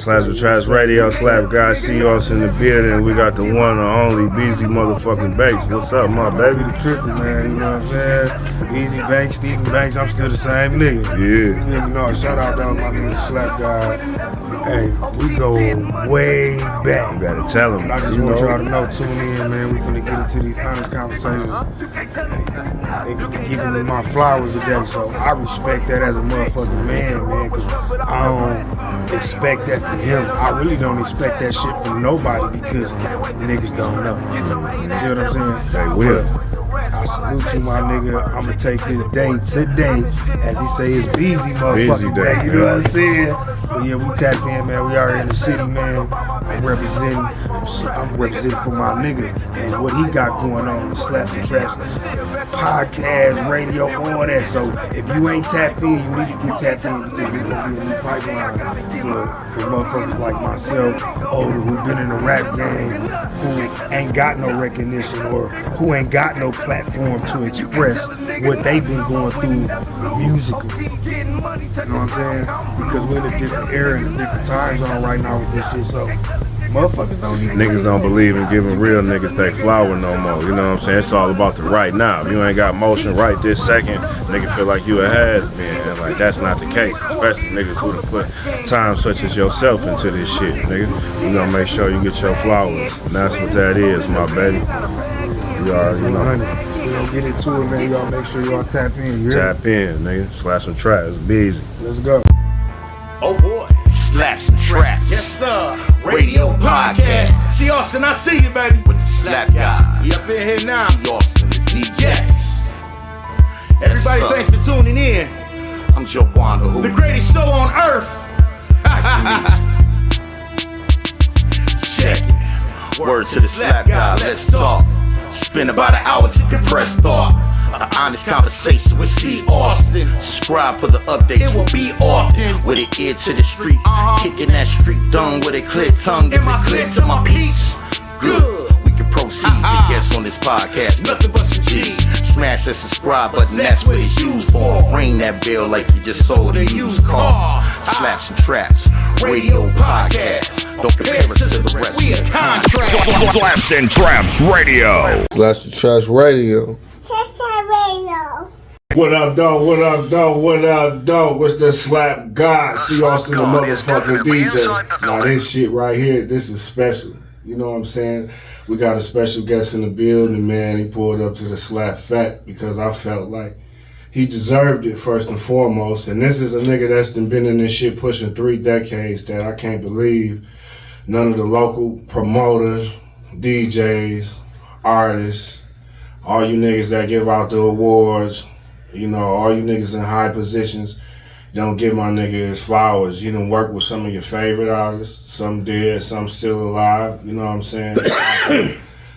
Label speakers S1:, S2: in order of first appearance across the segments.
S1: Slapz with Trapz Radio, Slap guys, see us in the building. We got the one and only Beezy motherfucking Banks. What's up, my baby?
S2: Tristan, man, you know what I'm saying? Easy Banks, Stephen Banks, I'm still the same nigga.
S1: Yeah.
S2: You know, shout out to my nigga Slap guy. Hey, we go way back.
S1: You gotta tell him.
S2: I just want y'all to know, tune in, man. We finna get into these honest conversations. They giving me my flowers today, so I respect that as a motherfucking man, because I don't expect that from him. I really don't expect that shit from nobody because niggas don't know. You know what I'm saying?
S1: They will.
S2: I salute you, my nigga. I'ma take this day today, as he say, it's Beezy motherfucking day. You know what I'm saying? But yeah, we tapped in, man. We are in the city, man. I'm representing for my nigga and what he got going on. The Slapz and Trapz podcast, radio, all that. So if you ain't tapped in, you need to get tapped in because it's gonna be a new pipeline for motherfuckers like myself, older, who've been in the rap game, who ain't got no recognition or who ain't got no platform to express what they've been going through musically. You know what I'm saying? Because we're in a different era and a different time zone right now with this shit, so motherfuckers don't even
S1: Niggas don't believe in giving real niggas they flower no more. You know what I'm saying? It's all about the right now. If you ain't got motion right this second, nigga feel like you a has-been. And like that's not the case. Especially niggas who done put time such as yourself into this shit, nigga. You gonna make sure you get your flowers. And that's what that is, my baby. You already know.
S2: We gonna get into it, man. Y'all make sure y'all tap in.
S1: Tap in, nigga. Slapz and Trapz. Beezy.
S2: Let's go.
S3: Oh boy. Slapz and Trapz. Yes, sir. Radio podcast. See Austin, I see you, baby. With the Slap guy. We up in here now. See Austin, the DJ. Yes. Everybody, yes, thanks for tuning in. I'm Joe Wanda, the greatest show on earth. Nice to meet you. Check it. Word to the Slap guy. Let's talk. Spend about an hour to compress thought. An honest conversation with C. Austin. Subscribe for the updates. It will be often. With an ear to the street. Kicking that street dung with a clear tongue. Is it clear to my peeps? Good. We can proceed. The guests on this podcast, nothing but some G's. Smash that subscribe button, that's what it's used for. Ring that bell like you just sold a used car. Slapz and Trapz, radio podcast. Don't compare us to the rest. We a contract.
S4: Slapz and Trapz Radio.
S1: Slapz and Trapz Radio. What up, dog? What up, dog? What up, dog? What's the Slap God? See Austin, the motherfucking DJ. Now this shit right here, this is special. You know what I'm saying? We got a special guest in the building, man. He pulled up to the Slap Fat because I felt like he deserved it first and foremost. And this is a nigga that's been in this shit pushing 3 decades that I can't believe none of the local promoters, DJs, artists, all you niggas that give out the awards, you know, all you niggas in high positions don't give my nigga his flowers. You done work with some of your favorite artists, some dead, some still alive, you know what I'm saying?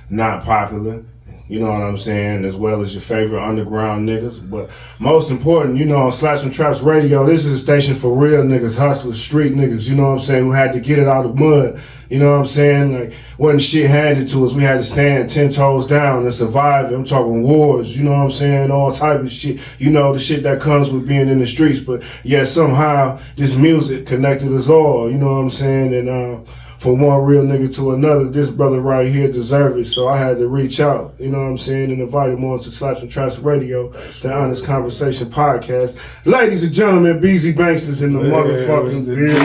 S1: Not popular, you know what I'm saying, as well as your favorite underground niggas. But most important, you know, on Slapz and Trapz Radio, this is a station for real niggas, hustlers, street niggas, you know what I'm saying, who had to get it out of the mud. You know what I'm saying? Like, wasn't shit handed to us. We had to stand 10 toes down and survive. I'm talking wars, you know what I'm saying? All type of shit. You know, the shit that comes with being in the streets. But yeah, somehow this music connected us all, you know what I'm saying? And from one real nigga to another, this brother right here deserved it. So I had to reach out, you know what I'm saying, and invite him on to Slapz and Trapz Radio, the Honest Conversation podcast. Ladies and gentlemen, Beezy Banks is in the motherfucking building.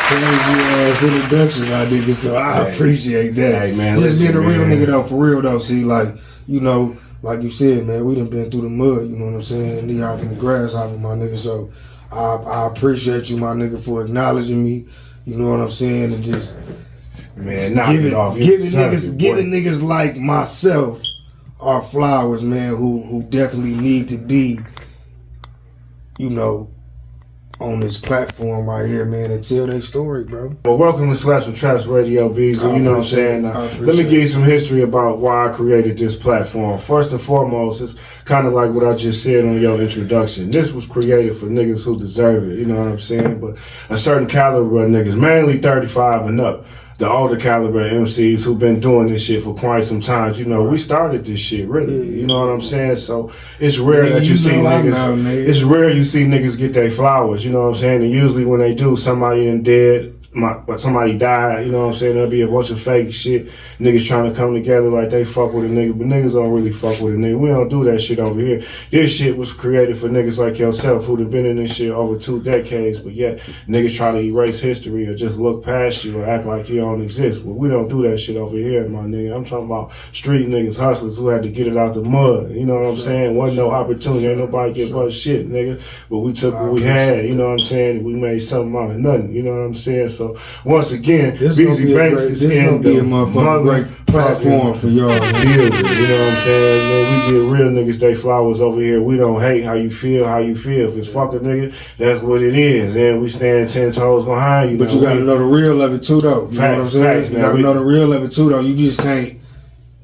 S2: Crazy ass introduction, my nigga, so I appreciate that.
S1: Hey, man,
S2: just being a real
S1: man.
S2: nigga though, for real though, see, like, you know, like you said, man, we done been through the mud, you know what I'm saying, knee high from the grasshopper, my nigga, so I appreciate you, my nigga, for acknowledging me, you know what I'm saying, and just
S1: giving
S2: niggas like myself our flowers, man, who definitely need to be, you know, on this platform right here, man, and tell their story, bro.
S1: Well, welcome to Slapz and Trapz Radio, Beezy. You know what I'm saying? Let me give you some history about why I created this platform. First and foremost, it's kind of like what I just said on your introduction. This was created for niggas who deserve it, you know what I'm saying? But a certain caliber of niggas, mainly 35 and up. the older caliber MCs who've been doing this shit for quite some time. You know, we started this shit, really. You know what I'm saying? So it's rare that you see niggas. It's rare you see niggas get their flowers. You know what I'm saying? And usually when they do, somebody in dead. Somebody died, you know what I'm saying? There'll be a bunch of fake shit. Niggas trying to come together like they fuck with a nigga, but niggas don't really fuck with a nigga. We don't do that shit over here. This shit was created for niggas like yourself who'd have been in this shit over 2 decades, but yet niggas try to erase history or just look past you or act like you don't exist. But we don't do that shit over here, my nigga. I'm talking about street niggas, hustlers who had to get it out the mud. You know what I'm saying? Wasn't no opportunity. Ain't nobody get but shit, nigga. But we took what we had, you know what I'm saying? We made something out of nothing, you know what I'm saying? So once again, Beezy Banks is in the motherfucking great platform for y'all. You know what I'm saying? Man, we get real niggas they flowers over here. We don't hate how you feel. If it's fuck a nigga, that's what it is. And we stand 10 toes behind you.
S2: But you gotta know the real of it too, though. You know what I'm saying? You gotta know the real of it too, though. You just can't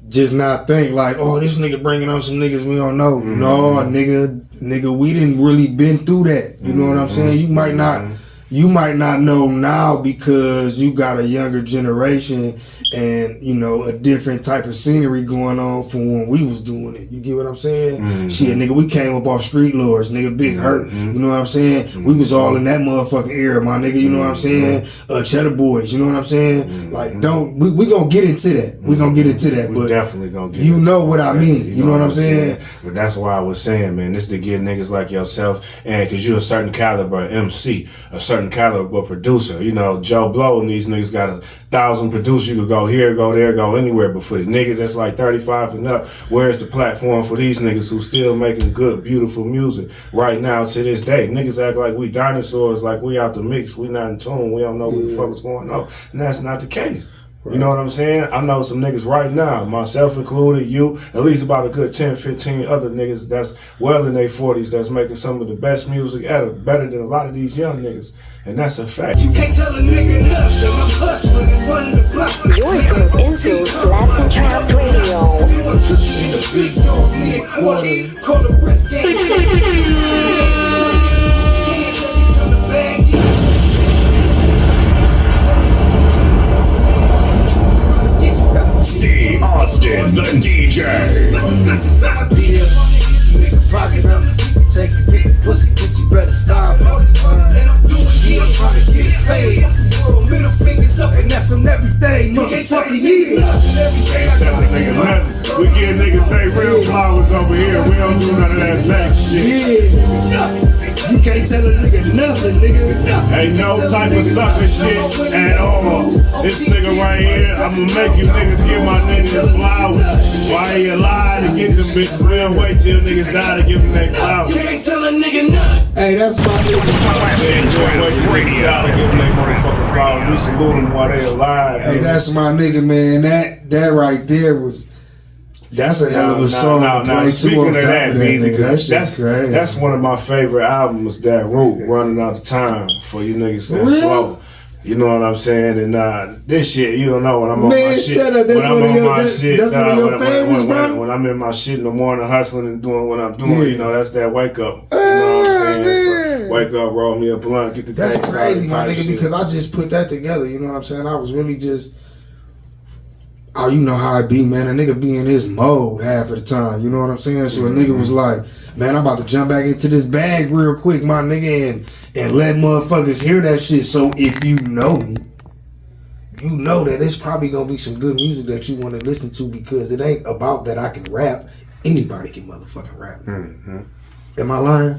S2: just not think like, oh, this nigga bringing on some niggas we don't know. No, nigga, we didn't really been through that. You know what I'm saying? You might not know now because you got a younger generation and, you know, a different type of scenery going on from when we was doing it. You get what I'm saying? Shit, nigga, we came up off Street Lords, nigga, Big Hurt. You know what I'm saying? We was all in that motherfucking era, my nigga. You know what I'm saying? Cheddar Boys, you know what I'm saying? Like, we gonna get into that. We gonna get into that.
S1: We definitely gonna get
S2: you know what I mean. You know what I'm saying?
S1: But that's why I was saying, man, this to get niggas like yourself, and cause you're a certain caliber MC, a certain caliber producer. You know, Joe Blow and these niggas got 1,000 producers. You could go here, go there, go anywhere. But for the niggas that's like 35 and up, where's the platform for these niggas who still making good, beautiful music right now to this day? Niggas act like we dinosaurs, like we out the mix. We not in tune. We don't know what the fuck is going on. And that's not the case. Right. You know what I'm saying? I know some niggas right now, myself included, you, at least about a good 10, 15 other niggas that's well in their 40s that's making some of the best music ever, better than a lot of these young niggas. And that's a fact. You can't tell a nigga nothing. I'm hustling and running the block.
S5: You're tuned into Slapz and Trapz Radio.
S4: See Austin, the DJ.
S6: Pockets up, chase big pussy, but you better stop. And I'm doing years trying to get paid. World middle fingers up, and that's on everything. You can't tell me years.
S1: Tell a nigga nothing. We give niggas they real flowers over here. We don't do none of that black shit.
S6: Yeah. You can't tell a nigga nothing, nigga.
S1: Ain't no type of sucker shit at all. This nigga right here, I'ma make you niggas give my niggas flowers. Why he alive to get them bitches? We don't wait till niggas die to give them their flowers.
S6: You can't tell a nigga nothing.
S2: Hey, that's my nigga.
S1: We salute them while they alive.
S2: Hey, that's my nigga, man. That right there was. That's a hell of a song to play
S1: speaking
S2: too.
S1: Of that, Beezy,
S2: crazy.
S1: That's one of my favorite albums. That root, running out of time for you niggas that slow. You know what I'm saying? And this shit, you don't know when I'm on my shit.
S2: Shut up. That's one of your favorites, bro.
S1: When I'm in my shit in the morning, hustling and doing what I'm doing, you know, that's that wake up. You know what I'm saying? So wake up, roll me a blunt, get the
S2: That's crazy, my nigga, because I just put that together. You know what I'm saying? I was really just. Oh, you know how it be, man. A nigga be in his mode half of the time. You know what I'm saying? So a nigga was like, man, I'm about to jump back into this bag real quick, my nigga, and let motherfuckers hear that shit. So if you know me, you know that it's probably gonna be some good music that you want to listen to, because it ain't about that I can rap. Anybody can motherfucking rap. Am I lying?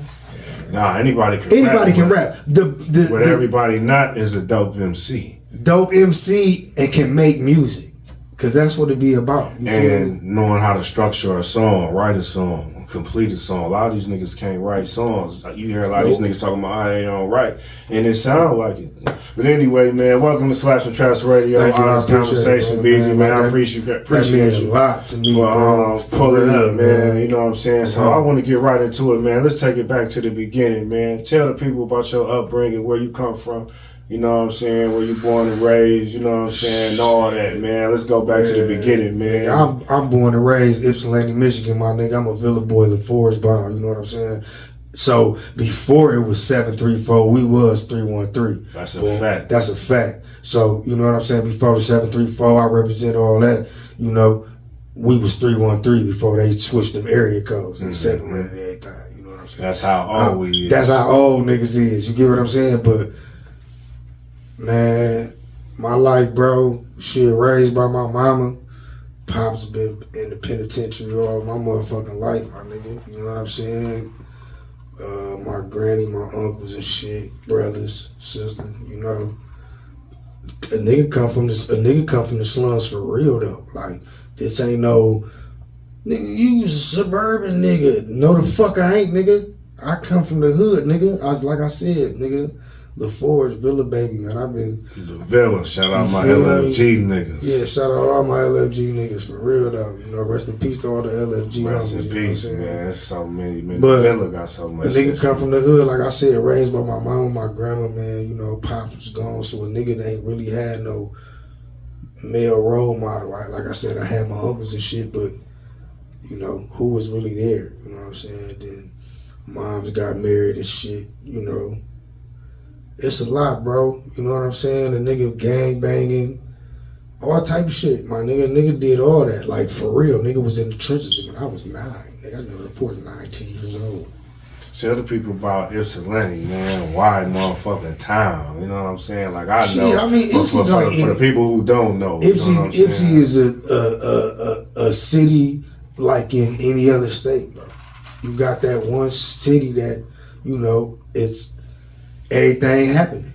S1: Nah, anybody can
S2: rap.
S1: But everybody not is a dope MC.
S2: Dope MC and can make music. Cause that's what it be about.
S1: And knowing how to structure a song, write a song, complete a song. A lot of these niggas can't write songs. You hear a lot of these niggas talking about I ain't on right, and it sound like it. But anyway, man, welcome to Slapz and Trapz Radio. Honest conversation, Beezy, man. I appreciate you
S2: a lot to me,
S1: for pulling up, man. You know what I'm saying? So I want to get right into it, man. Let's take it back to the beginning, man. Tell the people about your upbringing, where you come from. You know what I'm saying? Where you born and raised, you know what I'm saying? All that, man. Let's go back to the beginning, man.
S2: I'm born and raised Ypsilanti, Michigan, my nigga. I'm a Villa boy, the Forest Bound, you know what I'm saying? So before it was 734, we was 313.
S1: That's a fact.
S2: That's a fact. So, you know what I'm saying? Before the 734, I represent all that. You know, we was 313 before they switched them area codes and separated everything. You know what I'm saying?
S1: That's how old we is.
S2: That's how old niggas is. You get what I'm saying? But, man, my life, bro, shit, raised by my mama. Pops been in the penitentiary all my motherfucking life, my nigga. You know what I'm saying? My granny, my uncles and shit, brothers, sister, you know. A nigga come from the slums for real though. Like, this ain't no nigga, you was a suburban nigga. No the fuck I ain't, nigga. I come from the hood, nigga. Like I said, nigga. LaForge, Villa baby, man. I've been
S1: the Villa. Shout out my LFG niggas.
S2: Yeah, shout out all my LFG niggas for real though. You know, rest in peace to all the LFG
S1: Rest
S2: homies.
S1: in peace, man. There's so many.
S2: But
S1: Villa got so much.
S2: A nigga come from the hood, like I said, raised by my mama, my grandma, man. You know, pops was gone, so a nigga that ain't really had no male role model. Right? Like I said, I had my uncles and shit, but you know, who was really there? You know what I'm saying? Then moms got married and shit. You know. It's a lot, bro. You know what I'm saying? The nigga gang banging, all type of shit. My nigga did all that. Like, for real. Nigga was in the trenches when I was 9. Nigga, I never reported 19 years old.
S1: Tell the people about Ypsilanti, man. Why motherfucking town? You know what I'm saying? Like, I
S2: Shit,
S1: know.
S2: I mean,
S1: but
S2: Ypsi,
S1: for the people who don't know.
S2: Ypsi is a city like in any other state, bro. You got that one city that, you know, it's everything happening.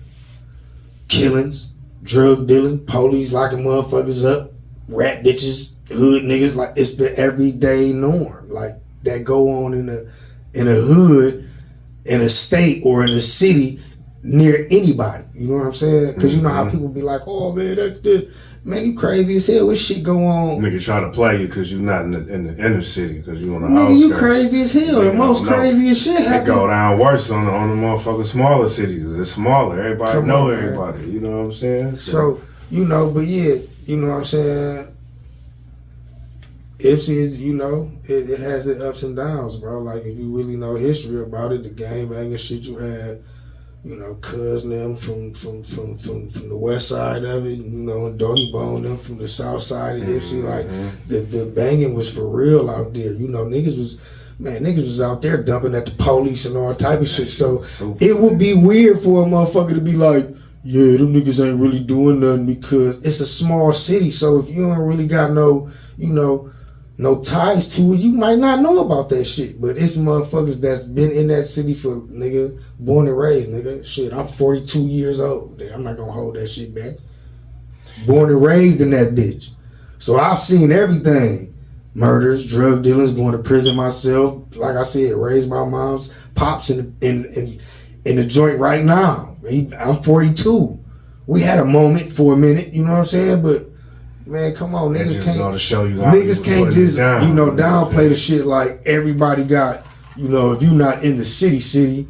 S2: Killings, drug dealing, police locking motherfuckers up, rat bitches, hood niggas. Like, it's the everyday norm. Like, that go on in a hood, in a state, or in a city near anybody. You know what I'm saying? Because you know how people be like, oh man, man, you crazy as hell. What shit go on?
S1: Nigga try to play you because you not in the inner city, because you on the
S2: Nigga,
S1: outskirts.
S2: you crazy as hell. The most craziest shit
S1: It
S2: happen.
S1: go down worse on the motherfucking smaller cities. It's smaller. Everybody
S2: Come
S1: know
S2: on, man.
S1: everybody. You know what I'm saying?
S2: So, you know, but yeah, you know what I'm saying? Ypsi is, you know, it has its ups and downs, bro. Like, if you really know history about it, the gang banging shit you had, you know, cuz them from the west side of it, you know, and Doggy Bone them from the south side of Ypsi. Like, the banging was for real out there. You know, niggas was out there dumping at the police and all type of shit. So it would be weird for a motherfucker to be like, yeah, them niggas ain't really doing nothing, because it's a small city. So if you don't really got no, you know, no ties to it, you might not know about that shit. But it's motherfuckers that's been in that city for, nigga, born and raised, nigga. Shit, I'm 42 years old. Nigga, I'm not gonna hold that shit back. Born and raised in that bitch. So I've seen everything. Murders, drug dealers, going to prison myself. Like I said, raised my mom's pops in the joint right now. I'm 42. We had a moment for a minute, you know what I'm saying? But man, come on, niggas can't.
S1: To show you how
S2: niggas can't just downplay the shit like everybody got. You know, if you not in the city,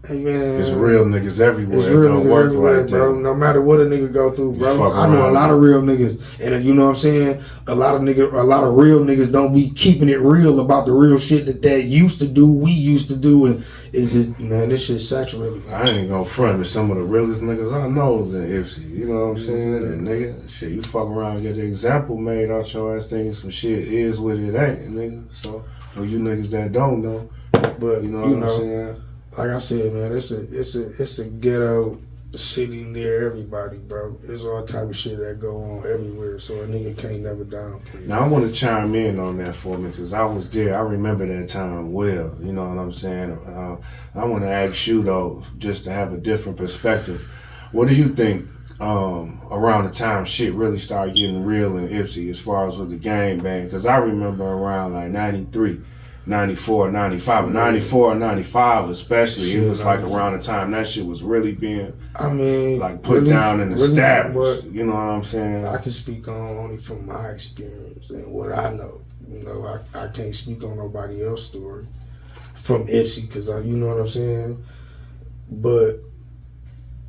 S2: hey man,
S1: it's real niggas everywhere.
S2: It's real
S1: don't
S2: niggas
S1: work
S2: everywhere,
S1: like
S2: bro.
S1: that.
S2: No matter what a nigga go through, bro. I know a
S1: around.
S2: lot of real niggas, and you know what I'm saying. A lot of real niggas don't be keeping it real about the real shit that they used to do, we used to do, and it's just, man, this shit saturated.
S1: I ain't gonna front with some of the realest niggas I know is in Ypsi. You know what I'm saying? And nigga, shit, you fuck around and get the example made out your ass thinking some shit is what it ain't, nigga. So for you niggas that don't know, but you know what I'm saying?
S2: Like I said, man, it's a ghetto city near everybody, bro. There's all type of shit that go on everywhere, so a nigga can't never downplay.
S1: Now I want to chime in on that for me, because I was there. I remember that time well. You know what I'm saying? I want to ask you though, just to have a different perspective. What do you think around the time shit really started getting real in Ypsi as far as with the gang bang? Because I remember around like 93. 94, 95, but 94 and 95 especially, shit, it was like around the time that shit was really being, like put down and established. You know what I'm saying?
S2: I can speak on only from my experience and what I know. You know, I can't speak on nobody else's story from Ypsi, because you know what I'm saying? But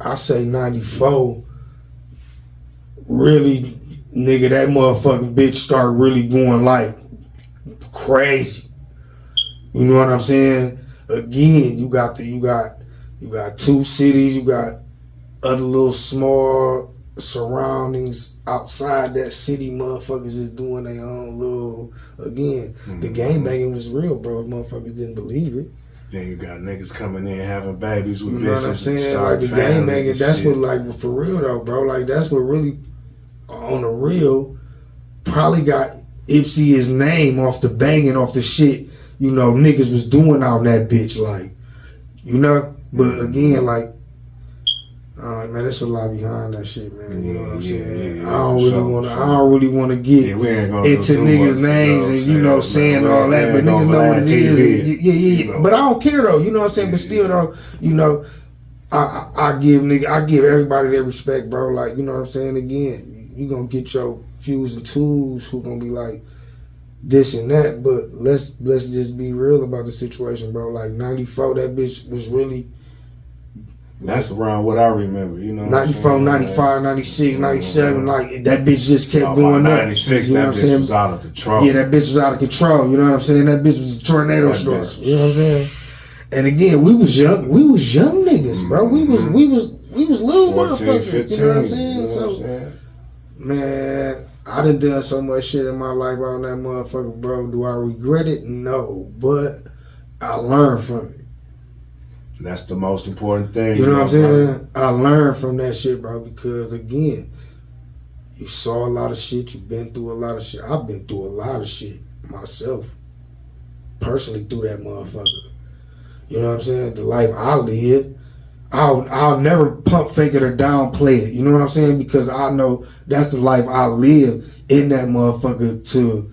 S2: I say 94, really, nigga, that motherfucking bitch started really going like crazy. You know what I'm saying? Again, you got two cities. You got other little small surroundings outside that city, motherfuckers is doing their own little, again, the gang banging was real, bro. Motherfuckers didn't believe it.
S1: Then you got niggas coming in having babies with
S2: You know
S1: bitches.
S2: what I'm saying?
S1: and
S2: Like the
S1: start
S2: gang
S1: families
S2: banging,
S1: and
S2: that's
S1: shit.
S2: what, like, for real though, bro. Like, that's what really, on the real, probably got Ipsy his name off the banging, off the shit, you know, niggas was doing on that bitch, like, you know? But again, like, man, there's a lot behind that shit, man. You know what I'm saying? I don't really want to get
S1: we ain't gonna
S2: into
S1: do
S2: niggas'
S1: much,
S2: names and, you know, saying all that, but niggas know what it is. Yeah. But I don't care though, you know what I'm saying? But still though, you know, I give everybody their respect, bro. Like, you know what I'm saying? Again, you gonna get your fews and twos who gonna be like this and that, but let's just be real about the situation, bro. Like 94, that bitch was really.
S1: That's around what I remember, you know.
S2: 94, 95, 96, 97, like that bitch just kept going up.
S1: 96,
S2: you know
S1: that
S2: what I'm
S1: bitch
S2: saying?
S1: was out of control.
S2: Yeah, that bitch was out of control. You know what I'm saying? That bitch was a tornado storm. You know what I'm saying? And again, we was young niggas, bro. We was little
S1: 14,
S2: motherfuckers.
S1: 15,
S2: you know what I'm saying?
S1: You know
S2: So,
S1: what I'm saying?
S2: man, I done so much shit in my life on that motherfucker, bro. Do I regret it? No, but I learned from it.
S1: That's the most important thing.
S2: You know what I'm saying? I learned from that shit, bro, because again, you saw a lot of shit, you've been through a lot of shit. I've been through a lot of shit myself, personally through that motherfucker. You know what I'm saying? The life I live, I'll never pump fake it or downplay it. You know what I'm saying? Because I know that's the life I live in that motherfucker to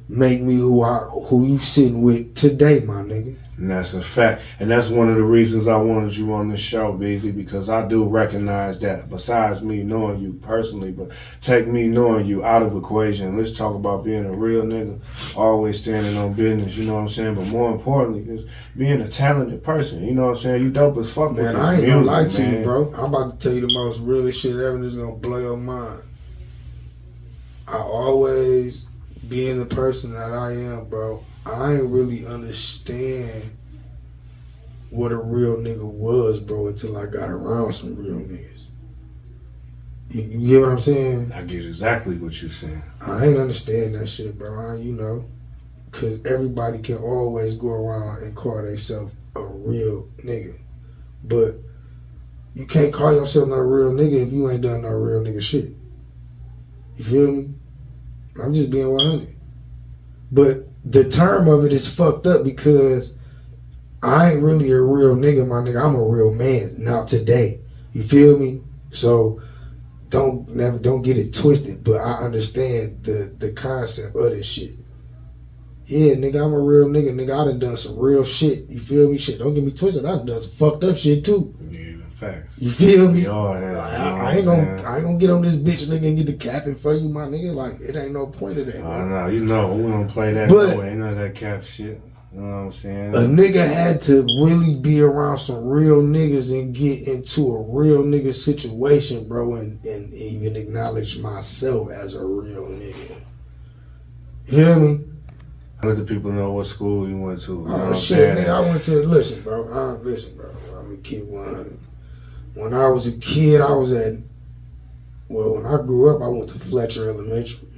S2: make me who you sitting with today, my nigga.
S1: And that's a fact. And that's one of the reasons I wanted you on this show, Beezy, because I do recognize that besides me knowing you personally, but take me knowing you out of equation. Let's talk about being a real nigga, always standing on business, you know what I'm saying? But more importantly, is being a talented person, you know what I'm saying? You dope as fuck,
S2: man. I ain't gonna lie to you, bro. I'm about to tell you the most realest shit ever that's gonna blow your mind. I always, being the person that I am, bro, I ain't really understand what a real nigga was, bro, until I got around some real niggas. You get what I'm saying?
S1: I get exactly what you're saying.
S2: I ain't understand that shit, bro. You know, because everybody can always go around and call themselves a real nigga. But you can't call yourself no real nigga if you ain't done no real nigga shit. You feel me? I'm just being 100. But the term of it is fucked up because I ain't really a real nigga, my nigga. I'm a real man now today. You feel me? So don't get it twisted, but I understand the concept of this shit. Yeah, nigga, I'm a real nigga. Nigga, I done some real shit. You feel me? Shit, don't get me twisted. I done some fucked up shit too.
S1: Yeah, facts.
S2: You feel me?
S1: We all have.
S2: I ain't gonna get on this bitch, nigga, and get the capping for you, my nigga. Like, it ain't no point of that.
S1: I know, you know, we don't play that
S2: But
S1: way. Ain't none of that cap shit. You know what I'm saying?
S2: A nigga had to really be around some real niggas and get into a real nigga situation, bro, and even acknowledge myself as a real nigga. You hear me?
S1: Let the people know what school you went to. You know what I'm
S2: Shit,
S1: saying?
S2: nigga, I went to, listen, bro, I'm gonna keep 100. When I was a kid, when I grew up, I went to Fletcher Elementary.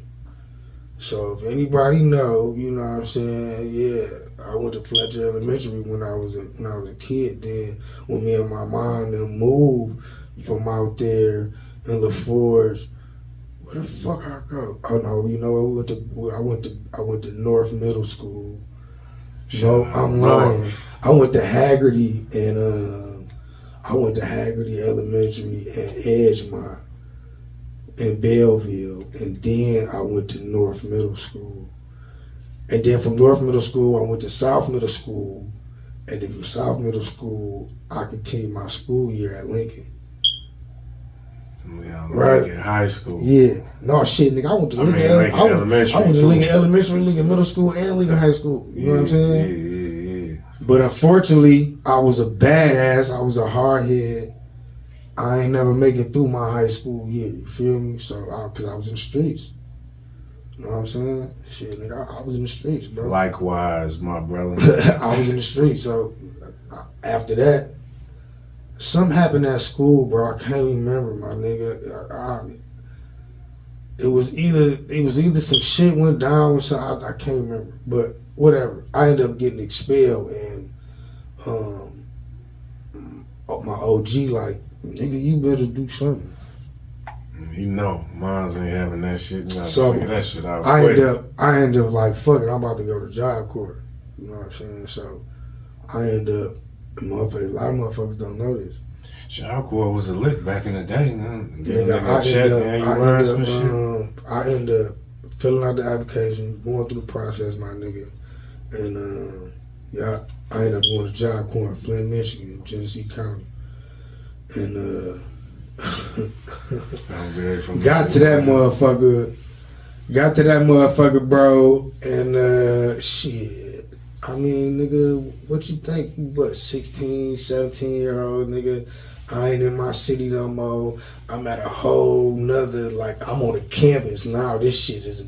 S2: So if anybody know, you know what I'm saying, yeah, I went to Fletcher Elementary when I was a kid. Then when me and my mom then moved from out there in LaForge, where the fuck I go? Oh no, you know I went to North Middle School. No, I'm lying. I went to Haggerty and I went to Haggerty Elementary and Edgemont in Belleville, and then I went to North Middle School. And then from North Middle School, I went to South Middle School, and then from South Middle School, I continued my school year at Lincoln.
S1: Yeah,
S2: right?
S1: Lincoln High School.
S2: Yeah. No, shit, nigga, I went to Lincoln Elementary. I went to Lincoln Elementary, Lincoln Middle School, and Lincoln High School. You know what I'm saying?
S1: Yeah.
S2: But unfortunately, I was a badass. I was a hardhead. I ain't never make it through my high school year. You feel me? So, because I was in the streets. You know what I'm saying? Shit, nigga, I was in the streets, bro.
S1: Likewise, my brother.
S2: I was in the streets. So, after that, Something happened at school, bro. I can't remember, my nigga. It was either some shit went down or something. I can't remember, but whatever. I ended up getting expelled, and my OG like, nigga, you better do something.
S1: You know, mines ain't having that shit.
S2: So
S1: figure that shit out.
S2: I end up like, fuck it, I'm about to go to job court. You know what I'm saying? So I end up, a lot of motherfuckers don't know this.
S1: Job court was a lick back in the day, man.
S2: Nigga, I end up filling out the application, going through the process, my nigga, and I ended up going to job court in Flint, Michigan, Genesee County, and got to that motherfucker, bro, and shit. I mean, nigga, what you think? You what, 16, 17-year-old nigga? I ain't in my city no more. I'm at a whole nother, like, I'm on a campus now. This shit is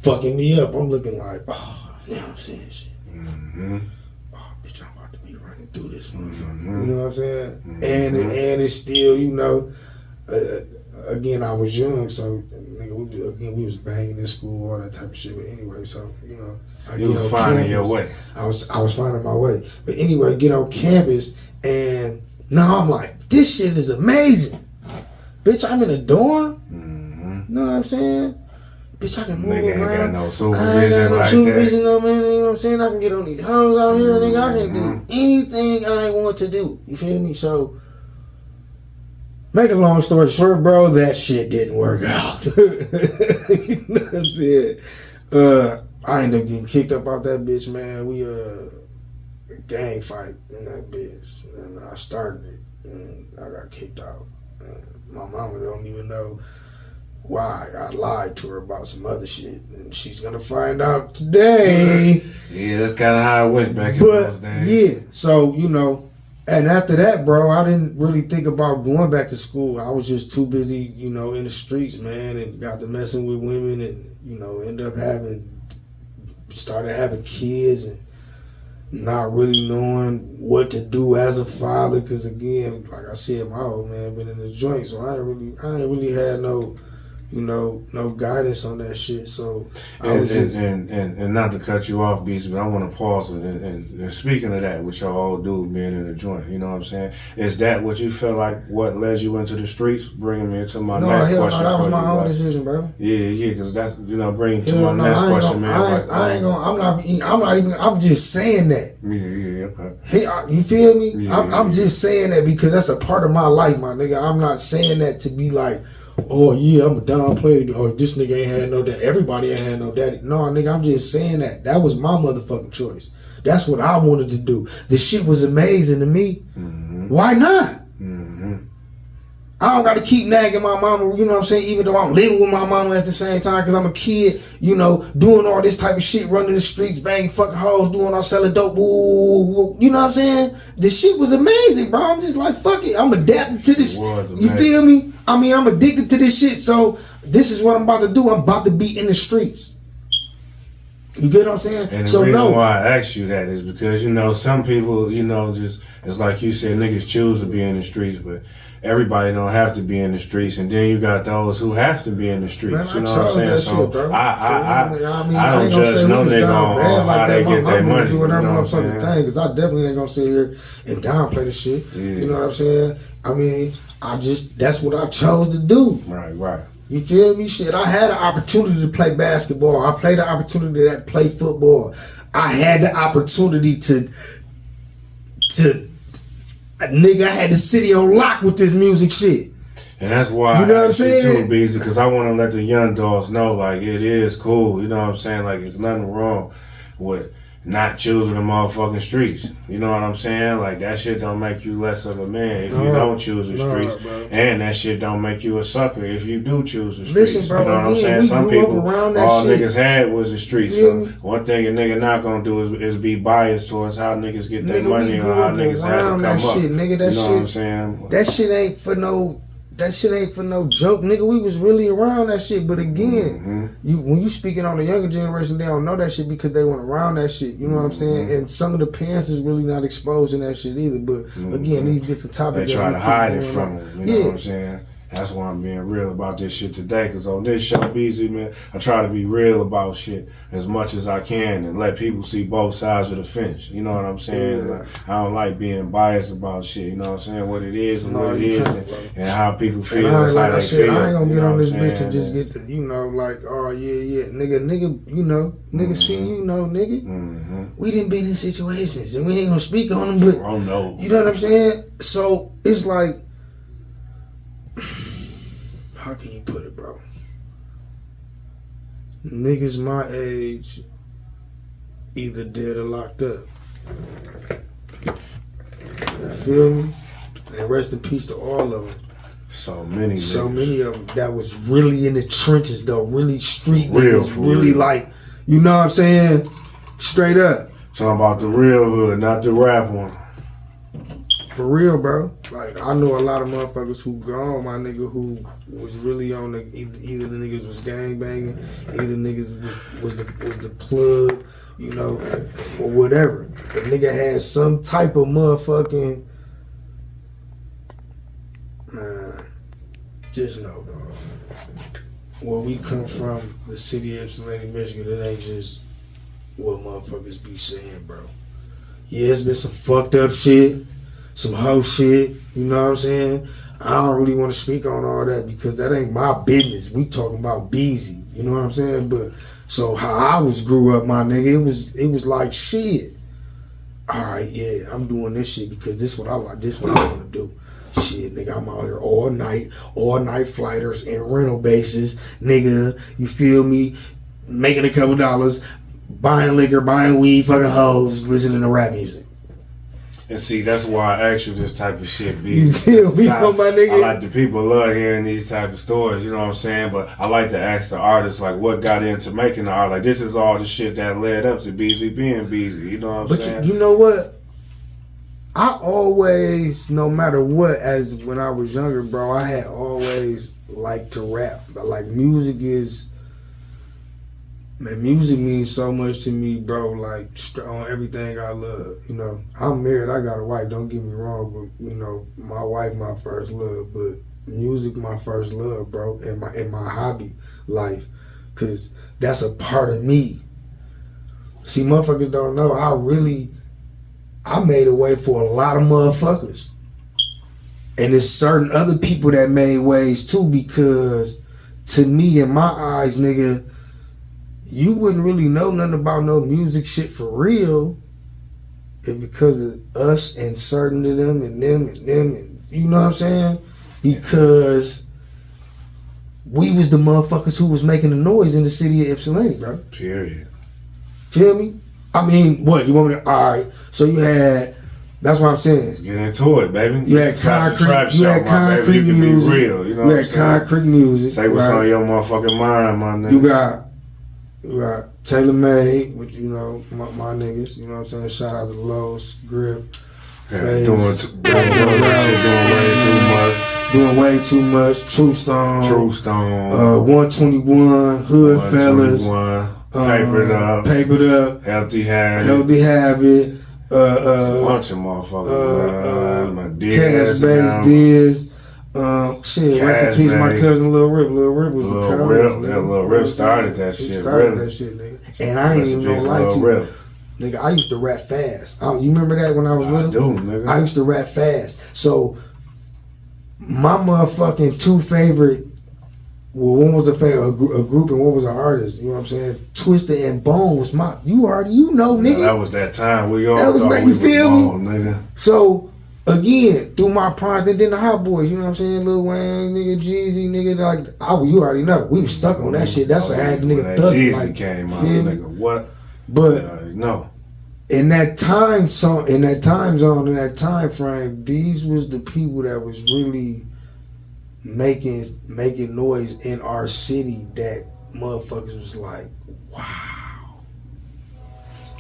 S2: fucking me up. I'm looking like, oh, you know what I'm saying? Shit.
S1: Mm-hmm.
S2: Oh, bitch, I'm about to be running through this motherfucker. Mm-hmm. You know what I'm saying? Mm-hmm. And it's still, you know, again, I was young, so, nigga, we was banging in school, all that type of shit. But anyway, so, you know,
S1: you was finding your way.
S2: I was finding my way. But anyway, get on campus, and now I'm like, this shit is amazing. Bitch, I'm in a dorm.
S1: Mm-hmm.
S2: You know what I'm saying? Bitch, I can move
S1: nigga
S2: around.
S1: Ain't got no supervision like
S2: supervision, no, man. You know what I'm saying? I can get on these hoes out here, nigga. I can do anything I want to do. You feel me? So, make a long story short, bro, that shit didn't work out. You know what I'm saying? I ended up getting kicked up out that bitch, man. We a gang fight in that bitch, and I started it, and I got kicked out. And my mama don't even know why I lied to her about some other shit, and she's gonna find out today.
S1: Yeah, that's kind of how it went back in those days.
S2: Yeah, so you know. And after that, bro, I didn't really think about going back to school. I was just too busy, you know, in the streets, man, and got to messing with women, and you know, started having kids, and not really knowing what to do as a father. Because again, like I said, my old man been in the joint, so I ain't really had no, you know, no guidance on that shit. So
S1: and not to cut you off, Beast, but I want to pause and speaking of that, with your old dude being in the joint, you know what I'm saying? Is that what you feel like? What led you into the streets? Bringing me into my next question.
S2: No, that was my own decision, bro.
S1: Yeah, because that, you know, bringing to my next question, man.
S2: I'm just saying that.
S1: Yeah, okay.
S2: Hey, you feel me?
S1: Yeah,
S2: I'm just saying that because that's a part of my life, my nigga. I'm not saying that to be like, oh yeah, I'm a downplay. Oh, this nigga ain't had no daddy. Everybody ain't had no daddy. No, nigga, I'm just saying that. That was my motherfucking choice. That's what I wanted to do. The shit was amazing to me. Mm-hmm. Why not? Mm-hmm. I don't got to keep nagging my mama, you know what I'm saying, even though I'm living with my mama at the same time because I'm a kid, you know, doing all this type of shit, running the streets, banging fucking hoes, doing all selling dope, woo, you know what I'm saying? The shit was amazing, bro. I'm just like, fuck it. I'm adapted to this. You feel me? I mean, I'm addicted to this shit, so this is what I'm about to do. I'm about to be in the streets. You get what I'm saying?
S1: And the reason why I asked you that is because, you know, some people, you know, just, it's like you said, niggas choose to be in the streets, but everybody don't have to be in the streets, and then you got those who have to be in the streets. Man, you know what I'm saying? So
S2: shit,
S1: I don't judge no nigga on how they get their money.
S2: Doing that motherfucking thing, because I definitely ain't gonna sit here and downplay the shit. Yeah. You know what I'm saying? I mean, that's what I chose to do.
S1: Right.
S2: You feel me? Shit, I had an opportunity to play basketball. I played the opportunity to play football. I had the opportunity to nigga, I had the city on lock with this music shit.
S1: And that's why
S2: you know what I'm saying?
S1: Too, Beezy, because I want to let the young dogs know, like, it is cool. You know what I'm saying? Like, it's nothing wrong with not choosing the motherfucking streets. You know what I'm saying? Like, that shit don't make you less of a man if you don't choose the streets. And that shit don't make you a sucker if you do choose the streets.
S2: Listen, bro,
S1: you know what I'm saying? Some people, all niggas had was the streets. So one thing a nigga not gonna do is be biased towards how niggas get their money or how niggas had to come up.
S2: Shit, nigga,
S1: you know what I'm saying?
S2: That shit ain't for no that shit ain't for no joke, nigga. We was really around that shit. But again, when you speaking on the younger generation, they don't know that shit because they weren't around that shit. You know what I'm saying? And some of the parents is really not exposing that shit either. But again, these different topics.
S1: They try to hide it from them. You know what I'm saying? That's why I'm being real about this shit today. Because on this show, BZ, man, I try to be real about shit as much as I can and let people see both sides of the fence. You know what I'm saying?
S2: Yeah.
S1: I don't like being biased about shit. You know what I'm saying? What it is and what it is and how people feel.
S2: And
S1: That's how they feel.
S2: I ain't gonna get on this
S1: saying?
S2: bitch and just get to, you know, like, oh, yeah, nigga, you know, nigga see, you know, nigga. We didn't been in situations and we ain't gonna speak on them, but,
S1: oh, no.
S2: You know what I'm saying? So, it's like, how can you put it, bro? Niggas my age either dead or locked up. Feel me? And rest in peace to all of them.
S1: So many
S2: of them that was really in the trenches though, really street
S1: real,
S2: niggas, really like, you know what I'm saying? Straight up.
S1: Talking about the real hood, not the rap one.
S2: For real, bro. Like, I know a lot of motherfuckers who gone, my nigga, who was really on the, either the niggas was gangbanging, either niggas was the plug, you know, or whatever. The nigga had some type of motherfucking, man, just know, dog. Where we come from, the city of Ypsilanti, Michigan, it ain't just what motherfuckers be saying, bro. Yeah, it's been some fucked up shit. Some hoe shit, you know what I'm saying? I don't really want to speak on all that because that ain't my business. We talking about Beezy, you know what I'm saying? But so how I grew up, my nigga, it was like shit. All right, yeah, I'm doing this shit because this what I like, this what I want to do. Shit, nigga, I'm out here all night flighters and rental bases, nigga. You feel me? Making a couple dollars, buying liquor, buying weed, fucking hoes, listening to rap music.
S1: And see, that's why I ask you this type of shit, B.
S2: You feel me, my nigga?
S1: I like the people love hearing these type of stories, you know what I'm saying? But I like to ask the artists, like, what got into making the art? Like, this is all the shit that led up to BZ being BZ, you know what I'm saying?
S2: But you know what? I always, no matter what, as when I was younger, bro, I had always liked to rap. Like, music means so much to me, bro, like, on everything I love, you know. I'm married, I got a wife, don't get me wrong, but, you know, my wife my first love, but music my first love, bro, and my hobby life, because that's a part of me. See, motherfuckers don't know, I made a way for a lot of motherfuckers. And there's certain other people that made ways, too, because to me, in my eyes, nigga, you wouldn't really know nothing about no music shit for real if because of us and certain of them and you know what I'm saying? Because we was the motherfuckers who was making the noise in the city of Ypsilanti, bro.
S1: Period.
S2: Feel me? I mean, what, you want me to, alright, so you had, that's what I'm saying.
S1: Get into it, baby.
S2: You had concrete music.
S1: Be real, you know
S2: you had concrete music.
S1: Say what's on your motherfucking mind, my nigga.
S2: You got Taylor Made, which, you know, my niggas, you know what I'm saying? Shout out to Los, Grip,
S1: yeah,
S2: doing way too much. True Stone, 121, Hood Fellas, Papered Up,
S1: Healthy Habit, a bunch of motherfuckers,
S2: Cash Base Diz. Shit, rest in peace, my cousin Lil Rip. Lil Rip was the cousin.
S1: Lil Rip started that shit.
S2: Nigga. And I ain't even gonna lie to you. Nigga, I used to rap fast. You remember that when I was little?
S1: I do, nigga.
S2: I used to rap fast. So, my motherfucking two favorite, well, one was a group and one was an artist. You know what I'm saying? Twisted and Bone was my, you know, nigga.
S1: Yeah, that was that time. We all
S2: that was
S1: thought
S2: like,
S1: we
S2: you feel
S1: was
S2: me?
S1: on, nigga.
S2: So, again, through my primes, and then the Hot Boys, you know what I'm saying? Lil Wayne, nigga, Jeezy, nigga, like, you already know. We was stuck on that shit. That's what had the nigga thug.
S1: Jeezy
S2: like,
S1: came out, nigga, what?
S2: But,
S1: no.
S2: In that time zone, in that time frame, these was the people that was really making noise in our city that motherfuckers was like, wow.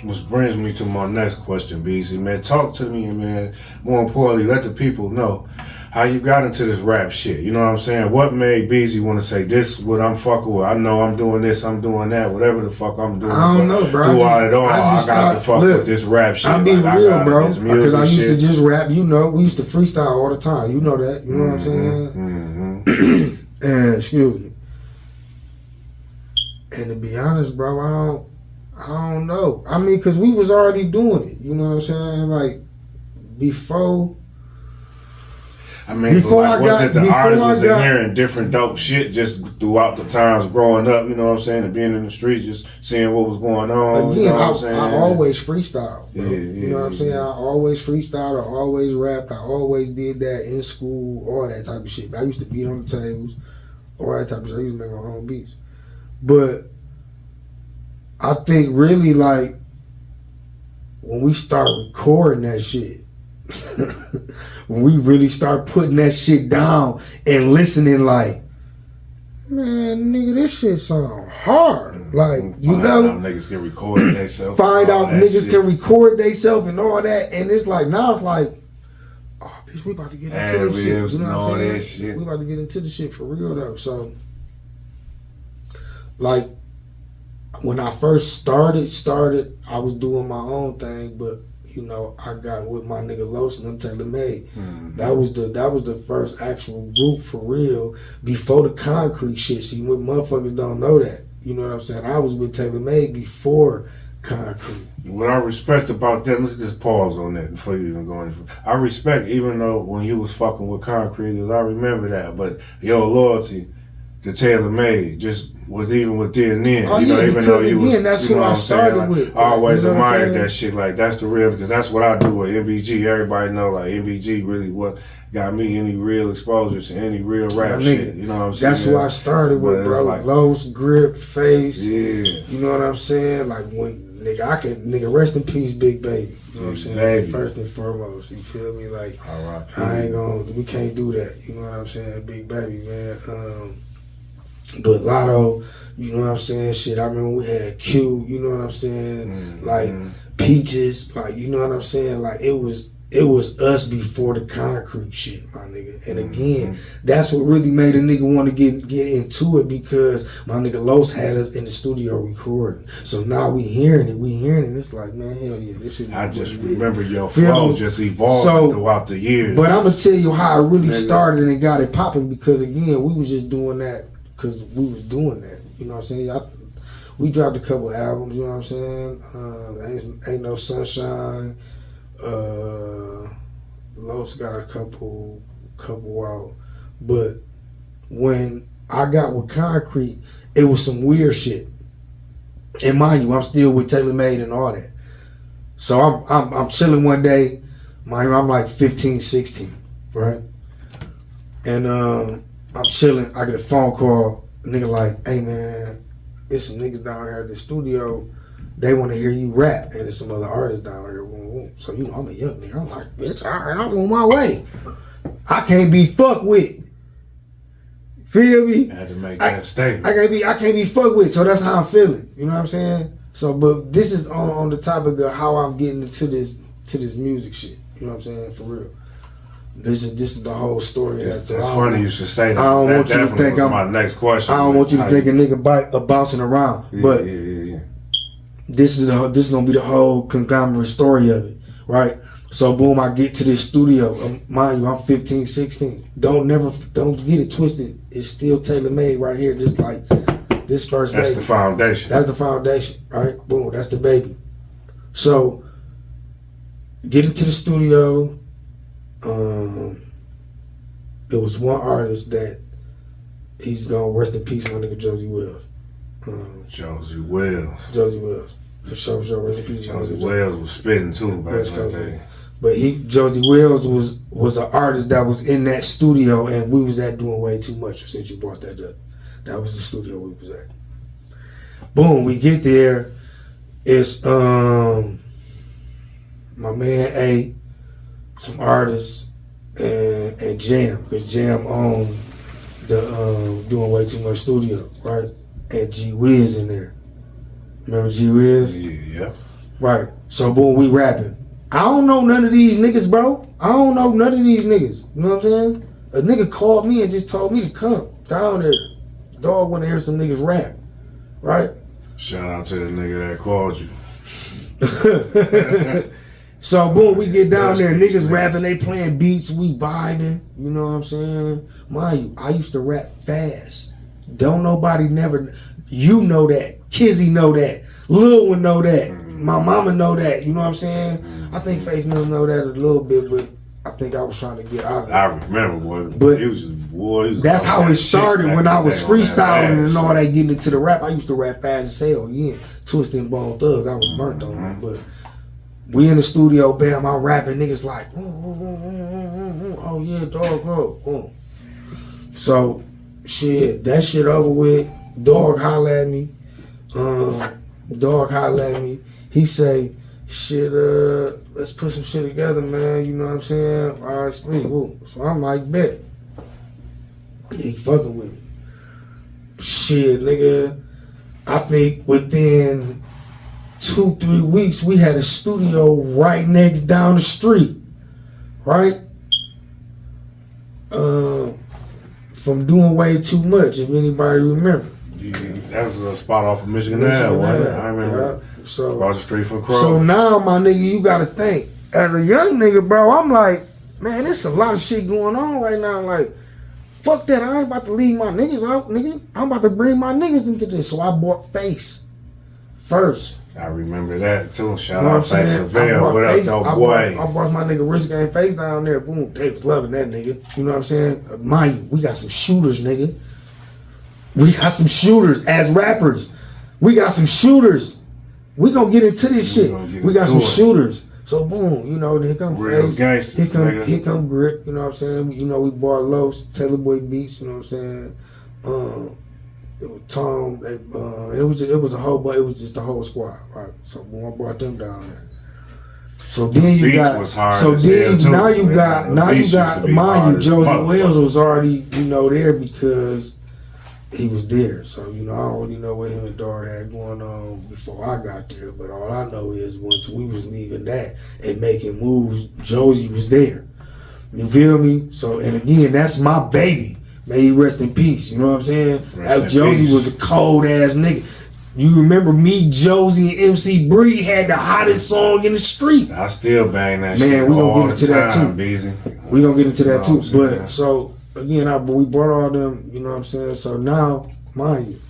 S1: Which brings me to my next question, BZ, man. Talk to me, man. More importantly, let the people know how you got into this rap shit. You know what I'm saying? What made Beezy want to say this? What I'm fucking with? I know I'm doing this. I'm doing that. Whatever the fuck I'm doing.
S2: I don't know, bro.
S1: Through all it all, I got
S2: thought,
S1: to fuck with this rap shit.
S2: I'm being
S1: like,
S2: real, bro. Because I used
S1: shit.
S2: to just rap. You know, we used to freestyle all the time. You know that. You know what I'm saying? And excuse me. And to be honest, bro, I don't know. I mean, because we was already doing it. You know what I'm saying? Like, before...
S1: I mean, before like, was it the artists was hearing different dope shit just throughout the times growing up, you know what I'm saying, and being in the streets, just seeing what was going on.
S2: Again,
S1: you know what I'm saying?
S2: I always freestyle.
S1: Yeah,
S2: you know what I'm saying? I always freestyled, I always rapped, I always did that in school, all that type of shit. I used to beat on the tables, all that type of shit. I used to make my own beats. But I think really like when we start recording that shit, when we really start putting that shit down and listening like, man, nigga, this shit sound hard. Like, you know,
S1: niggas can record themselves.
S2: Find out niggas can record themselves and all that. And it's like, now it's like, oh, bitch, we about to get into this shit. You know what I'm saying? We about to get into the shit for real though. So, like, when I first started, I was doing my own thing, but you know, I got with my nigga Los and them Taylor Made. That was the first actual group for real before the concrete shit. See, when motherfuckers don't know that, you know what I'm saying? I was with Taylor Made before concrete.
S1: What I respect about that, let's just pause on that before you even go in. I respect, even though when you was fucking with concrete, cause I remember that, but your loyalty to Taylor Made just was even within then.
S2: Oh,
S1: you know,
S2: yeah,
S1: even though you was,
S2: that's
S1: you know
S2: what I started
S1: like,
S2: with.
S1: I always
S2: you know
S1: admired that shit. Like, that's the real, because that's what I do with MBG. Everybody know, like, MBG really what got me any real exposure to any real rap shit. You know what I'm saying?
S2: That's what I started with, bro.
S1: Like,
S2: Los, Grip, Face.
S1: Yeah.
S2: You know what I'm saying? Like, when, nigga, rest in peace, Big Baby. You know what I'm saying?
S1: Baby.
S2: First and foremost, you feel me? Like, I ain't gonna, we can't do that. You know what I'm saying? Big Baby, man. But Lotto, you know what I'm saying? Shit, I remember we had Q, you know what I'm saying? Like, Peaches, like, you know what I'm saying? Like, it was us before the concrete shit, my nigga. And again, that's what really made a nigga want to get into it, because my nigga Los had us in the studio recording. So now we hearing it. It's like, man, hell yeah, this shit.
S1: I just remember your flow just evolved throughout the years.
S2: But I'm gonna tell you how it really started and got it popping, because again, we was just doing that because we was doing that. You know what I'm saying? We dropped a couple albums, you know what I'm saying? Ain't No Sunshine. Los got a couple out. But when I got with Concrete, it was some weird shit. And mind you, I'm still with Taylor Made and all that. So I'm chilling one day, mind you, I'm like 15, 16, right? And I'm chilling, I get a phone call, a nigga like, hey man, there's some niggas down here at the studio, they want to hear you rap, and there's some other artists down here. So, you know, I'm a young nigga. I'm like, bitch, all right, I'm on my way. I can't be fucked with. Feel me?
S1: I had to make that statement.
S2: I can't be fucked with. So that's how I'm feeling. You know what I'm saying? So, but this is on the topic of how I'm getting into this music shit. You know what I'm saying? For real. This is the whole story.
S1: That's funny you should say that.
S2: I don't want you to think
S1: my next question.
S2: I don't want you to think a nigga bouncing around.
S1: Yeah,
S2: but
S1: yeah.
S2: This is gonna be the whole conglomerate story of it, right? So boom, I get to this studio. Mind you, I'm 15, 16. Don't get it twisted. It's still Taylor Made right here. This first.
S1: That's the foundation.
S2: That's the foundation, right? Boom, that's the baby. So get into the studio. It was one artist that he's gonna rest in peace, my nigga Josie Wells.
S1: Josie Wells.
S2: For sure, rest in peace.
S1: Josie Wells was spitting too back in the day.
S2: But Josie Wells was an artist that was in that studio, and we was at doing way too much. Since you brought that up, that was the studio we was at. Boom, we get there. It's my man A, some artists, and Jam, because Jam owned the Doing Way Too Much studio, right? And G Wiz in there. Remember G Wiz?
S1: Yeah.
S2: Right. So boom, we rapping. I don't know none of these niggas, bro. I don't know none of these niggas. You know what I'm saying? A nigga called me and just told me to come down there. Dog want to hear some niggas rap, right?
S1: Shout out to the nigga that called you.
S2: So boom, we get down there, niggas rapping, they playing beats, we vibing. You know what I'm saying? Mind you, I used to rap fast. Don't nobody never. You know that. Kizzy know that. Lil one know that. My mama know that. You know what I'm saying? I think Face Num know that a little bit, but I think I was trying to get out of it.
S1: I remember, boy.
S2: But
S1: it was just, boy,
S2: that's how it started when I was freestyling and all
S1: that.
S2: that, getting into the rap. I used to rap fast as hell. Yeah, Twisted and Bone Thugs. I was burnt on that, but we in the studio, bam, I'm rapping. Niggas like, oh yeah, dog, oh. So, shit, that shit over with. Dog holla at me. He say, shit, let's put some shit together, man. You know what I'm saying? All right, speak. Ooh. So I'm like, bet. He fucking with me. Shit, nigga. I think within 2-3 weeks, we had a studio right next down the street. Right? From Doing Way Too Much, if anybody remember.
S1: That was a spot off of Michigan Ave, wasn't it? I remember.
S2: Yeah. So,
S1: across the street from Crow.
S2: So now, my nigga, you gotta think. As a young nigga, bro, I'm like, man, there's a lot of shit going on right now. Like, fuck that. I ain't about to leave my niggas out, nigga. I'm about to bring my niggas into this. So I bought Face first.
S1: I remember that too. Shout
S2: You know
S1: out
S2: what I'm
S1: Face
S2: saying?
S1: Seville. What up, though, boy?
S2: I brought my nigga Rich Gang Face down there. Boom, they was loving that nigga. You know what I'm saying? Mind you, we got some shooters, nigga. We got some shooters as rappers. We got some shooters. We gonna get into this shit. We got some shooters. So boom, you know, here come
S1: Real
S2: Face.
S1: gangster,
S2: Here come Grip. You know what I'm saying? You know, we bought Los, Taylor Boy Beats. You know what I'm saying? It was Tom. It was a whole bunch. It was just the whole squad. Right. So boom, I brought them down there. So then you got.
S1: Was hard
S2: so then now you got. Mind you, Josie Wells was already there because he was there. So, I don't really know what him and Dar had going on before I got there. But all I know is once we was leaving that and making moves, Josie was there. You feel me? So, and again, that's my baby. May he rest in peace. You know what I'm saying? Josie was a cold ass nigga. You remember me, Josie, and MC Bree had the hottest song in the street.
S1: I still bang that shit.
S2: Man, we gonna get into that too.
S1: Beezy.
S2: We gonna get into that too. But so again, we brought all them, you know what I'm saying? So now, mind you,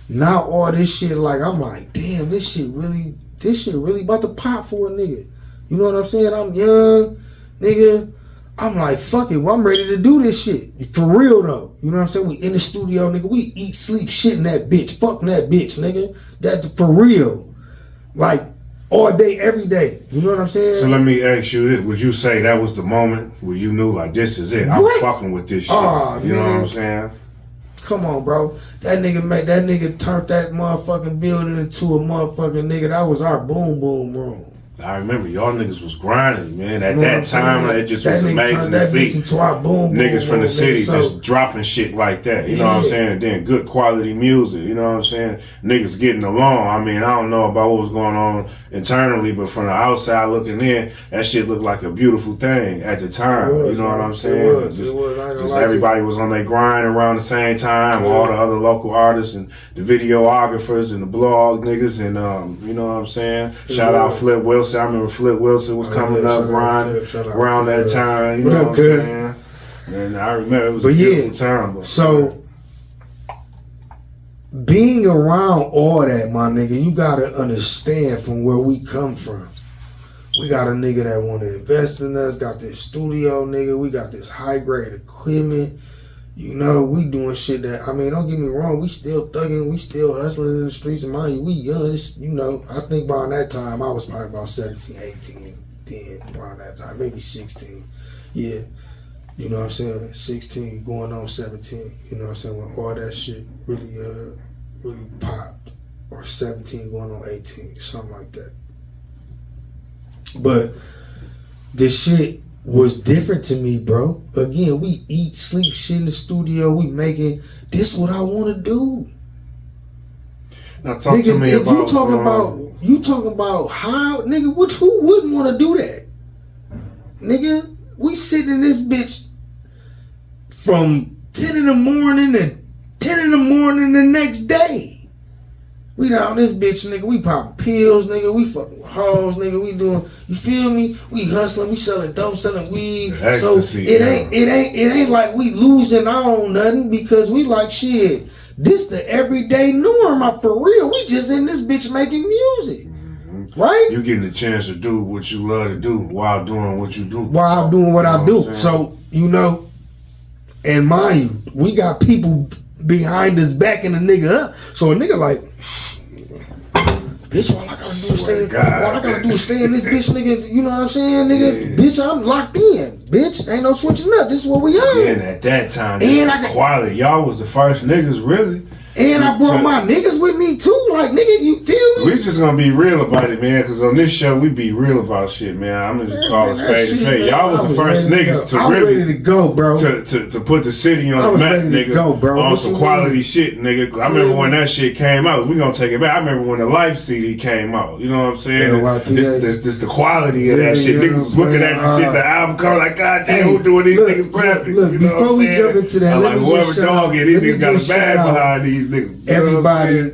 S2: now all this shit, like, I'm like, damn, this shit really about to pop for a nigga. You know what I'm saying? I'm young, nigga. I'm like, fuck it, well, I'm ready to do this shit. For real though. You know what I'm saying? We in the studio, nigga. We eat, sleep, shit in that bitch. Fuck that bitch, nigga. That for real. Like, all day, every day. You know what I'm saying?
S1: So let me ask you this. Would you say that was the moment where you knew, like, this is it? I'm fucking with this shit. You know what I'm saying?
S2: Come on, bro. That nigga turned that motherfucking building into a motherfucking nigga. That was our boom boom room.
S1: I remember y'all niggas was grinding, man. At that time, it just was amazing to see niggas from the city just dropping shit like that. You know what I'm saying? And then good quality music. You know what I'm saying? Niggas getting along. I mean, I don't know about what was going on internally, but from the outside looking in, that shit looked like a beautiful thing at the time. You know what I'm saying?
S2: It was.
S1: Just everybody was on their grind around the same time. Yeah. All the other local artists and the videographers and the blog niggas and you know what I'm saying? Shout out Flip Wilson. I remember Flip Wilson was coming up grinding around that time. You know what I'm saying? And I remember it was a beautiful time.
S2: So being around all that, my nigga, you gotta understand from where we come from. We got a nigga that wanna invest in us, got this studio, nigga, we got this high grade equipment. You know, we doing shit that, I mean, don't get me wrong, we still thugging, we still hustling in the streets, and mind you, we young, I think around that time, I was probably about 17, 18, then, around that time, maybe 16, yeah, you know what I'm saying, 16, going on 17, you know what I'm saying, when all that shit really popped, or 17 going on 18, something like that. But, this shit was different to me, bro. Again, we eat, sleep, shit in the studio. We making this what I want to do.
S1: Now talk to me about.
S2: You talking about how, nigga? Who wouldn't want to do that, nigga? We sitting in this bitch from 10 in the morning to 10 in the morning the next day. We down this bitch, nigga. We popping pills, nigga. We fucking with hoes, nigga. We doing, you feel me? We hustling. We selling dope, selling weed.
S1: Ecstasy,
S2: so it ain't like we losing out on nothing because we like shit. This the everyday norm, for real. We just in this bitch making music, right?
S1: You getting a chance to do what you love to do while doing what you do.
S2: While I'm doing what I do. So and mind you, we got people behind us backing a nigga up. So a nigga like, bitch, all I gotta do is stay in this bitch, nigga. You know what I'm saying, nigga? Yeah. Bitch, I'm locked in. Bitch, ain't no switching up. This is what we on.
S1: And at that time, quality. Y'all was the first niggas, really.
S2: And I brought my niggas with me too. Like, nigga, you feel me?
S1: We just gonna be real about it, man. Cause on this show, we be real about shit, man. I'm gonna just call it spade a spade. Y'all was the first niggas to really
S2: ready to go, bro.
S1: To put the city on the map, nigga. On some quality shit, nigga. I remember when that shit came out. We gonna take it back. I remember when the Life CD came out. You know what I'm saying? This the quality of that shit. Niggas was looking at the shit, the album cover, like, God damn, who doing these niggas graphics?
S2: Look, before we jump into that, let me just
S1: whoever dog it, these niggas got a bag behind these niggas.
S2: Everybody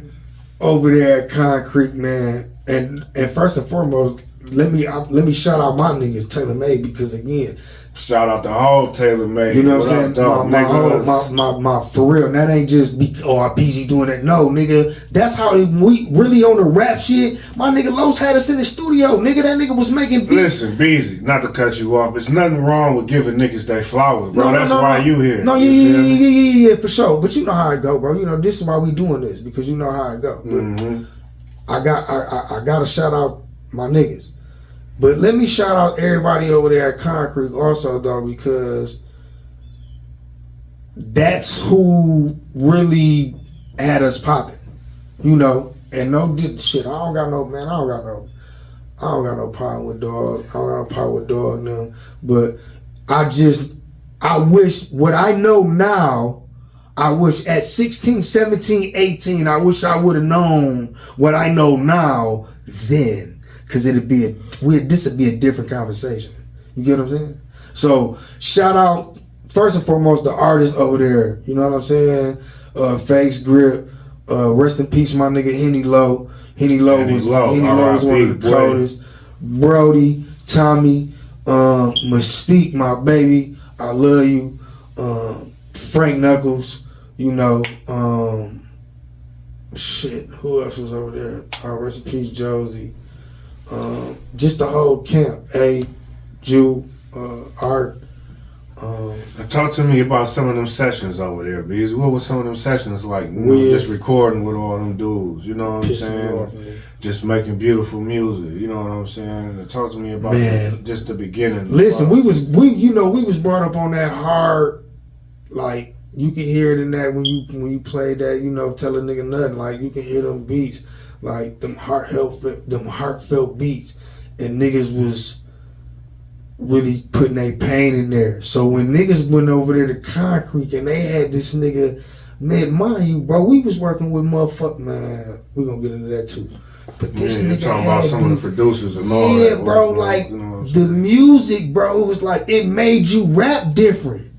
S2: over there at Concrete, man, and first and foremost, let me shout out my niggas Taylor Made, because again,
S1: shout out the whole Taylor Made.
S2: You know what I'm saying? My for real. And that ain't just BZ doing that. No, nigga. That's how we really on the rap shit. My nigga Los had us in the studio. Nigga, that nigga was making beats.
S1: Listen, BZ, not to cut you off, there's nothing wrong with giving niggas their flowers, bro. That's why you here.
S2: No, yeah, for sure. But you know how it go, bro. You know, this is why we doing this, because you know how it go. But I gotta shout out my niggas. But let me shout out everybody over there at Concrete also, though, because that's who really had us popping, you know. And no shit, I don't got no problem with Dog. I don't got no problem with Dog now. But I wish what I know now, I wish at 16, 17, 18, I wish I would have known what I know now then. Cause this would be a different conversation. You get what I'm saying? So shout out first and foremost the artists over there. You know what I'm saying? Face Grip. Rest in peace, my nigga Henny Low. Henny Low was one of the coldest. Brody, Tommy, Mystique, my baby. I love you. Frank Knuckles. You know. Who else was over there? Rest in peace, Josie. Just the whole camp, Jew, Art.
S1: Talk to me about some of them sessions over there, because what was some of them sessions like? You know, just recording with all them dudes, you know what I'm saying? Just making beautiful music, you know what I'm saying? Talk to me about just the beginning.
S2: Listen, we was brought up on that hard, like you can hear it in that when you play that, you know, tell a nigga nothing, like you can hear them beats. Like them heartfelt beats, and niggas was really putting their pain in there. So when niggas went over there to Concrete and they had this nigga, man, mind you, bro, we was working with man. We gonna get into that too. But this nigga
S1: talking
S2: had
S1: about some of the producers and all that.
S2: Yeah, bro, like, you know the music, bro, was like it made you rap different.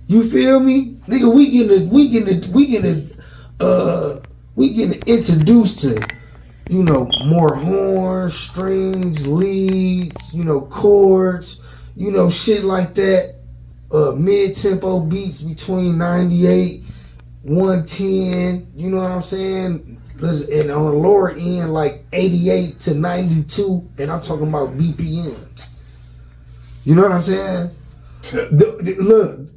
S2: You feel me, nigga? We getting introduced to, you know, more horns, strings, leads, you know, chords, you know, shit like that. Mid-tempo beats between 98, 110, you know what I'm saying? And on the lower end, like 88 to 92, and I'm talking about BPMs. You know what I'm saying? Look,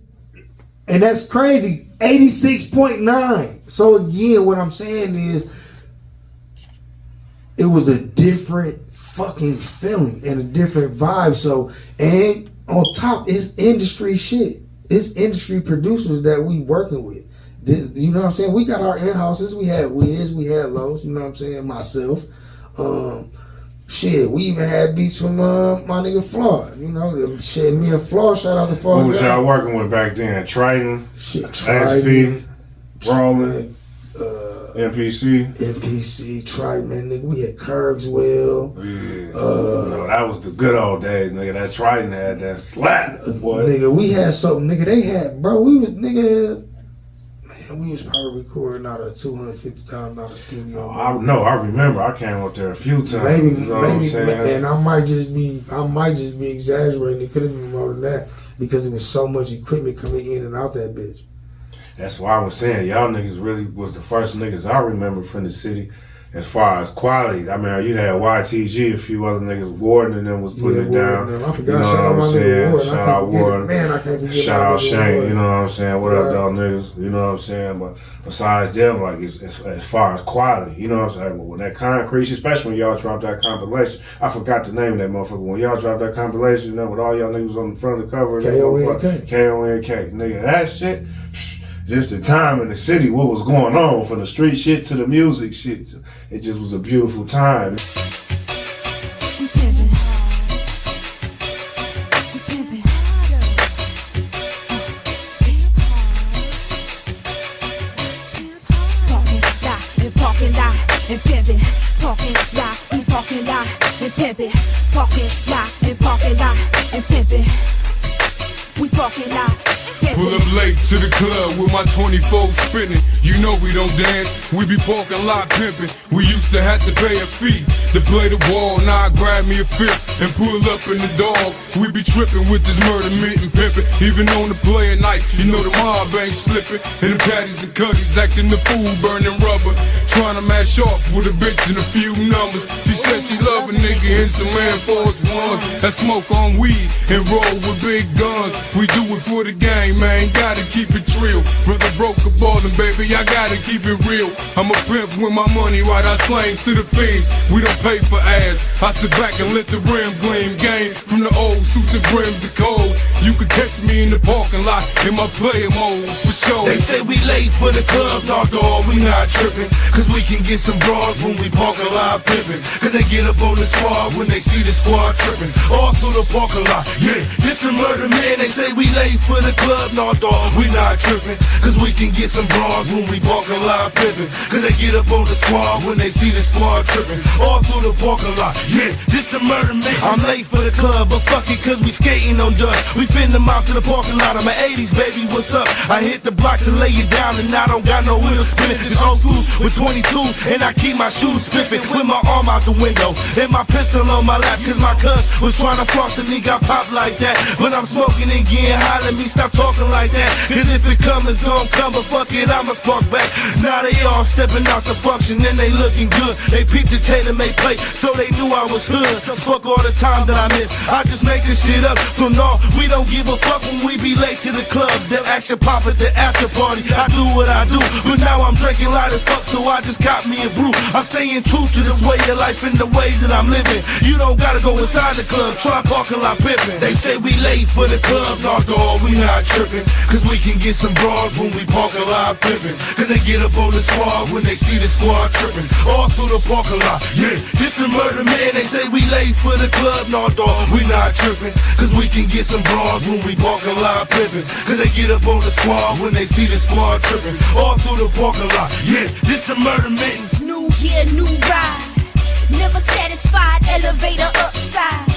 S2: and that's crazy. 86.9. So again, what I'm saying is, it was a different fucking feeling and a different vibe. So, and on top, it's industry shit. It's industry producers that we working with. You know what I'm saying? We got our in-houses. We had Wiz, we had Los, you know what I'm saying? Myself. We even had beats from my nigga Flaw. You know, me and Flaw, shout out to Flaw.
S1: Who was y'all working with back then? Triton?
S2: Triton.
S1: XP? Roland? NPC,
S2: Tripe, man, nigga. We had Kirkswell.
S1: Yeah. No, that was the good old days, nigga. That Triton had that slap, boy.
S2: Nigga, we had something, nigga. They had, bro. We was, nigga. Man, we was probably recording out of $250,000 studio.
S1: I remember. I came up there a few times.
S2: Maybe,
S1: you know what I'm saying?
S2: And I might just be exaggerating. It could have been more than that because there was so much equipment coming in and out that bitch.
S1: That's why I was saying y'all niggas really was the first niggas I remember from the city as far as quality. I mean, you had YTG, a few other niggas, Warden and them was putting it down.
S2: I forgot.
S1: You know
S2: Shout out
S1: what I'm saying? Shout out Warden.
S2: Man, I can't forget.
S1: Shout out Shanny, you know what I'm saying? What up, y'all niggas? You know what I'm saying? But besides them, like, as far as quality, you know what I'm saying? But when that Concrete, especially when y'all dropped that compilation, I forgot the name of that motherfucker. When y'all dropped that compilation, you know, with all y'all niggas on the front of the cover.
S2: KONK.
S1: KONK. Nigga, that shit, just the time in the city, what was going on, from the street shit to the music shit, it just was a beautiful time.
S7: Pull up late to the club with my 24 spinning. You know we don't dance, we be parking lot pimping. We used to have to pay a fee to play the wall. Now I grab me a fifth and pull up in the dog. We be tripping with this murder mint and pimping. Even on the play at night, you know the mob ain't slipping. And the caddies and cuddies acting the fool, burning rubber. Trying to match off with a bitch and a few numbers. She said she love a nigga in some Air Force Ones that smoke on weed and roll with big guns. We do it for the gang, man, gotta keep it real. Brother broke a ballin', baby, I gotta keep it real. I'm a pimp with my money right, I slang to the fiends. We don't pay for ass, I sit back and let the rims gleam. Game from the old suits and brims to cold. You could catch me in the parking lot in my player mode, for sure.
S3: They say we late for the club, no dog, we not tripping. Cause we can get some bras when we parking lot pimping. Cause they get up on the squad when they see the squad tripping. All through the parking lot, yeah, this the murder man. They say we late for the club, no dog, we not tripping. Cause we can get some bras when we parking lot pimping. Cause they get up on the squad when they see the squad tripping. All through the parking lot, yeah, this the murder man. I'm late for the club, but fuck it, cause we skating on dust. We finna them out to the parking lot. I'm an 80s baby, what's up? I hit the block to lay it down and I don't got no wheels spinning. It's old school with 22 and I keep my shoes spiffing with my arm out the window and my pistol on my lap. Cause my cuz was trying to floss and he got popped like that. But I'm smoking and getting high, let me stop talking like that. Cause if it come, it's gon' come, but fuck it, I'ma spark back. Now they all stepping out the function and they looking good. They peeped the tailor made plate, so they knew I was hood. Fuck all the time that I miss, I just make this shit up. So no, we don't give a fuck when we be late to the club. They'll action pop at the after party. I do what I do, but now I'm drinking light as fuck, so I just got me a brew. I'm staying true to this way of life and the way that I'm living. You don't gotta go inside the club, try parking lot pimping. They say we late for the club, no dog, we not tripping. Cause we can get some bras when we parking lot pimping. Cause they get up on the squad when they see the squad tripping. All through the parking lot, yeah, this the murder man. They say we late for the club, no dog, we not tripping. Cause we can get some bras when we parking lot pimping. Cause they get up on the squad when they see the squad tripping. All through the parking lot, yeah, this the murder man.
S8: New year, new ride. Never satisfied, elevator upside.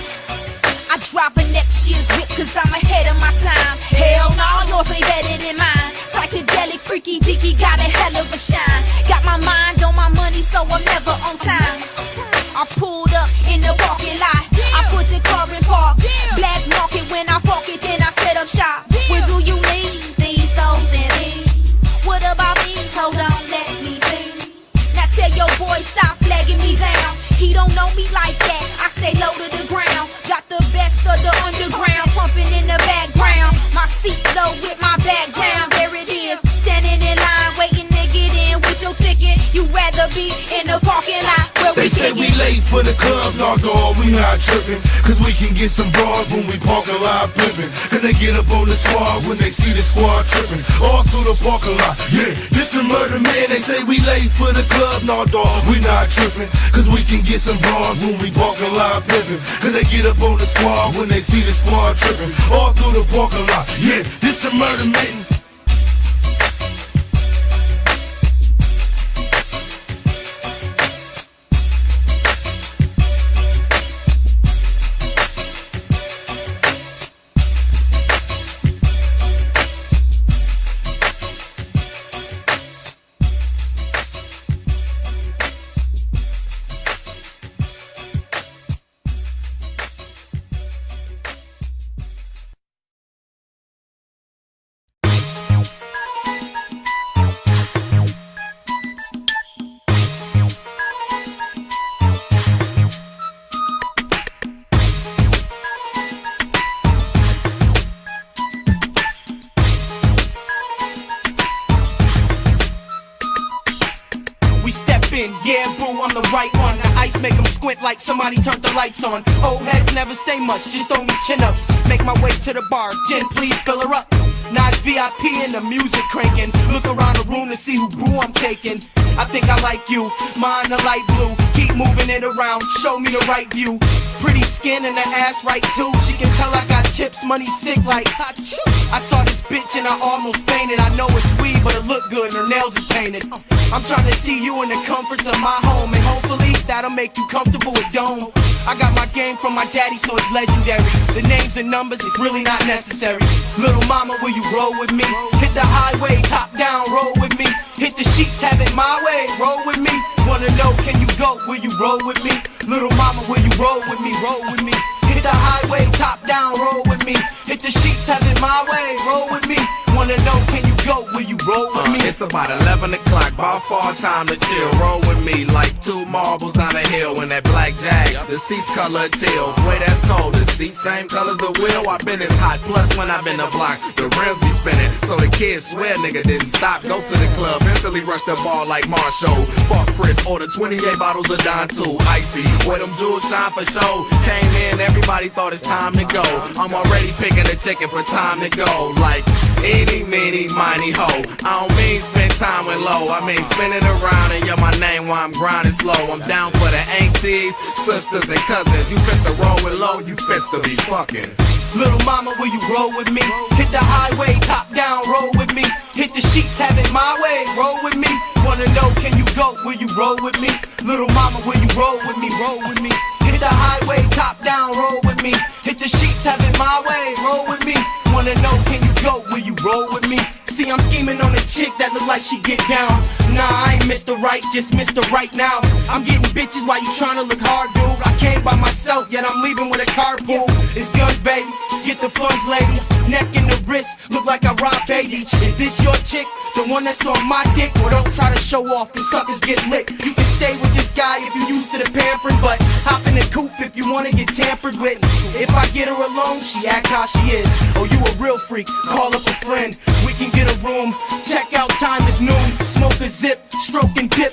S8: I drive a next year's whip cause I'm ahead of my time. Hell no, yours ain't better than mine. Psychedelic, freaky, deaky, got a hell of a shine. Got my mind on my money, so I'm never on time. I pulled up in the parking lot. I put the car in park. Black market when I park it, then I set up shop. What do you need? These, those, and these. What about these? Hold on, let me see. Now tell your boy stop flagging me down. He don't know me like that, I stay low to the ground. Got the best of the underground, pumping in the background. My seat low with my background, there it is. Standing in line, waiting to get in with your ticket. You rather be in the parking lot where
S3: they
S8: we
S3: say we late for the club, no dog, we not tripping. Cause we can get some bras when we parking lot pimping. Cause they get up on the squad when they see the squad tripping. All through the parking lot, yeah, this the murder man. They say we late for the club, no dog, we not tripping. Cause we can get some bras when we parking lot pimping. Cause they get up on the squad when they see the squad tripping. All through the parking lot, yeah, this the murder man.
S9: spin. Yeah, boo, I'm the right one. The ice make them squint like somebody turned the lights on. Old heads never say much, just throw me chin-ups. Make my way to the bar, gin, please fill her up. Nice VIP and the music cranking. Look around the room to see who boo I'm taking. I think I like you, mine the light blue. Keep moving it around, show me the right view. Pretty skin and the ass right too. She can tell I got chips, money sick like achoo. I saw this bitch and I almost fainted. I know it's weed, but it look good and her nails is painted. I'm trying to see you in the comforts of my home, and hopefully that'll make you comfortable with Dome. I got my game from my daddy, so it's legendary. The names and numbers is really not necessary. Little mama, will you roll with me? Hit the highway, top down, roll with me. Hit the sheets, have it my way, roll with me. Wanna know, can you go? Will you roll with me? Little mama, will you roll with me? Roll with me. Hit the highway, top down, roll with me. Hit the sheets, have it my way, roll with me. Wanna know, can you go? Will you roll with me?
S3: It's about 11 o'clock, about fall time to chill. Roll with me like 2 marbles on a hill. In that black Jag, the seats color teal. Boy, that's cold. The seats same colors the wheel. I been as hot. Plus when I been the block, the rims be spinning. So the kids swear nigga didn't stop. Go to the club, instantly rush the bar like Marshall. Fuck Chris, order 28 bottles of Don 2 icy. Where them jewels shine for show. Came in, everybody thought it's time to go. I'm already picking the chicken for time to go. Like eeny, meeny, miny, ho. I don't mean spend time with low. I mean spin it around and yell my name while I'm grinding slow. I'm down for the aunties, sisters, and cousins. You fist to roll with low, you fist to be fucking.
S9: Little mama, will you roll with me? Hit the highway, top down, roll with me. Hit the sheets, have it my way, roll with me. Wanna know, can you go? Will you roll with me? Little mama, will you roll with me? Roll with me. Hit the highway, top down, roll with me. Hit the sheets, have it my way, roll with me. Wanna know, can you go? Will you roll with me? See, I'm scheming on a chick that look like she get down. Nah, I ain't Mr. Right, just Mr. Right now. I'm getting bitches while you tryna look hard, dude. I came by myself, yet I'm leaving with a carpool. It's guns, baby. Get the funds, lady. Neck and the wrist, look like I robbed baby. Is this your chick? The one that's on my dick? Or don't try to show off, the suckers get lit. You can stay with this guy if you used to the pampering, but hop in the coupe if you wanna get tampered with. If I get her alone, she act how she is. Oh, you a real freak, call up a friend. We can get a room, check out time is noon. Smoke a zip, stroke and dip.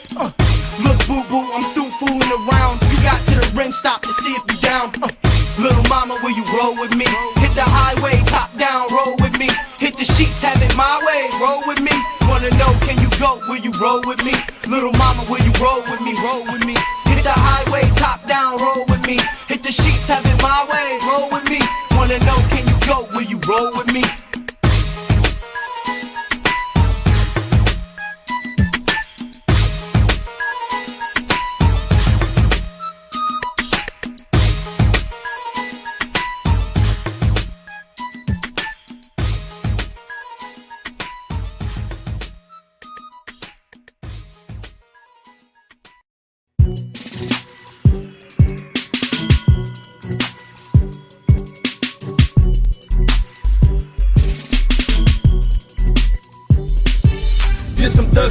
S9: Look, boo-boo, I'm through fooling around. You got to the rim stop to see if you down. Little mama, will you roll with me? Hit the highway, top down, roll with me. Hit the sheets, have it my way, roll with me. Wanna know, can you go? Will you roll with me? Little mama, will you roll with me? Roll with me. Hit the highway, top down, roll with me. Hit the sheets, have it my way, roll with me. Wanna know, can you go? Will you roll with me?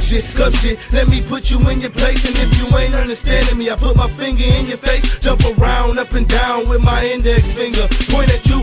S6: Shit, cup shit, let me put you in your place. And if you ain't understanding me, I put my finger in your face. Jump around, up and down with my index finger. Point at you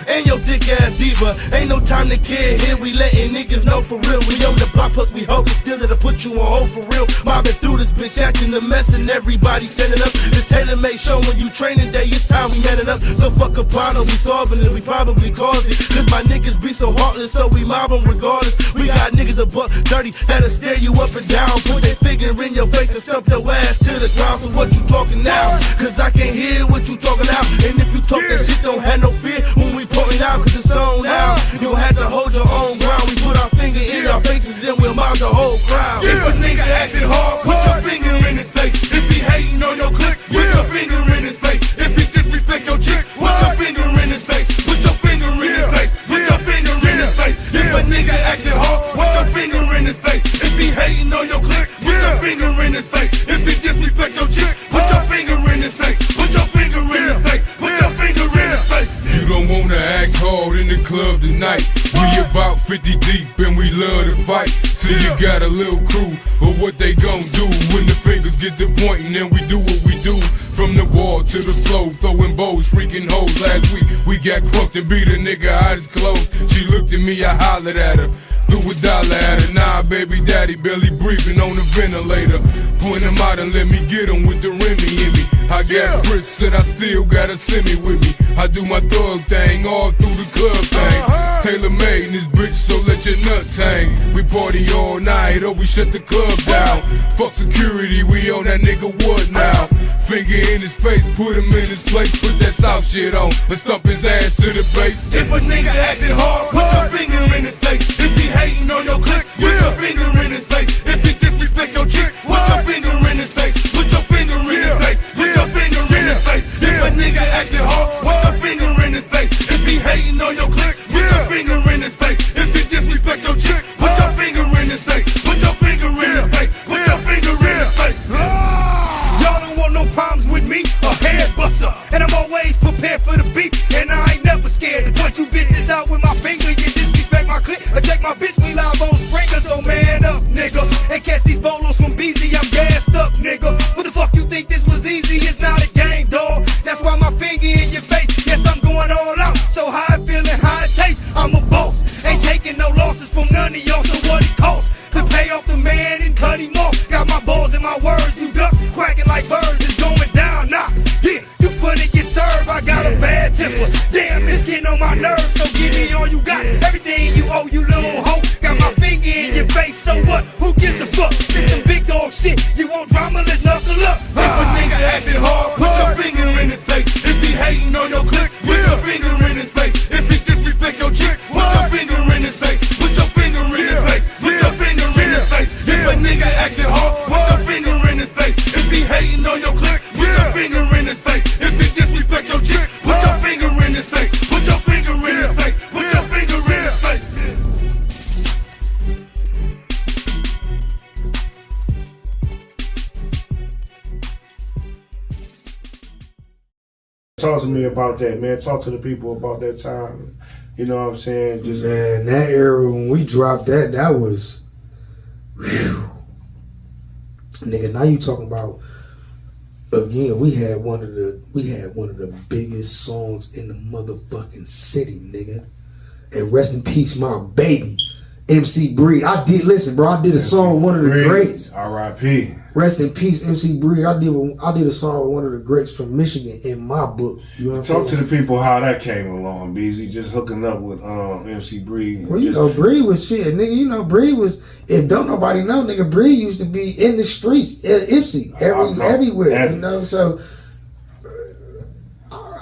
S6: and your dick ass diva. Ain't no time to care here, we letting niggas know for real. We on the block, plus we hope it's still to put you on hold for real. Mobbing through this bitch, acting a mess, and everybody standing up. This tailor-made show when you training day, it's time we manning up. So fuck a problem, we solving it, we probably caused it. Cause my niggas be so heartless, so we mob them regardless. We got niggas a buck 30, that'll stare you up and down, put their finger in your face and stump your ass to the ground. So what you talking now? Cause I can't hear what you talking out. And if you talk that shit, don't have no fear when we pointing out, cause it's on now. You don't have to hold your own ground. We put our finger in your faces and we'll mob the whole crowd. If a nigga acting hard, put your finger in his face. If he hating on your clique, put your finger in his face. If he disrespect your chick, put your finger in his face. Put your finger in his face. Put your finger in his face. If a nigga acting hard, put your finger in his face. If he hating on your clique, put your finger in his face. If he disrespect your chick, put your finger in his face. Put your finger in his face. Put your finger in his face.
S7: You don't wanna act hard in the club tonight. We about 50 deep and we love to fight. So you got a little crew, but what they gon' do when the fingers get to pointing and we do what we do? From the wall to the floor, throwing bows, freaking hoes. Last week we got crunk and beat a nigga out his clothes. She looked at me, I hollered at her. Threw a dollar at her, now baby daddy barely breathing on the ventilator. Point him out and let me get him with the Remy in me. I got Chris and I still got a semi with me. I do my thug thing all through the club thing. Tailor made in this bitch, so let your nuts hang. We party all night or we shut the club down. Fuck security, we on that nigga what now? Finger in his face, put him in his place, put that South shit on and stump his ass to the base.
S6: If a nigga acting hard, put your finger in his face. If he hating on your clique, put your finger in his face. If he disrespect your chick, put your finger in his face. Put your finger in his face. Put your finger in his face. If a nigga acting hard, put your finger in his face. If he hating on your clique, put your finger in his face. If he disrespect your chick, put your finger in his face. Put your finger in his face. Put your finger in his face.
S9: Y'all don't want no problems with me, a head buster. And I'm always prepared for the beat, and I ain't never scared to punch you bitches out with my finger. You disrespect my clique, I take my bitch, we live on Springer. So man up, nigga, and catch these bolos from BZ, I'm gassed up, nigga. What the fuck you think this was easy? It's not a game, dog. That's why my finger in your face. Yes, I'm going all out, so how I feel and how it tastes. I'm a boss, ain't taking no losses from none of y'all. So what it costs to pay off the man and cut him off? Got my balls and my words, you ducks quacking like birds. It's going down now. Yeah, you finna get served. I got a bad temper. Damn, it's getting on my nerves. So give me all you got. Everything you owe, you little hoe. Got my finger in your face. So what? Who gives a fuck? This some big dog shit. You want drama? Let's knuckle up.
S6: If a nigga acting hard, put your finger in his face. If he hating on your clique, put your finger in his face. If he disrespect your chick, put your finger in his face. Put your finger in his face. Put your finger in his face. If a nigga acting hard, put your finger in his face. If he hating on your clique, put your finger in his face. If he disrespect your chick, put your finger in his face. Put your finger in his face. Put your finger in his face.
S1: Talk to me about that, man. Talk to the people about that time. You know what I'm saying? Just
S2: Man, that era when we dropped that, that was, whew. Nigga, now you talking about, again, we had one of the biggest songs in the motherfucking city, nigga. And rest in peace, my baby, MC Breed. I did a song with one of the greats.
S1: R.I.P.
S2: Rest in peace, MC Breed. I did a song with one of the greats from Michigan in my book. You know what I'm saying?
S1: Talk to the people how that came along, BZ. Just hooking up with MC Breed.
S2: Well, you know, Breed was shit, nigga. You know, Breed was. If don't nobody know, nigga, Breed used to be in the streets, Ipsy, everywhere. You know, so.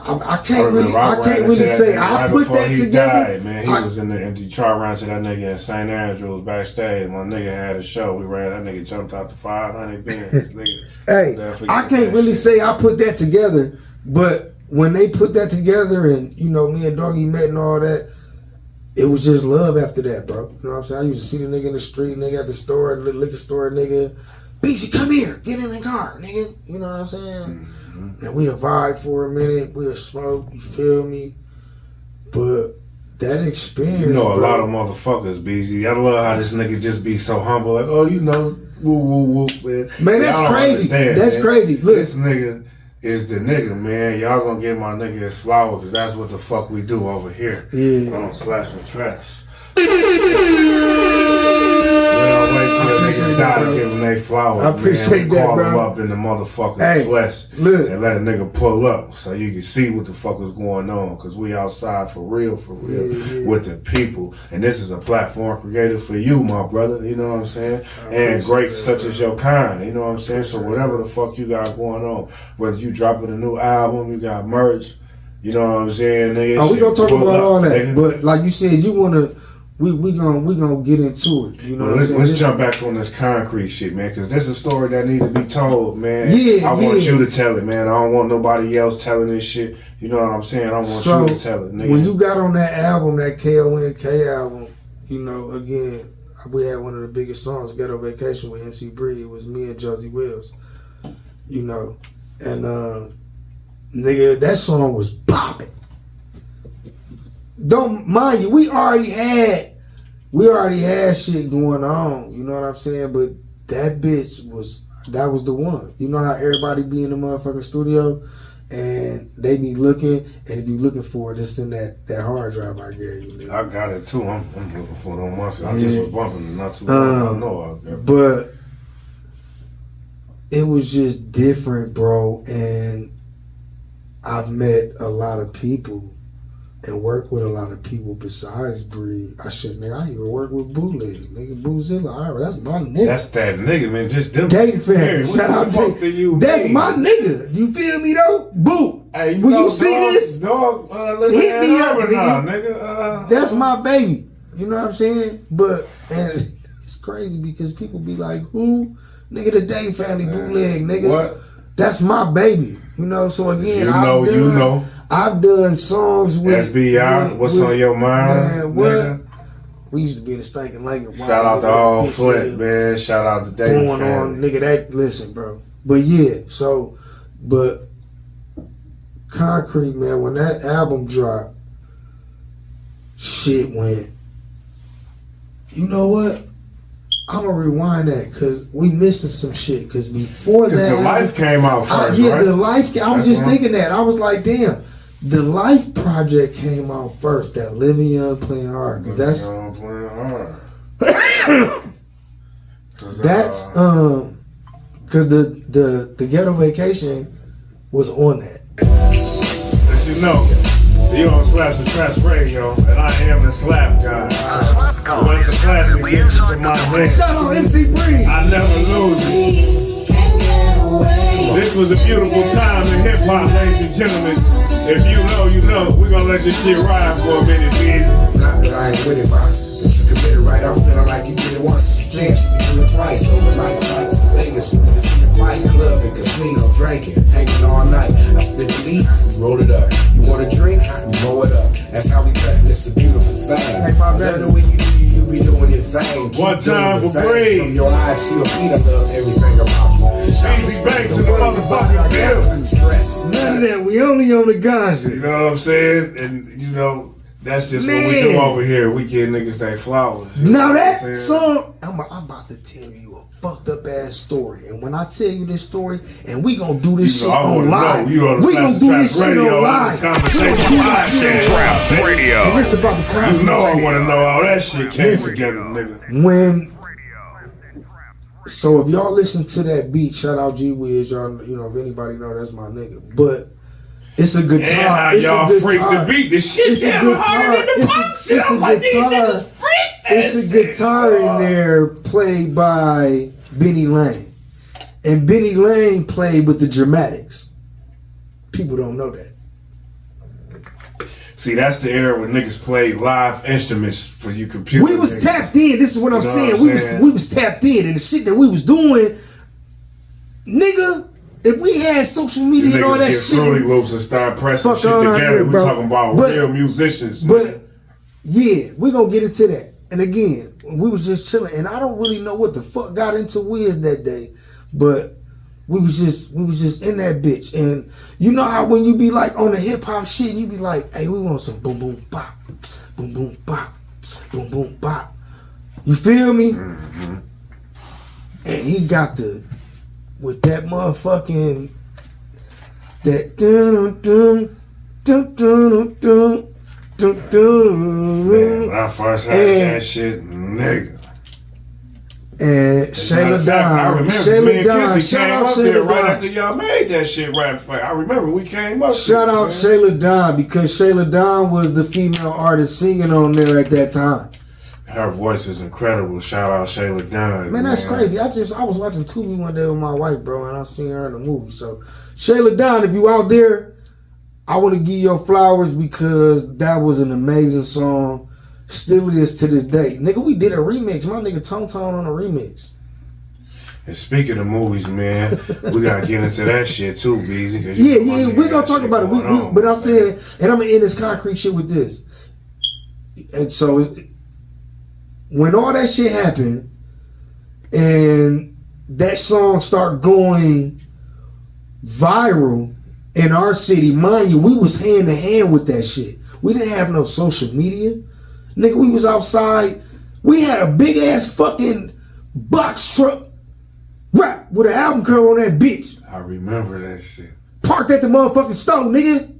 S2: I can't really say I put that together.
S1: Died, man, he was in Detroit, ran to that nigga in St. Andrews backstage. My nigga had a show. We ran. That nigga jumped out to 500 bins.
S2: Hey, I can't really say I put that together, but when they put that together, and you know, me and Doggy met and all that, it was just love after that, bro. You know what I'm saying? I used to see the nigga in the street, nigga at the store, the liquor store, nigga. BC, come here, get in the car, nigga. You know what I'm saying? And we'll vibe for a minute, we'll smoke, you feel me? But that experience,
S1: you know, a lot of motherfuckers, BZ. I love how this nigga just be so humble, like, oh, you know, woo, woo, woo, man.
S2: Man, that's crazy. That's crazy. Look,
S1: this nigga is the nigga, man. Y'all gonna give my nigga his flower, because that's what the fuck we do over here.
S2: Yeah.
S1: On Slash and Trash. We don't wait till niggas die to give them their flowers.
S2: I appreciate that,
S1: call
S2: bro.
S1: them up in the motherfucking flesh and let a nigga pull up so you can see what the fuck is going on. Cause we outside for real with the people. And this is a platform created for you, my brother. You know what I'm saying? And greats such as your kind. You know what I'm saying? So whatever the fuck you got going on, whether you dropping a new album, you got merch. You know what I'm saying? Nigga,
S2: we gonna talk about all that,
S1: nigga.
S2: but like you said, you wanna. We gonna get into it. You know what I'm saying?
S1: Let's jump back on this concrete shit, man, because there's a story that needs to be told, man.
S2: Yeah,
S1: I want you to tell it, man. I don't want nobody else telling this shit. You know what I'm saying? I want you to tell it, nigga.
S2: When you got on that album, that KONK album, you know, again, we had one of the biggest songs, Ghetto Vacation with MC Breed. It was me and Josie Wills. You know, and nigga, that song was popping. Don't mind you, we already had shit going on, you know what I'm saying? But that bitch was the one. You know how everybody be in the motherfucking studio and they be looking, and if you looking for it, it's in that hard drive I gave you, nigga.
S1: I got it too. I'm looking for it on myself. I just was bumping it not too long. I know out there.
S2: But it was just different, bro, and I've met a lot of people and worked with a lot of people besides Bree. I even work with Bootleg, nigga, Boozilla. All right, that's my nigga.
S1: That's that nigga, man. Just them.
S2: Date family. Shout out to
S1: you.
S2: That's my nigga. You feel me though? Boo.
S1: Hey,
S2: when you see this,
S1: dog,
S2: hit me up,
S1: nigga.
S2: That's my baby. You know what I'm saying? But and it's crazy because people be like, "Who, nigga? The Date family, Bootleg, nigga."
S1: What?
S2: That's my baby. You know. So again,
S1: you know.
S2: I've done songs with
S1: FBI. What's on your mind?
S2: Man, what? Nigga? We used to be in the stinking lake.
S1: Shout out to all Flint, man. Shout out to Dave.
S2: Going on, nigga. Listen, bro. But yeah, but Concrete, man. When that album dropped, shit went. You know what? I'm gonna rewind that because we missing some shit. Because before that,
S1: the Life came out first, right?
S2: The Life. I was just thinking that. I was like, damn. The Life project came out first. That Living Young Playing Hard, because that's
S1: playing hard.
S2: That's because the Ghetto Vacation was on that.
S1: As you know, you on Slapz and Trapz Radio, and I am the Slap Guy. What's a classic? Listen to my man.
S2: Shout out MC Bree.
S1: I never lose it. This was a beautiful time in hip hop, ladies and gentlemen. If you know, you know. We're gonna let this shit ride for a minute, man.
S10: It's not that I ain't with it, man. But you commit it right. I'm feeling like you did it once. It's a chance. You can do it twice. Overnight flight to Vegas. You can see the fight club and casino drinking. Hanging all night. I split the leaf, you roll it up. You want a drink? You roll it up. That's how we cut. It's a beautiful thing. Love the way you do you be doing your thing.
S1: One time for free.
S10: From your eyes to your feet, I love everything about you.
S1: Easy Banks in the motherfucking building.
S2: None of that. We only on the ganja.
S1: You know what I'm saying? And you know, that's just what we do over here. We give niggas their flowers.
S2: Now that song, I'm about to tell you a fucked up ass story. And when I tell you this story, and we gonna do this shit on live. We gonna do this shit on live.
S4: Trapz Radio.
S2: And this about the crowd.
S1: You know I wanna know how that shit came together, nigga.
S2: So if y'all listen to that beat, shout out G Wiz, y'all, you know, if anybody know, that's my nigga. But it's a guitar.
S1: Yeah,
S2: it's
S1: y'all
S2: a
S1: freak the beat. The shit
S2: it's a guitar. It's a guitar in there played by Benny Lane. And Benny Lane played with the Dramatics. People don't know that.
S1: See, that's the era when niggas played live instruments for you computer.
S2: We was tapped in. This is what I'm saying. We was tapped in, and the shit that we was doing, nigga. If we had social media and all that shit,
S1: Fruity Loops and start pressing shit together. We talking about real musicians.
S2: But yeah, we gonna get into that. And again, we was just chilling, and I don't really know what the fuck got into Wiz that day, but we was just in that bitch. And you know how when you be like on the hip hop shit, and you be like, hey, we want some boom boom bop, boom boom bop, boom boom bop. You feel me? Mm-hmm. And he got with that motherfucking that
S1: man, when I first heard that shit, nigga.
S2: And Shayla Don,
S1: shout out Shayla Don. Right after y'all made that shit right fight. I remember we came up.
S2: Shout out Shayla Don, because Shayla Don was the female artist singing on there at that time.
S1: Her voice is incredible. Shout out Shayla Don.
S2: Man, that's crazy. I was watching Tubi one day with my wife, bro, and I seen her in the movie. So Shayla Don, if you out there, I want to give you your flowers because that was an amazing song. Still is to this day. Nigga, we did a remix. My nigga Tone on a remix.
S1: And speaking of movies, man, we gotta get into that shit too, Beezy.
S2: Yeah, we gonna talk about it. But I'm saying, and I'm gonna end this concrete shit with this. And so, when all that shit happened, and that song start going viral in our city, mind you, we was hand to hand with that shit. We didn't have no social media. Nigga, we was outside. We had a big ass fucking box truck rap with an album cover on that bitch.
S1: I remember that shit.
S2: parked at the motherfucking store, nigga.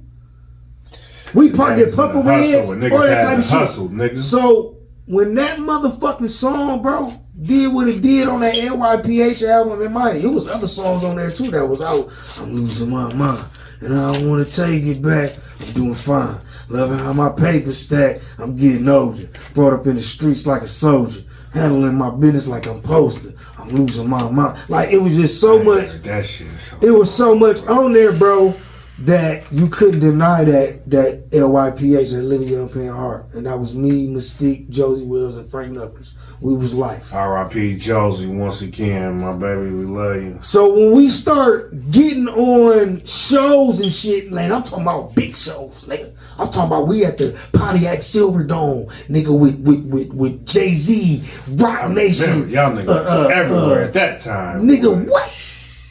S2: We parked at Puffer Reds, all that type of shit.
S1: Nigga.
S2: So when that motherfucking song, bro, did what it did on that NYPH album in Mighty, it was other songs on there too that was out. I'm losing my mind, and I don't want to take it back. I'm doing fine. Loving how my paper stack. I'm getting older. Brought up in the streets like a soldier. Handling my business like I'm posted. I'm losing my mind. Like, it was just so much.
S1: That shit is so
S2: it was so much on there, bro, that you couldn't deny that LYPH and Living Young Playing Hard. And that was me, Mystique, Josie Wells, and Frank Knuckles. We was life.
S1: R.I.P. Josie once again, my baby, we love you.
S2: So when we start getting on shows and shit, man, I'm talking about big shows, nigga. I'm talking about we at the Pontiac Silverdome, nigga, with Jay-Z, Rock Nation.
S1: Y'all niggas everywhere at that time.
S2: Nigga, boy. What?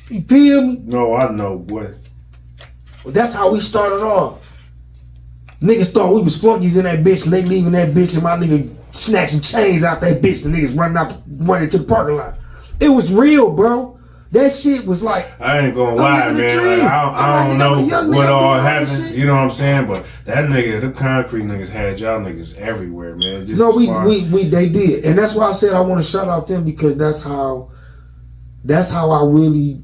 S2: You feel me?
S1: No, I know, boy.
S2: Well, that's how we started off. Niggas thought we was flunkies in that bitch, and they leaving that bitch, and my nigga snatching chains out that bitch, and niggas running to the parking lot. It was real, bro. That shit was like,
S1: I ain't gonna lie, man. Like, I don't know what all happened. You know what I'm saying? But that nigga, the concrete niggas had y'all niggas everywhere, man. Just
S2: no, they did, and that's why I said I want to shout out them, because that's how I really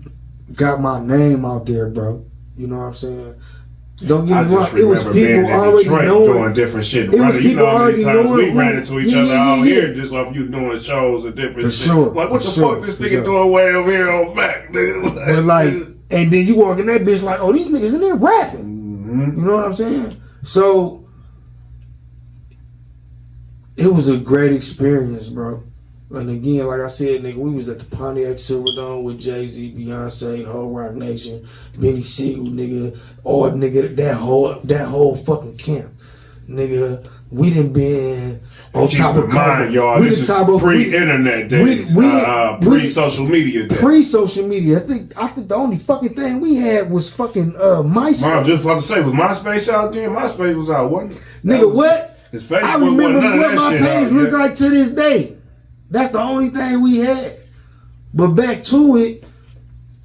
S2: got my name out there, bro. You know what I'm saying? Don't get me wrong. It was people already knowing,
S1: doing different shit.
S2: It was people already knowing.
S1: We ran into each other out here just off you doing shows and different shit.
S2: Sure,
S1: like, what the fuck this nigga doing way over here on back, nigga?
S2: But like, and then you walk in that bitch like, oh, these niggas in there rapping. Mm-hmm. You know what I'm saying? So it was a great experience, bro. And again, like I said, nigga, we was at the Pontiac Silverdome with Jay-Z, Beyonce, whole Rock Nation, Benny Siegel, nigga, all nigga, that whole fucking camp, nigga. We done been on top of
S1: mind, y'all. This is pre-internet days, pre-social media days.
S2: Pre-social media. I think the only fucking thing we had was fucking MySpace.
S1: Mom, just about to say, was MySpace out there? MySpace was out, wasn't it?
S2: Nigga, what?
S1: I
S2: remember what my page looked like to this day. That's the only thing we had. But back to it,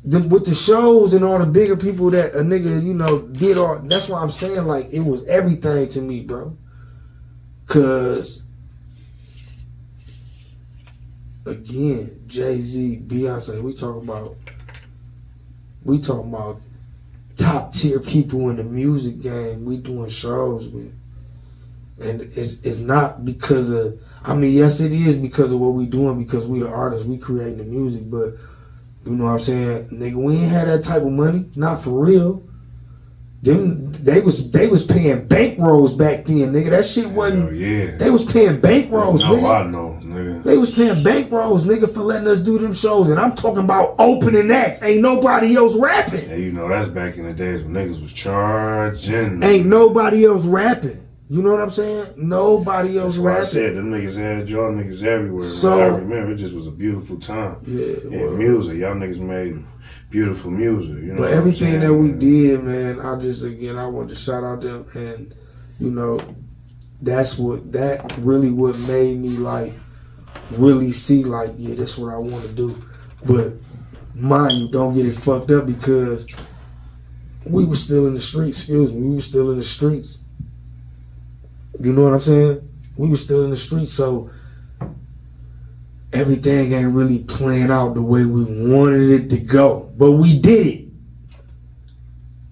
S2: with the shows and all the bigger people that a nigga, you know, did all. That's why I'm saying, like, it was everything to me, bro. Cause again, Jay-Z, Beyonce, we talking about top tier people in the music game. We doing shows with, and it's not because of. I mean, yes, it is because of what we doing, because we the artists, we creating the music, but you know what I'm saying, nigga, we ain't had that type of money, not for real. They was paying bankrolls back then, nigga. That shit wasn't.
S1: Yeah.
S2: They was paying bankrolls, nigga.
S1: No, I know, nigga.
S2: They was paying bankrolls, nigga, for letting us do them shows, and I'm talking about opening acts. Ain't nobody else rapping.
S1: Yeah, you know that's back in the days when niggas was charging.
S2: Ain't nobody else rapping. You know what I'm saying? Nobody else rapping.
S1: I said them niggas had y'all niggas everywhere.
S2: So,
S1: man. I remember it just was a beautiful time. Yeah, music. Y'all niggas made beautiful music. You know
S2: but everything that we did, man, I want to shout out them, and you know, that really what made me like really see like, yeah, that's what I want to do. But mind you, don't get it fucked up, because we were still in the streets. We were still in the streets. You know what I'm saying? We were still in the streets, so everything ain't really playing out the way we wanted it to go. But we did it.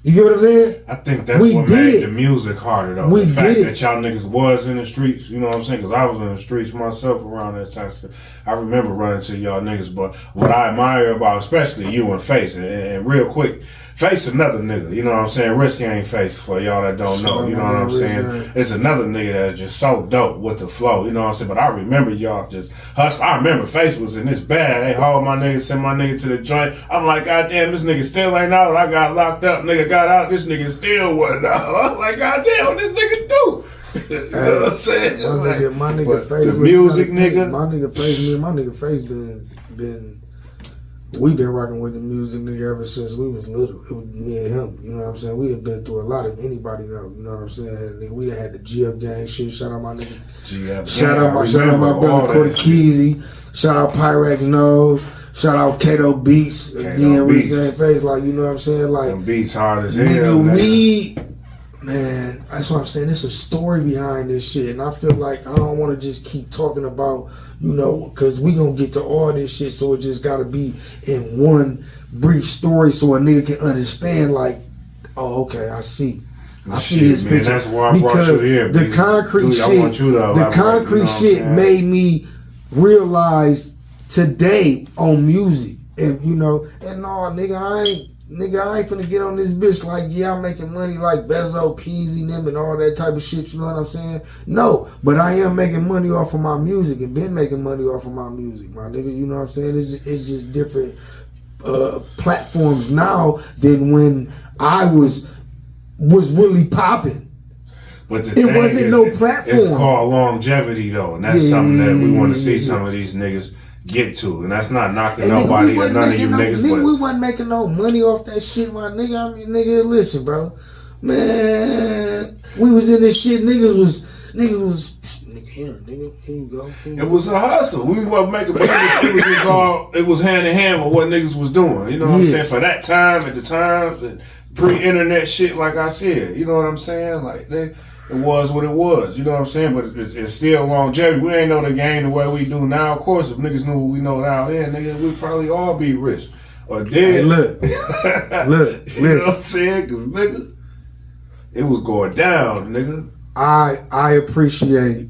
S2: You get what I'm saying?
S1: I think that's what made the music harder, though. The fact that y'all niggas was in the streets, you know what I'm saying? Because I was in the streets myself around that time. I remember running to y'all niggas, but what I admire about especially you and Face, and real quick, Face another nigga, you know what I'm saying? Risky ain't Face for y'all that don't know, you know what I'm saying? It's another nigga that's just so dope with the flow, you know what I'm saying? But I remember y'all just hustle. I remember Face was in this bad. They hauled my nigga, sent my nigga to the joint. I'm like, goddamn, this nigga still ain't out. I got locked up, nigga got out. This nigga still wasn't out. I'm like, goddamn, what this nigga do? You know what I'm saying?
S2: My nigga Face,
S1: the music, nigga.
S2: My nigga Face been. We been rocking with the music, nigga, ever since we was little. It was me and him, you know what I'm saying? We done been through a lot of anybody know, you know what I'm saying? Nigga, we done had the G-Up gang shit. Shout out my nigga.
S1: G-Up
S2: shout out my brother Cordy Keezy. Shout out Pyrex Nose. Shout out Kato Beats. Again, Rich Game Face. Like, you know what I'm saying? Like,
S1: them beats hard as hell.
S2: Nigga, man, that's what I'm saying. There's a story behind this shit. And I feel like I don't want to just keep talking about, you know, because we going to get to all this shit. So it just got to be in one brief story so a nigga can understand, like, oh, okay, I see. I see his picture.
S1: That's why I brought you here.
S2: The concrete shit made me realize today on music. And, you know, and no, nigga, I ain't finna get on this bitch like, yeah, I'm making money like Bezo, Peasy, them and all that type of shit, you know what I'm saying? No, but I am making money off of my music and been making money off of my music, my nigga, you know what I'm saying? It's just different platforms now than when I was really popping.
S1: But
S2: it wasn't no platform.
S1: It's called longevity though, and that's something that we want to see some of these niggas get to, and that's not knocking nobody or none of you niggas. But
S2: we wasn't making no money off that shit, my nigga. I mean, nigga, listen, bro, man, we was in this shit. Nigga, here you go.
S1: It was a hustle. We wasn't making money. It was hand in hand with what niggas was doing. You know what I'm saying? For that time, at the time, pre-internet shit, like I said, you know what I'm saying? Like it was what it was, you know what I'm saying? But it's still longevity. We ain't know the game the way we do now. Of course, if niggas knew what we know now then, nigga, we'd probably all be rich or dead.
S2: Hey, look,
S1: you know what I'm saying? Because, nigga, it was going down, nigga.
S2: I appreciate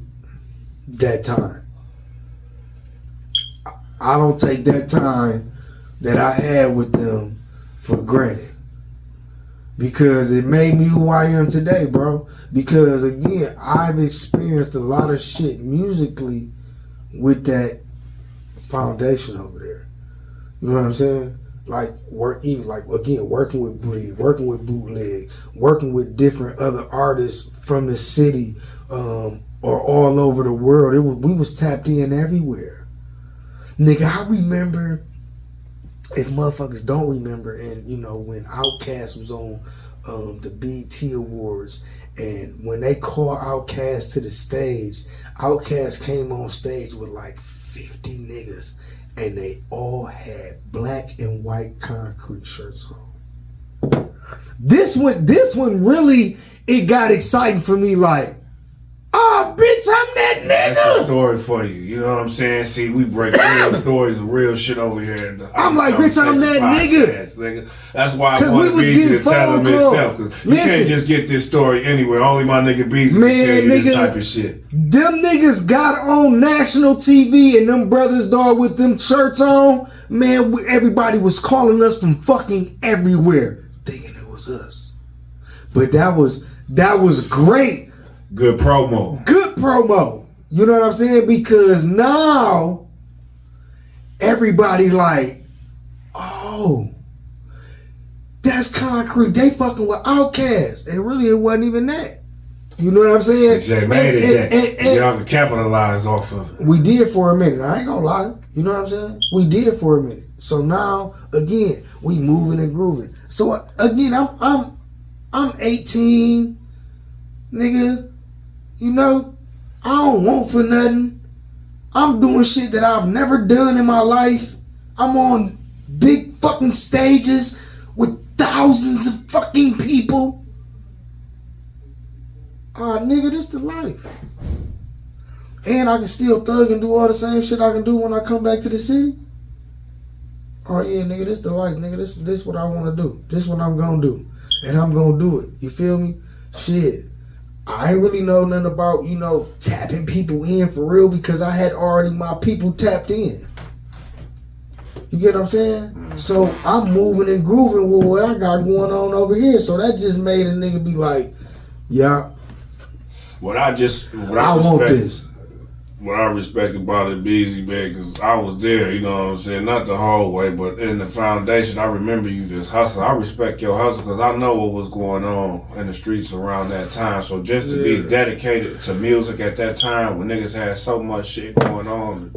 S2: that time. I don't take that time that I had with them for granted. Because it made me who I am today, bro. Because, again, I've experienced a lot of shit musically with that foundation over there. You know what I'm saying? Like, working with Breed, working with Bootleg, working with different other artists from the city or all over the world. We was tapped in everywhere. Nigga, I remember... If motherfuckers don't remember, and you know, when Outkast was on the BET Awards, and when they called Outkast to the stage, Outkast came on stage with like 50 niggas, and they all had black and white concrete shirts on. This one really, it got exciting for me, like, oh, bitch, I'm that nigga.
S1: That's a story for you. You know what I'm saying? See, we break real stories and real shit over here. At the
S2: I'm like, bitch, I'm that
S1: nigga. That's why I want Beezy to tell him himself. Because you can't just get this story anywhere. Only my nigga Beezy can tell you this type of shit.
S2: Them niggas got on national TV and them brothers, dog, with them shirts on. Man, everybody was calling us from fucking everywhere, thinking it was us. But that was great.
S1: Good promo.
S2: Good promo. You know what I'm saying? Because now everybody like, oh, that's concrete. They fucking with Outkast. And really it wasn't even that. You know what I'm saying?
S1: They made it that. Y'all can capitalize off of it.
S2: We did for a minute. I ain't gonna lie. You know what I'm saying? We did for a minute. So now, again, we moving and grooving. So again, I'm 18, nigga. You know, I don't want for nothing. I'm doing shit that I've never done in my life. I'm on big fucking stages with thousands of fucking people. Nigga, this the life. And I can still thug and do all the same shit I can do when I come back to the city. Oh yeah, nigga, this the life, nigga. This what I want to do. This what I'm gonna do. And I'm gonna do it. You feel me? Shit. I ain't really know nothing about, you know, tapping people in for real because I had already my people tapped in. You get what I'm saying? So I'm moving and grooving with what I got going on over here. So that just made a nigga be like, yeah. What I want this.
S1: What I respect about it, Beezy, man, because I was there, you know what I'm saying? Not the whole way, but in the foundation, I remember you just hustling. I respect your hustle because I know what was going on in the streets around that time. So just to be dedicated to music at that time when niggas had so much shit going on,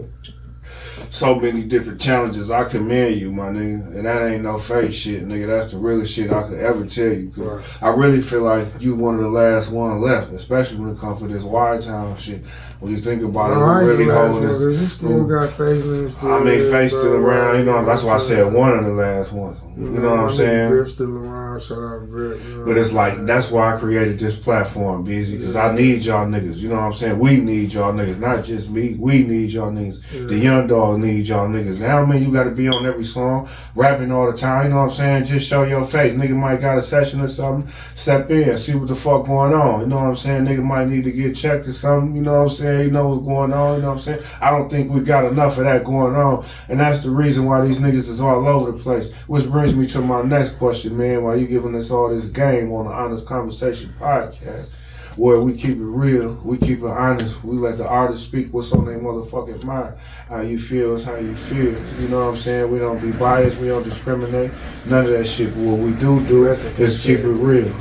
S1: so many different challenges. I commend you, my nigga. And that ain't no fake shit, nigga. That's the realest shit I could ever tell you. Cause I really feel like you one of the last ones left, especially when it comes to this Y-Town shit. When you think about it, we really holding this.
S2: You still got Face.
S1: I mean, Face still around, you know. That's why I said one of the last ones. You know what I'm saying?
S2: Grip still around. Shout out Grip. You know,
S1: but it's like, that's why I created this platform, Beezy, because I need y'all niggas. You know what I'm saying? We need y'all niggas, not just me. We need y'all niggas. Yeah. The young dogs need y'all niggas. Now, I mean, you got to be on every song, rapping all the time. You know what I'm saying? Just show your face. Nigga might got a session or something. Step in, see what the fuck going on. You know what I'm saying? Nigga might need to get checked or something. You know what I'm saying? You know what's going on. You know what I'm saying? I don't think we got enough of that going on. And that's the reason why these niggas is all over the place. Which brings me to my next question, man. While you giving us all this game on the Honest Conversation podcast, where we keep it real, we keep it honest, we let the artists speak what's on their motherfucking mind. How you feel is how you feel. You know what I'm saying? We don't be biased, we don't discriminate, none of that shit. But what we do is keep it real.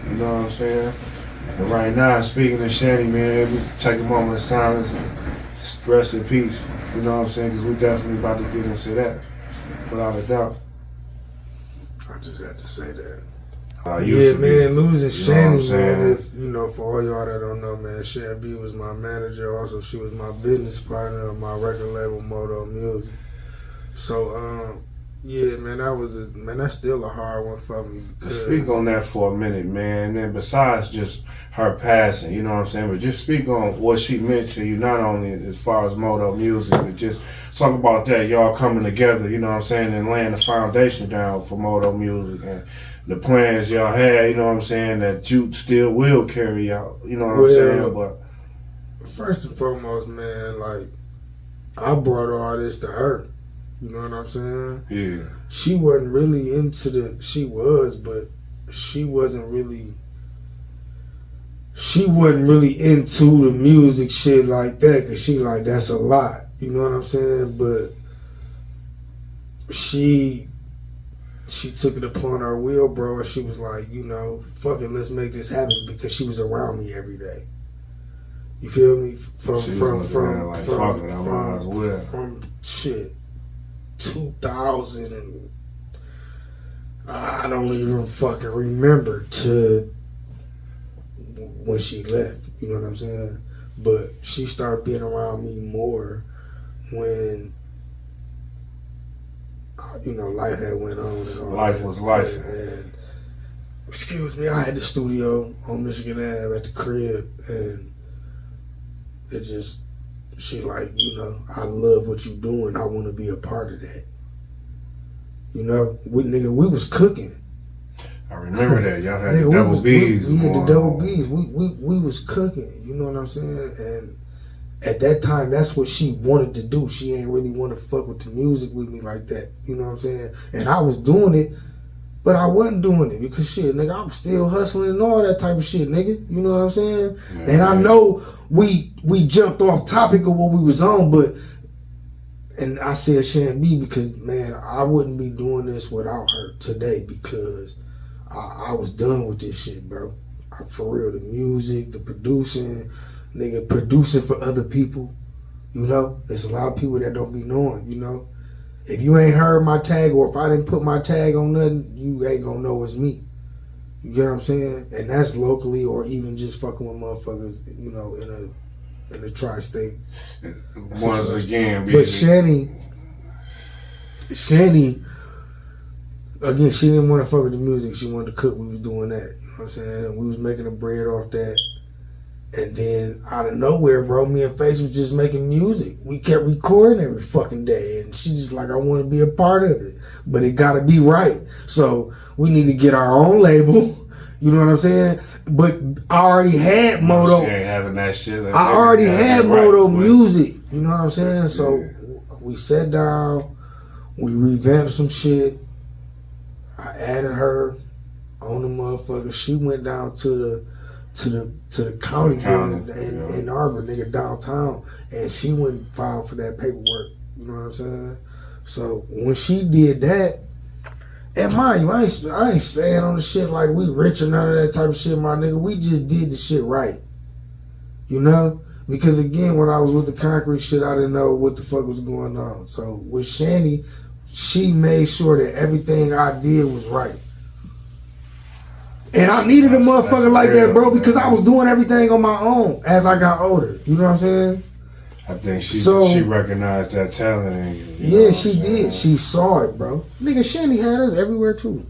S1: You know what I'm saying? And right now, speaking of Shanny, man, we take a moment of silence and rest in peace. You know what I'm saying? Because we definitely about to get into that, without a doubt.
S2: I just had to say that.
S1: Yeah,
S2: man, losing Shanny, man. If, you know, for all y'all that don't know, man, Shanny B was my manager. Also, she was my business partner on my record label, Moto Music. So, yeah, man, that's still a hard one for me.
S1: Speak on that for a minute, man. And besides just her passing, you know what I'm saying, but just speak on what she meant to you, not only as far as Moto Music, but just talk about that, y'all coming together, you know what I'm saying, and laying the foundation down for Moto Music and the plans y'all had, you know what I'm saying, that you still will carry out, you know what I'm saying, but...
S2: First and foremost, man, like, I brought all this to her. You know what I'm saying?
S1: Yeah.
S2: She wasn't really into but she wasn't really into the music shit like that, cause she like, that's a lot. You know what I'm saying? But she took it upon her will, bro, and she was like, you know, fuck it, let's make this happen, because she was around me every day. You feel me? From shit. 2000 and I don't even fucking remember to when she left, you know what I'm saying? But she started being around me more when, you know, life had went on and all.
S1: Life was life.
S2: And excuse me, I had the studio on Michigan Ave at the crib, and it just, she like, you know, I love what you doing. I want to be a part of that. You know, we was cooking.
S1: I remember that. Y'all had the double B's.
S2: We had the double B's. We was cooking. You know what I'm saying? And at that time, that's what she wanted to do. She ain't really want to fuck with the music with me like that. You know what I'm saying? And I was doing it, but I wasn't doing it because shit, nigga, I was still hustling and all that type of shit, nigga. You know what I'm saying? Yeah, and I know we jumped off topic of what we was on, but, and I said Shanny B because, man, I wouldn't be doing this without her today, because I was done with this shit, bro. For real, the music, the producing, nigga, producing for other people, you know? There's a lot of people that don't be knowing, you know? If you ain't heard my tag, or if I didn't put my tag on nothing, you ain't gonna know it's me. You get what I'm saying? And that's locally, or even just fucking with motherfuckers, you know, in a tri-state.
S1: Once again,
S2: but Shanny, again, she didn't want to fuck with the music. She wanted to cook. We was doing that. You know what I'm saying? And we was making the bread off that. And then out of nowhere, bro, me and Face was just making music. We kept recording every fucking day. And she just like, I want to be a part of it. But it got to be right. So we need to get our own label. You know what I'm saying? But I already had Moto.
S1: She ain't having that shit.
S2: I already had Moto Music. You know what I'm saying? So we sat down. We revamped some shit. I added her on the motherfucker. She went down to the county building in Ann Arbor, nigga, downtown, and she went and filed for that paperwork. You know what I'm saying? So when she did that, and mind you, I ain't saying on the shit like we rich or none of that type of shit, my nigga. We just did the shit right. You know? Because again, when I was with the concrete shit, I didn't know what the fuck was going on. So with Shanny, she made sure that everything I did was right. And I needed a motherfucker like that, bro, because I was doing everything on my own as I got older. You know what I'm saying?
S1: I think she recognized that talent in you.
S2: Yeah, she did. She saw it, bro. Nigga, Shanny had us everywhere too.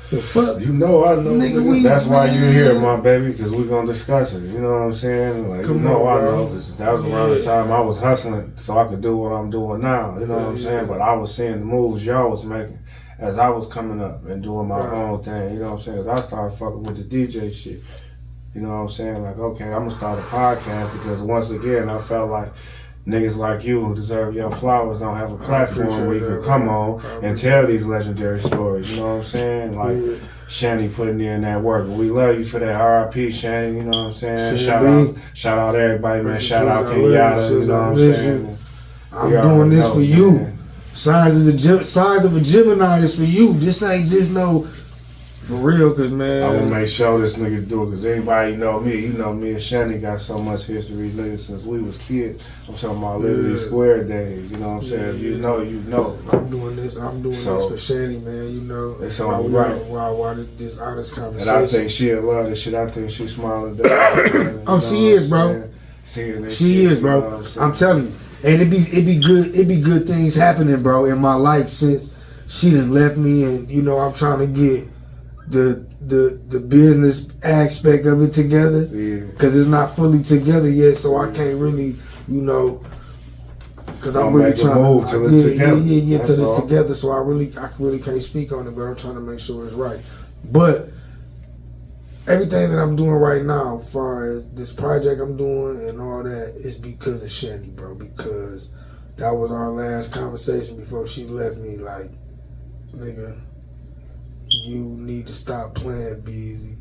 S2: The fuck?
S1: You know, I know.
S2: Nigga,
S1: that's why you're here, my baby, because we're going to discuss it. You know what I'm saying? Like,
S2: Come
S1: you know,
S2: on,
S1: I
S2: bro.
S1: know, because that was around the time I was hustling so I could do what I'm doing now. You know what I'm saying? But I was seeing the moves y'all was making as I was coming up and doing my own thing. You know what I'm saying? As I started fucking with the DJ shit. You know what I'm saying? Like, okay, I'm going to start a podcast because once again, I felt like niggas like you who deserve your flowers don't have a platform where you can come on and tell these legendary stories. You know what I'm saying? Like Shanny putting in that work. We love you for that. R.I.P. Shanny. You know what I'm saying? Shout out everybody, man. Shout out Kenyatta. You know what I'm saying?
S2: I'm doing this for you. Signs of a Gemini is for you. This ain't just no. For real, cause man,
S1: I'm gonna make sure this nigga do it, cause anybody know me, you know me and Shanny got so much history, nigga, since we was kids. I'm talking about Liberty Square days, you know what I'm saying? If you know, you know.
S2: I'm doing this for Shanny, man, you know.
S1: It's only right.
S2: While this honest conversation.
S1: And I think she'll love this shit. I think she's smiling down.
S2: Oh, she is, bro. She is, bro. I'm telling you. And it be good things happening, bro, in my life since she done left me, and you know I'm trying to get the business aspect of it together, because it's not fully together yet, so I can't really, you know, because I'm really trying to move till it's together. Till it's together. So I really can't speak on it, but I'm trying to make sure it's right. But everything that I'm doing right now, as far as this project I'm doing and all that, is because of Shanny, bro. Because that was our last conversation before she left me. Like, nigga, you need to stop playing, Beezy.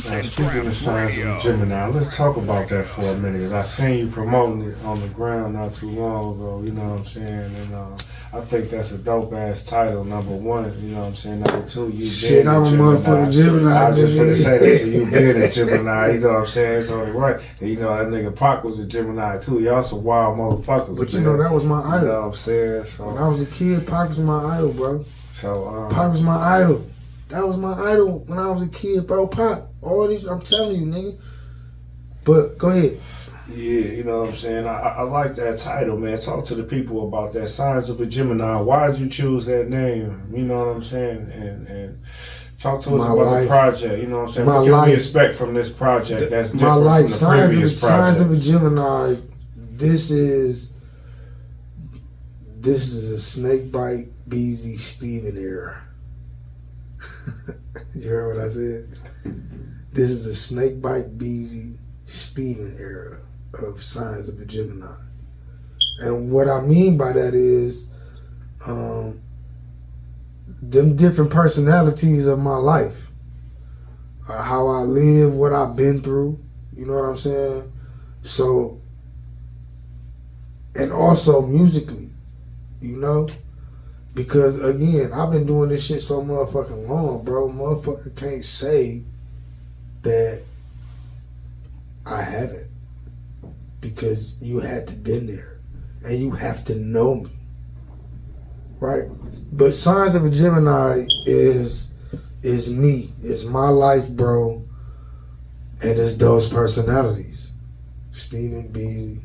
S1: Man, speaking of signs of Gemini, let's talk about that for a minute. I seen you promoting it on the ground not too long ago, you know what I'm saying? And I think that's a dope ass title, number one, you know what I'm saying? Number two, you
S2: shit, I'm a motherfucking Gemini.
S1: I was just gonna say that, so you being a Gemini, you know what I'm saying? It's only right. And you know, that nigga Pac was a Gemini too. Y'all some wild motherfuckers.
S2: But you know, that was my idol.
S1: You know what I'm saying? So
S2: when I was a kid, Pac was my idol, bro.
S1: So
S2: Pac was my idol. That was my idol when I was a kid, bro. Pac. All these, I'm telling you, nigga. But go ahead.
S1: Yeah, you know what I'm saying? I like that title, man. Talk to the people about that. Signs of a Gemini. Why did you choose that name? You know what I'm saying? And talk to us about the project. You know what I'm saying? What can we expect from this project that's different from the previous project?
S2: Signs of a Gemini. This is a snakebite, Beezy, Steven era. You heard what I said? This is a snakebite, Beezy, Steven era of Signs of a Gemini. And what I mean by that is them different personalities of my life. How I live, what I've been through. You know what I'm saying? So, and also musically, you know? Because again, I've been doing this shit so motherfucking long, bro. Motherfucker can't say that I haven't. Because you had to been there. And you have to know me. Right? But Signs of a Gemini is me. It's my life, bro. And it's those personalities. Steven, Beezy,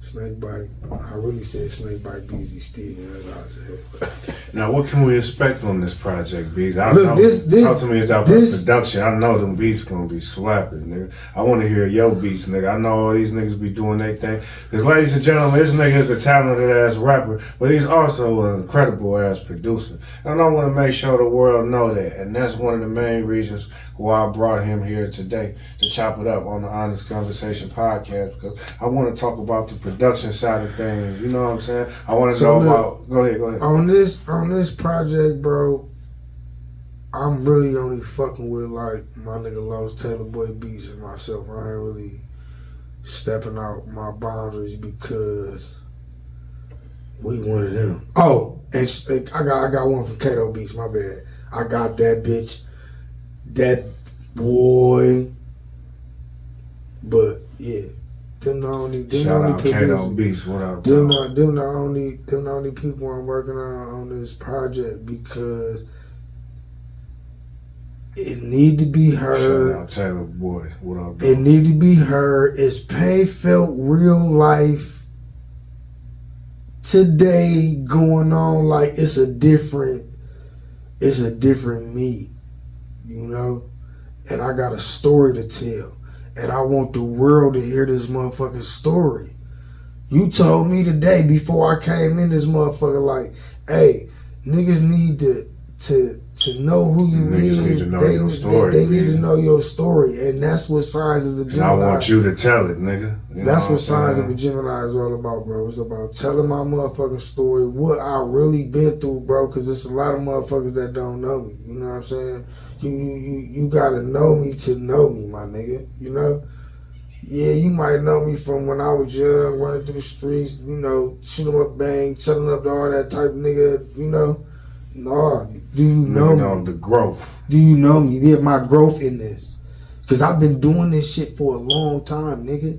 S2: Snakebite. I really said Snakebite, Beezy, Steven, as I said.
S1: Now, what can we expect on this project, Beezy?
S2: Look,
S1: talk to me about production. I know them beats gonna be slapping, nigga. I want to hear your beats, nigga. I know all these niggas be doing their thing. Because, ladies and gentlemen, this nigga is a talented ass rapper, but he's also an incredible ass producer. And I want to make sure the world know that. And that's one of the main reasons why I brought him here today to chop it up on the Honest Conversation podcast, because I want to talk about the production side of things. You know what I'm saying? I want to know about. Go ahead.
S2: On this project, bro, I'm really only fucking with like my nigga Los Taylor Boy Beats and myself. I ain't really stepping out my boundaries because We one of them. Oh, and I got one from Kato Beach. My bad. I got that bitch. That boy. But yeah, them the only.
S1: Shout out Kato Beach. What up,
S2: them the only people I'm working on this project because it need to be heard.
S1: Shout out Taylor Boy. What up, dog?
S2: It need to be heard. It's pain felt real life today going on like it's a different me, you know? And I got a story to tell. And I want the world to hear this motherfucking story. You told me today before I came in this motherfucker like, hey, niggas need to know who you is.
S1: Need to know your story,
S2: they need to know your story. And that's what Signs is a Gemini.
S1: And I want you to tell it, nigga.
S2: That's what Signs of a Gemini is all about, bro. It's about telling my motherfucking story, what I really been through, bro, because there's a lot of motherfuckers that don't know me. You know what I'm saying? You gotta know me to know me, my nigga. You know? Yeah, you might know me from when I was young, running through the streets, you know, shoot 'em up, bang, selling up to all that type of nigga, you know? No, do you know me?
S1: The growth.
S2: Do you know me? Yeah, my growth in this. Because I've been doing this shit for a long time, nigga.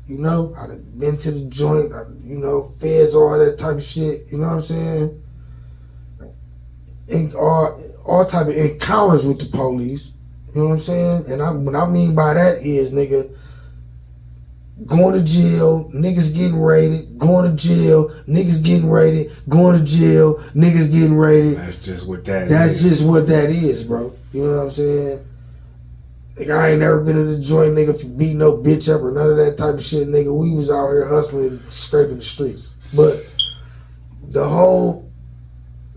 S2: You know, I done been to the joint, you know, feds, all that type of shit. You know what I'm saying? And all type of encounters with the police. You know what I'm saying? And what I mean by that is, nigga, going to jail, niggas getting raided, going to jail, niggas getting raided, going to jail, niggas getting raided.
S1: That's just what that is.
S2: That's just what that is, bro. You know what I'm saying? Nigga, I ain't never been in the joint, nigga, for beating no bitch up or none of that type of shit, nigga. We was out here hustling, scraping the streets. But the whole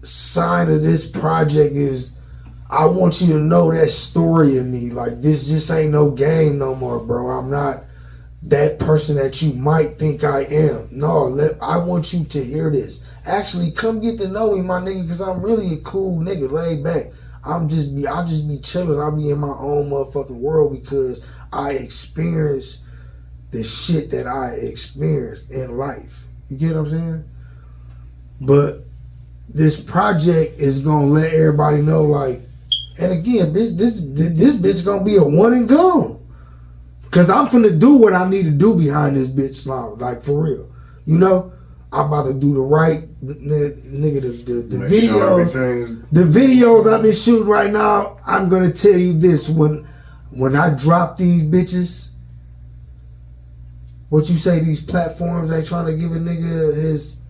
S2: sign of this project is I want you to know that story in me. Like, this just ain't no game no more, bro. I'm not that person that you might think I am. No, I want you to hear this. Actually, come get to know me, my nigga, because I'm really a cool nigga, laid back. I just be chilling. I be in my own motherfucking world because I experience the shit that I experienced in life. You get what I'm saying? But this project is gonna let everybody know, like, and again, this bitch gonna be a one and gone. Cause I'm finna do what I need to do behind this bitch now, like for real. You know, I'm about to do the right nigga. The videos, the videos I've been shooting right now. I'm gonna tell you this: when I drop these bitches, what you say? These platforms ain't trying to give a nigga his.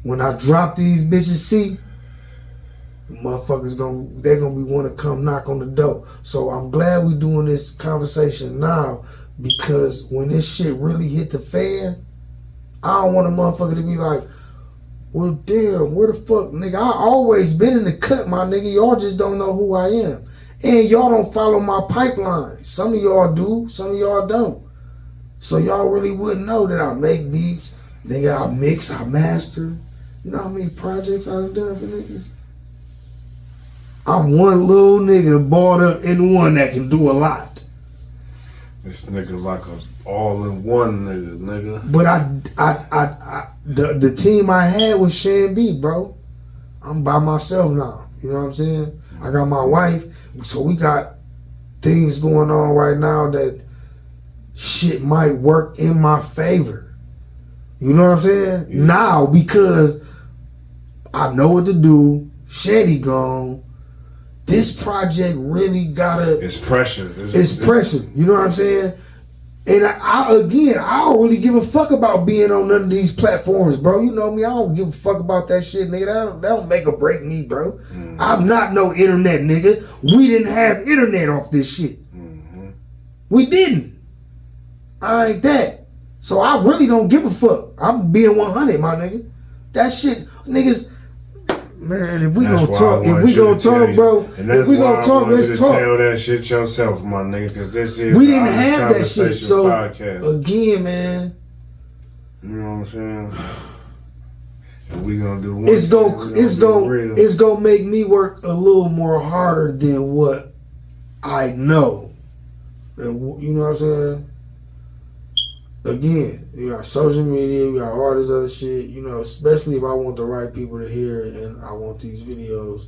S2: When I drop these bitches, see, motherfuckers they're gonna be want to come knock on the door. So I'm glad we doing this conversation now, because when this shit really hit the fan, I don't want a motherfucker to be like, well, damn, where the fuck, nigga? I always been in the cut, my nigga. Y'all just don't know who I am, and y'all don't follow my pipeline. Some of y'all do, some of y'all don't. So y'all really wouldn't know that I make beats, nigga. I mix, I master. You know how many projects I done for niggas? I'm one little nigga bought up in one that can do a lot.
S1: This nigga like a all-in-one nigga.
S2: But the team I had was Shanny, bro. I'm by myself now. You know what I'm saying? I got my wife, so we got things going on right now that shit might work in my favor. You know what I'm saying? Yeah. Now, because I know what to do. Shanny gone. This project really gotta.
S1: It's pressure.
S2: It's pressure. You know what I'm saying? And I don't really give a fuck about being on none of these platforms, bro. You know me. I don't give a fuck about that shit, nigga. That don't make or break me, bro. Mm-hmm. I'm not no internet nigga. We didn't have internet off this shit. Mm-hmm. We didn't. I ain't that. So I really don't give a fuck. I'm being 100, my nigga. That shit, niggas. Man, if we gonna talk, bro. If we gonna talk, let's talk.
S1: Tell that shit yourself, my nigga, because this is
S2: we didn't have that shit. So
S1: podcast.
S2: Again, man,
S1: you know what I'm saying? And we gonna do one.
S2: It's gonna make me work a little more harder than what I know, and you know what I'm saying. again, you got social media, you got all this other shit, you know, especially if I want the right people to hear it and I want these videos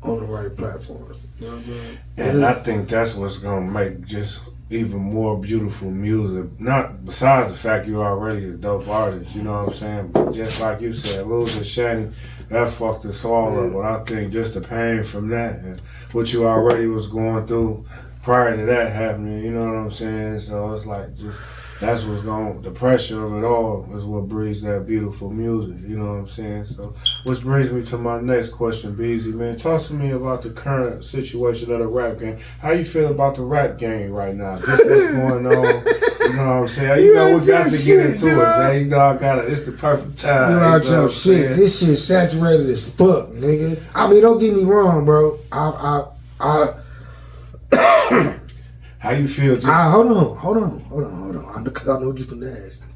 S2: on the right platforms. You know what I mean?
S1: And I think that's what's gonna make just even more beautiful music. Not besides the fact you're already a dope artist, you know what I'm saying? But just like you said, losing Shanny, that fucked us all up. But I think just the pain from that and what you already was going through prior to that happening, you know what I'm saying? So it's like just that's what's going, the pressure of it all is what breeds that beautiful music, you know what I'm saying? So, which brings me to my next question, Beezy, man. Talk to me about the current situation of the rap game. How you feel about the rap game right now? This what's going on, you know what I'm saying? You know, we got to get into it, man. You know, I got to, it's the perfect time.
S2: You out your shit. This shit saturated as fuck, nigga. I mean, don't get me wrong, bro.
S1: How you feel?
S2: Hold on. I know what you finna ask me.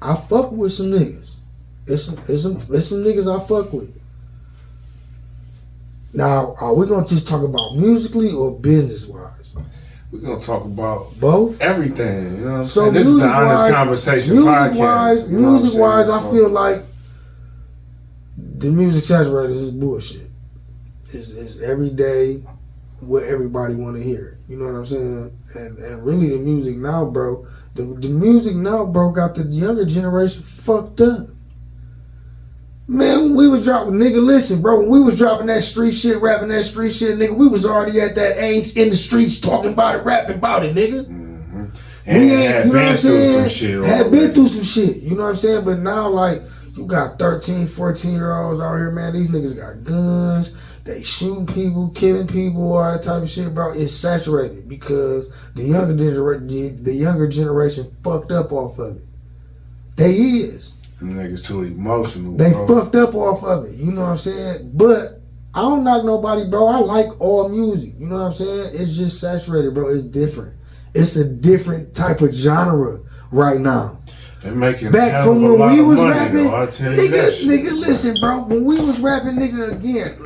S2: I fuck with some niggas. It's some niggas I fuck with. Now, are we gonna just talk about musically or business wise?
S1: We're gonna talk about
S2: both,
S1: everything. You know what I'm
S2: so
S1: saying? This is the Honest Conversation podcast.
S2: Music wise, I feel like the music saturated is bullshit. It's every day what everybody want to hear. You know what I'm saying? And really the music now, bro, the music now, bro, got the younger generation fucked up. Man, when we was dropping, nigga, listen, bro, when we was dropping that street shit, rapping that street shit, nigga, we was already at that age in the streets talking about it, rapping about it, nigga.
S1: Mm-hmm. And we
S2: ain't, you know what I'm saying? Had
S1: been
S2: through some shit, you know what I'm saying? But now, like, you got 13, 14-year-olds out here, man. These niggas got guns. They shooting people, killing people, all that type of shit, bro. It's saturated because the younger generation fucked up off of it. They is.
S1: Them niggas too emotional,
S2: They
S1: bro.
S2: fucked up off of it. You know what I'm saying? But I don't knock nobody, bro. I like all music. You know what I'm saying? It's just saturated, bro. It's different. It's a different type of genre right now.
S1: They're making
S2: back from when we was rapping,
S1: nigga,
S2: listen, bro. When we was rapping, nigga, again.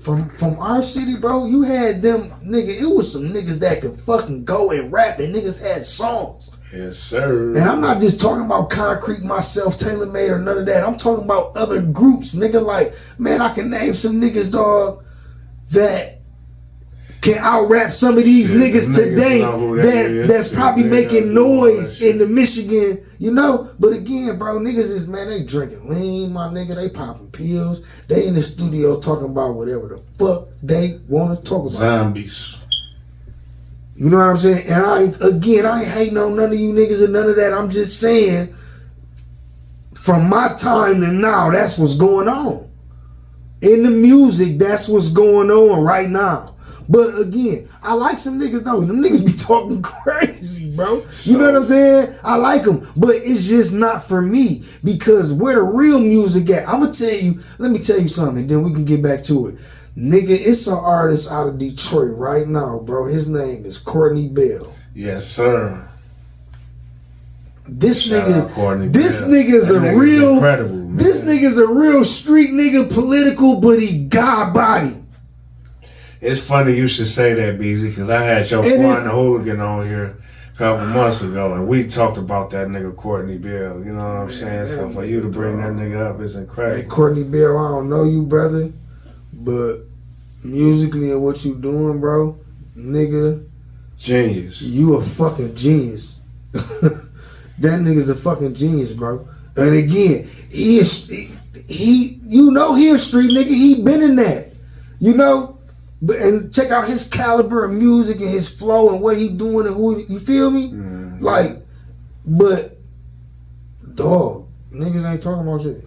S2: From our city, bro, you had them, nigga, it was some niggas that could fucking go and rap and niggas had songs.
S1: Yes, sir.
S2: And I'm not just talking about Concrete, Myself, Taylor Made or none of that. I'm talking about other groups, nigga, like, man, I can name some niggas, dog, that can out-rap some of these niggas today that's probably making noise in the Michigan, you know? But again, bro, niggas is, man, they drinking lean, my nigga. They popping pills. They in the studio talking about whatever the fuck they want to talk about.
S1: Zombies.
S2: You know what I'm saying? And I ain't hating on none of you niggas and none of that. I'm just saying, from my time to now, that's what's going on. In the music, that's what's going on right now. But again, I like some niggas though. Them niggas be talking crazy, bro. You know what I'm saying? I like them, but it's just not for me because where the real music at? I'm gonna tell you. Let me tell you something, and then we can get back to it. Nigga, it's an artist out of Detroit right now, bro. His name is Courtney Bell.
S1: Yes, sir.
S2: This nigga's a real incredible, man. This nigga's a real street nigga, political, but he God body.
S1: It's funny you should say that, BZ, because I had your Quan the Hooligan on here a couple months ago, and we talked about that nigga Courtney Bell. You know what I'm saying? So for you to bring that nigga up is incredible.
S2: Hey, Courtney Bell, I don't know you, brother, but musically and what you doing, bro, nigga,
S1: genius.
S2: You a fucking genius. That nigga's a fucking genius, bro. And again, he a street nigga. He been in that, you know. But and check out his caliber of music and his flow and what he doing and who, you feel me? Mm-hmm. Like, but dog, niggas ain't talking about shit.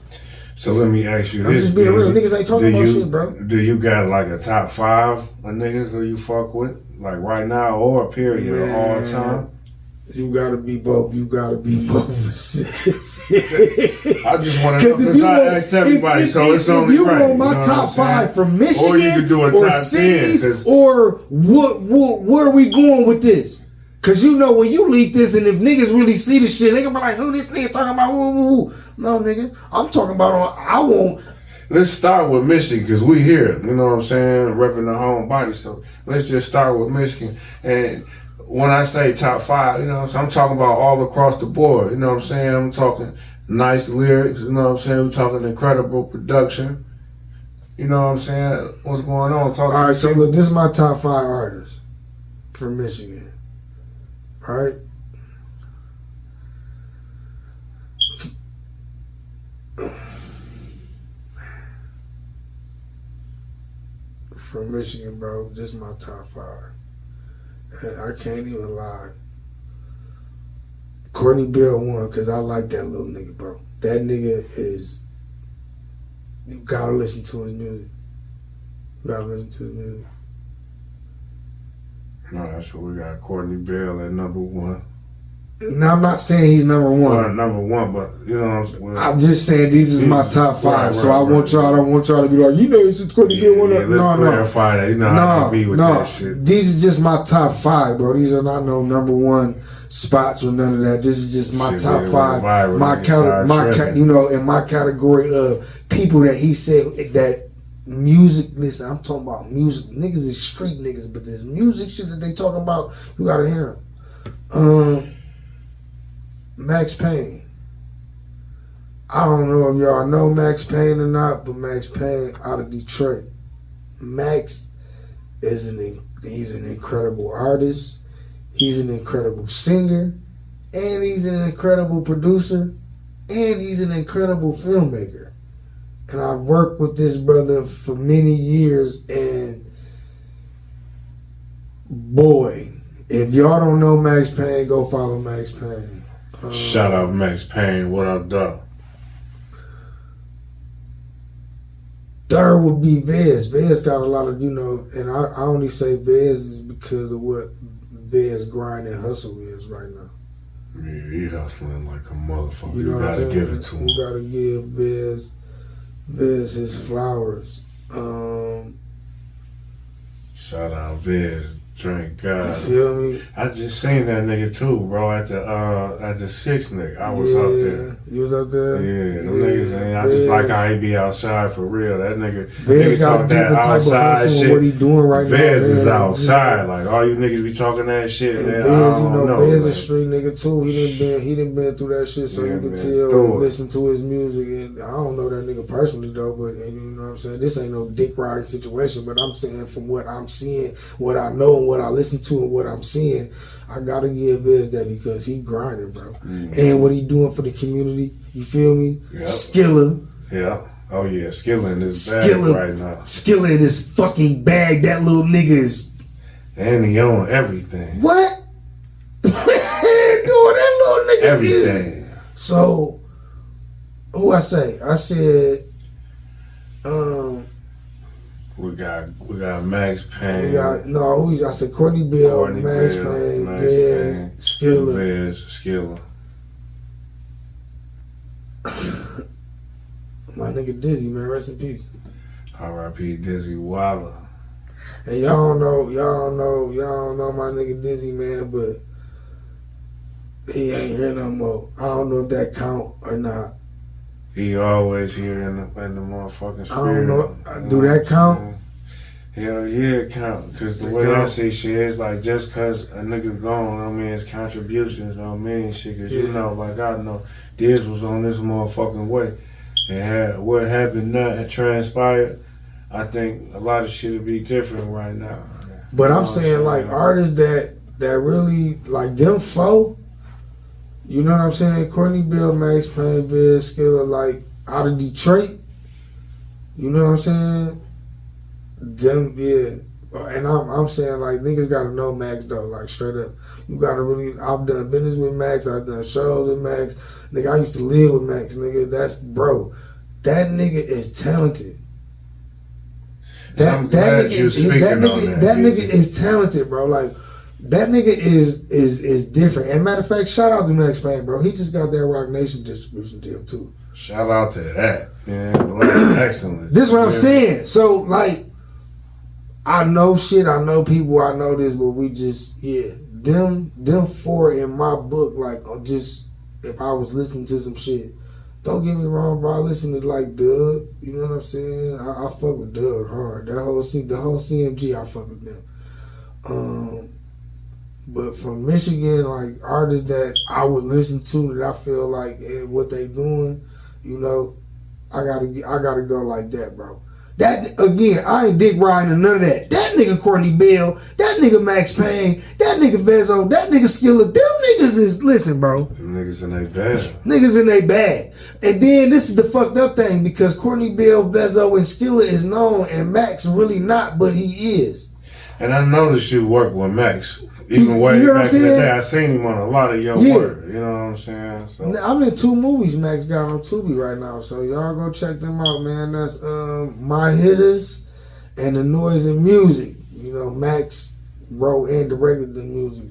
S1: So let me ask you this.
S2: I'm just being real. Niggas ain't talking about shit, bro.
S1: Do you got like a top 5 of niggas who you fuck with? Like right now or period or all time?
S2: You gotta be both. You gotta be both.
S1: I just want to know because I ask everybody, so it's only right.
S2: If you want my top 5 from Michigan,
S1: or you could do a
S2: or
S1: top
S2: cities,
S1: 10,
S2: or where are we going with this? Cause you know when you leak this, and if niggas really see the shit, they gonna be like, "Who this nigga talking about?" Woo. No, nigga, I'm talking about. I won't.
S1: Let's start with Michigan because we here. You know what I'm saying? Repping the home body. So let's just start with Michigan and. when I say top 5, you know what I'm saying, I'm talking about all across the board. You know what I'm saying? I'm talking nice lyrics. You know what I'm saying? We're talking incredible production. You know what I'm saying? What's going on?
S2: All right, so look, this is my top 5 artists from Michigan. All right? From Michigan, bro, this is my top 5. And I can't even lie. Courtney Bell won because I like that little nigga, bro. That nigga is... You gotta listen to his music. You gotta listen to his music.
S1: Alright, so we got Courtney Bell at number 1.
S2: Now, I'm not saying he's number 1.
S1: Well, number 1, but you know what I'm saying?
S2: I'm just saying these is my top 5.
S1: Right,
S2: so I want y'all. I don't want y'all to be like, you know, it's Courtney Bell one.
S1: Let's clarify that. You know how I be with that shit.
S2: These are just my top 5, bro. These are not no number 1 spots or none of that. This is just my top 5. You know, in my category of people that he said that music. Listen, I'm talking about music. Niggas is street niggas, but this music shit that they talking about, you gotta hear them. Max Payne. I don't know if y'all know Max Payne or not, but Max Payne out of Detroit. Max is he's an incredible artist. He's an incredible singer, and he's an incredible producer, and he's an incredible filmmaker. And I've worked with this brother for many years, and boy, if y'all don't know Max Payne, go follow Max Payne.
S1: Shout out Max Payne. What up, dog?
S2: Third would be Vez. Vez got a lot of, you know, and I only say Vez is because of what Vez grind and hustle is right now.
S1: Yeah, he hustling like a motherfucker.
S2: You know what I'm
S1: gotta
S2: saying?
S1: give it to him.
S2: You gotta give Vez his flowers.
S1: Shout out Vez. Drink God.
S2: You feel me?
S1: I just seen that nigga too, bro, at the 6 nigga. I was up there.
S2: You was up there?
S1: Yeah, them niggas, and I just like how he be outside for real. That nigga
S2: got a different type of hustle and what he doing right now.
S1: Vez is outside. Like all you niggas be talking that shit,
S2: and
S1: man.
S2: Vez, you know, Vez a street nigga too. He done been through that shit, so you can tell and listen to his music. And I don't know that nigga personally though, but you know what I'm saying? This ain't no dick riding situation, but I'm saying from what I'm seeing, what I know and what I listen to and what I'm seeing, I gotta give Vez that because he grinding, bro. And what he doing for the community, you feel me?
S1: Yep.
S2: Skilla.
S1: Yeah. Oh yeah, Skilla in his bag right now.
S2: Skilla in his fucking bag. That little nigga is.
S1: And he own everything.
S2: What? Doing that little nigga
S1: everything.
S2: Music. So, who I say? I said,
S1: We got Max Payne.
S2: I said Courtney Bell, Max Payne, Vez, Skilla. My nigga Dizzy, man, rest in peace.
S1: R.I.P. Dizzy Waller.
S2: And y'all don't know my nigga Dizzy, man, but he ain't here no more. I don't know if that count or not.
S1: He always here in the motherfucking spirit.
S2: I don't know. Do that count?
S1: Hell yeah, it count. Because the way I see shit is like just because a nigga gone, I mean, his contributions don't mean shit. Because you know, like I know, Diz was on this motherfucking way. And what happened had transpired, I think a lot of shit would be different right now.
S2: But I'm saying like artists that really, like them four, you know what I'm saying? Courtney Bell, Max Payne, Vez, Skilla, like out of Detroit. You know what I'm saying? Them, yeah. And I'm saying like niggas gotta know Max though, like straight up. You gotta really. I've done business with Max. I've done shows with Max. Nigga, I used to live with Max. Nigga, that's bro. That nigga is talented. That nigga is talented, bro. Like. That nigga is different. And matter of fact, shout out to Max Payne, bro. He just got that Rock Nation distribution deal too.
S1: Shout out to that. Yeah, Black excellent.
S2: This is what I'm saying. So like, I know shit, I know people, I know this, but we just them four in my book. Like, just if I was listening to some shit, don't get me wrong, bro. I listen to like Doug. You know what I'm saying? I fuck with Doug hard. The whole CMG, I fuck with them. But from Michigan, like artists that I would listen to that I feel like what they doing, you know, I gotta go like that, bro. That again, I ain't dick riding or none of that. That nigga Courtney Bell, that nigga Max Payne, that nigga Vezzo, that nigga Skilla, them niggas is listen, bro.
S1: Them niggas in they bag.
S2: Niggas in they bag. And then this is the fucked up thing because Courtney Bell, Vezzo, and Skilla is known and Max really not, but he is.
S1: And I noticed you work with Max. Even way back in the day, I seen him on a lot of your work. You know what I'm saying? So.
S2: I'm in 2 movies Max got on Tubi right now, so y'all go check them out, man. That's My Hitters and The Noise and Music. You know, Max wrote and directed the music.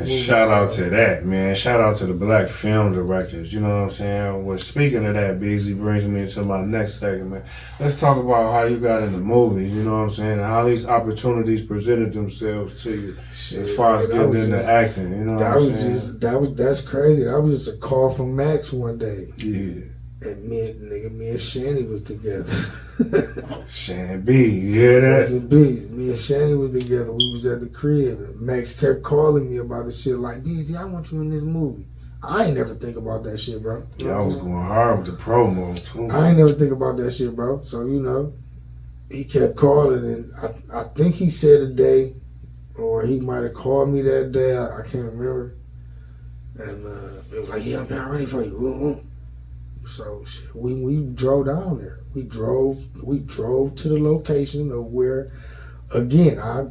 S1: Shout out to that, man. Shout out to the black film directors. You know what I'm saying? Well, speaking of that, Beasley brings me into my next segment. Let's talk about how you got in the movies. You know what I'm saying? And how these opportunities presented themselves to you as far as getting into acting. You know what I'm saying?
S2: That's crazy. That was just a call from Max one day.
S1: Yeah.
S2: And me and Shanny was together.
S1: Shanny B, you hear that?
S2: Me and Shanny was together. We was at the crib. And Max kept calling me about the shit like, BZ, I want you in this movie. I ain't never think about that shit, bro.
S1: Yeah, I was going hard with the promo, too.
S2: I ain't never think about that shit, bro. So, you know, he kept calling, and I think he said a day, or he might have called me that day. I can't remember. And it was like, yeah, I'm ready for you. So we drove down there. We drove to the location of where, again, I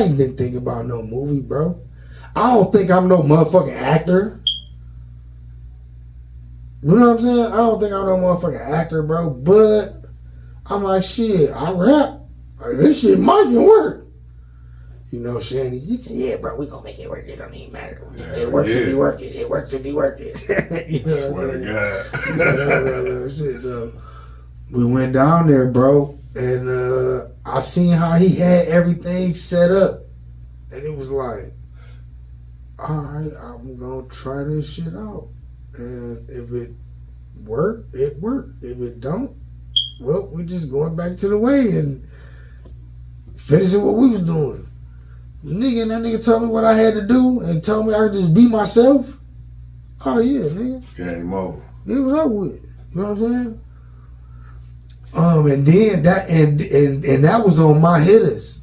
S2: ain't been thinking about no movie, bro. I don't think I'm no motherfucking actor. You know what I'm saying? I don't think I'm no motherfucking actor, bro. But I'm like, shit, I rap. This shit might can work. You know, Shanny, yeah, bro, we gonna make it work. It don't even matter. It works if you work it. It works if you work it. You know what I'm saying? So we went down there, bro, and I seen how he had everything set up, and it was like, all right, I'm gonna try this shit out, and if it worked, it worked. If it don't, well, we just going back to the way and finishing what we was doing. That nigga told me what I had to do and told me I could just be myself. Oh yeah, nigga.
S1: Game over.
S2: It was up with. You know what I'm saying? And then that and that was on My Hitters.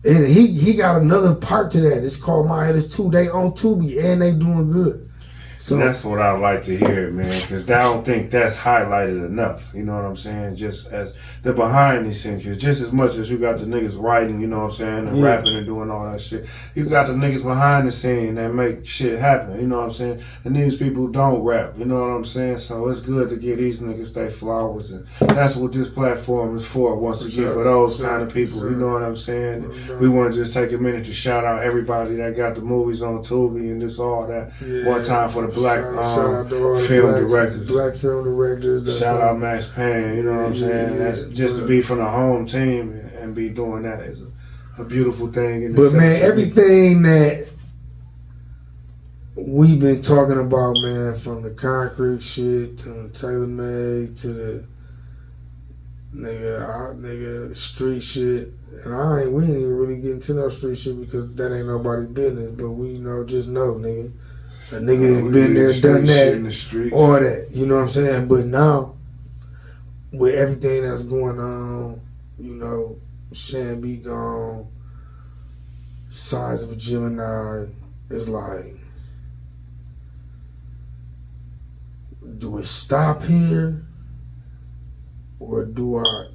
S2: And he got another part to that. It's called My Hitters 2. They on Tubi and they doing good. So
S1: and that's what I like to hear, man, because I don't think that's highlighted enough. You know what I'm saying? Just as the behind the scenes, because just as much as you got the niggas writing, you know what I'm saying, and rapping and doing all that shit, you got the niggas behind the scene that make shit happen. You know what I'm saying? And these people don't rap. You know what I'm saying? So it's good to get these niggas their flowers, and that's what this platform is for. Once again, for those kind of people. You know what I'm saying? We want to just take a minute to shout out everybody that got the movies on Tubi and this all that. One time for the black film directors.
S2: Black film directors.
S1: Shout out Max Payne, you know what I'm saying? That's just to be from the home team and be doing that is a beautiful thing.
S2: But man, everything that we've been talking about, man, from the concrete shit to the tailor-made to the nigga street shit. And we ain't even really get into no street shit because that ain't nobody's business. But we just know, nigga. A nigga been there, done that, all that. You know what I'm saying? But now, with everything that's going on, you know, Shan be gone, signs of a Gemini, it's like, do it stop here? Or do I,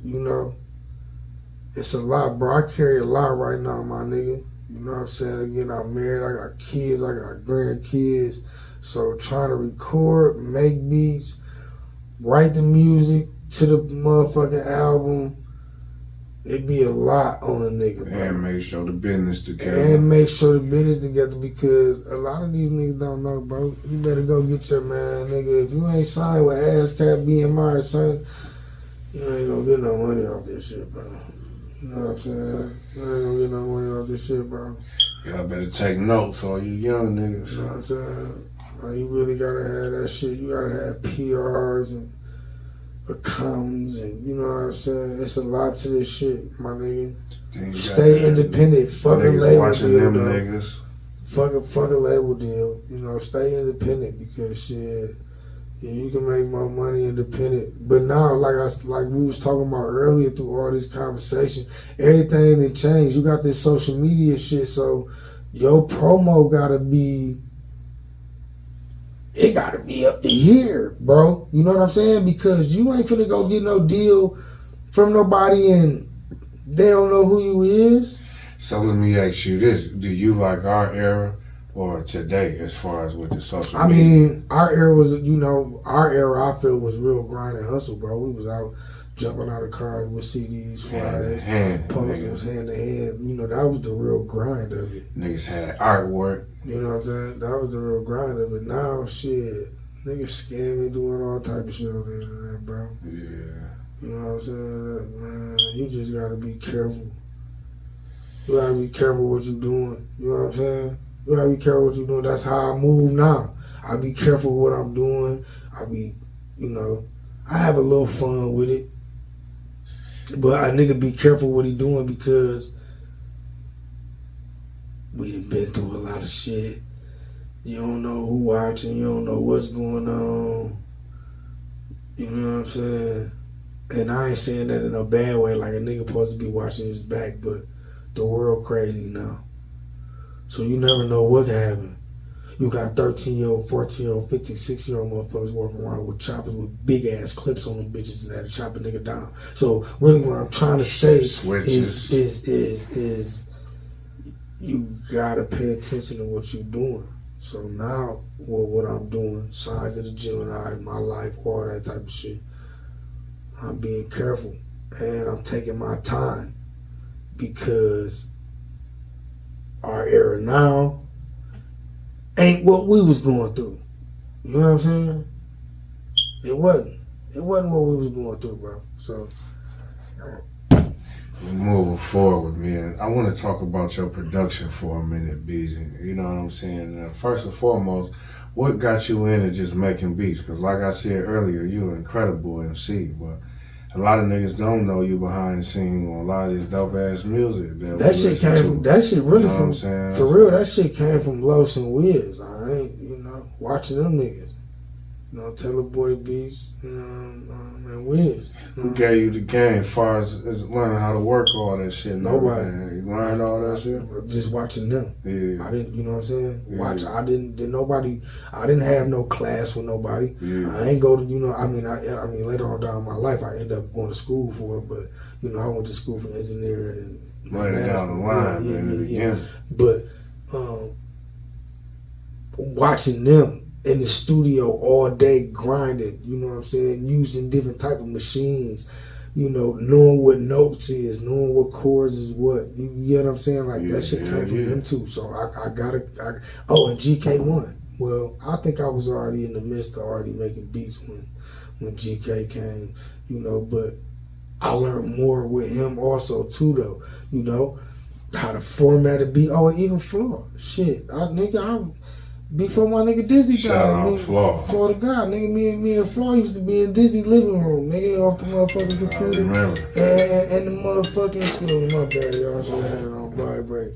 S2: it's a lot, bro. I carry a lot right now, my nigga. You know what I'm saying? Again, I'm married, I got kids, I got grandkids. So trying to record, make beats, write the music to the motherfucking album, it be a lot on a nigga, bro.
S1: And make sure the business together.
S2: Because a lot of these niggas don't know, bro. You better go get your man, nigga. If you ain't signed with ASCAP, BMI, son, you ain't gonna get no money off this shit, bro. You know what I'm saying? You ain't gonna get no money off this shit, bro.
S1: Y'all better take notes, all you young niggas.
S2: You know what I'm saying? You really gotta have that shit. You gotta have PRs and accountants and, you know what I'm saying? It's a lot to this shit, my nigga. Stay independent. Fuck a label deal, though.
S1: Niggas.
S2: Fuck a label deal. You know, stay independent because shit, yeah, you can make more money independent. But now, like we was talking about earlier through all this conversation, everything done changed. You got this social media shit, so your promo gotta be. It gotta be up to here, bro. You know what I'm saying? Because you ain't finna go get no deal from nobody and they don't know who you is.
S1: So let me ask you this: do you like our era or today, as far as with the social media?
S2: I mean, our era was, I feel was real grind and hustle, bro. We was out jumping out of cars with CDs, flyers, posters, hand to hand. You know, that was the real grind of it.
S1: Niggas had artwork.
S2: You know what I'm saying? That was the real grind of it. Now, shit, niggas scamming, doing all type of shit on the internet, bro.
S1: Yeah.
S2: You know what I'm saying? Man, you just gotta be careful. You gotta be careful what you doing. You know what I'm saying? You gotta be careful what you doing. That's how I move now. I be careful what I'm doing. I have a little fun with it. But a nigga be careful what he doing because we done been through a lot of shit. You don't know who watching. You don't know what's going on. You know what I'm saying? And I ain't saying that in a bad way, like a nigga supposed to be watching his back, but the world crazy now. So you never know what can happen. You got 13-year-old, 14-year-old, 15, 16-year-old motherfuckers walking around with choppers with big ass clips on them bitches that'll chop a nigga down. So really what I'm trying to say is you gotta pay attention to what you're doing. So now what I'm doing, signs of the Gemini, my life, all that type of shit, I'm being careful and I'm taking my time because our era now ain't what we was going through. You know what I'm saying? It wasn't what we was going through, bro. So
S1: moving forward, man, I want to talk about your production for a minute, Beezy. You know what I'm saying? First and foremost, what got you into just making beats? Because like I said earlier, you're an incredible MC, but a lot of niggas don't know you behind the scene on a lot of this dope ass music. That shit
S2: for real, that shit came from Los and Wiz. I ain't, watching them niggas. Taylor Boy Beats, and Wiz.
S1: Who gave you the game as far as learning how to work all that shit?
S2: Nobody.
S1: You learned all that shit?
S2: Just watching them.
S1: Yeah.
S2: I didn't, you know what I'm saying?
S1: Yeah.
S2: I didn't have no class with nobody.
S1: Yeah.
S2: I ain't go to, I mean later on down in my life I ended up going to school for it, but I went to school for engineering and
S1: later down the line,
S2: yeah. But watching them in the studio all day grinding, you know what I'm saying, using different type of machines, knowing what notes is, knowing what chords is what, you get what I'm saying? Like that shit came from them too. So I gotta, and GK1. Well, I think I was already in the midst of already making beats when GK came, but I learned more with him also too though, how to format a beat. Oh, and even Floor. Shit, before my nigga Dizzy died, Floor the guy, nigga, me and Floor used to be in Dizzy living room, nigga, off the motherfucking computer. And the motherfucking school. My bad, y'all should have had it on vibrate.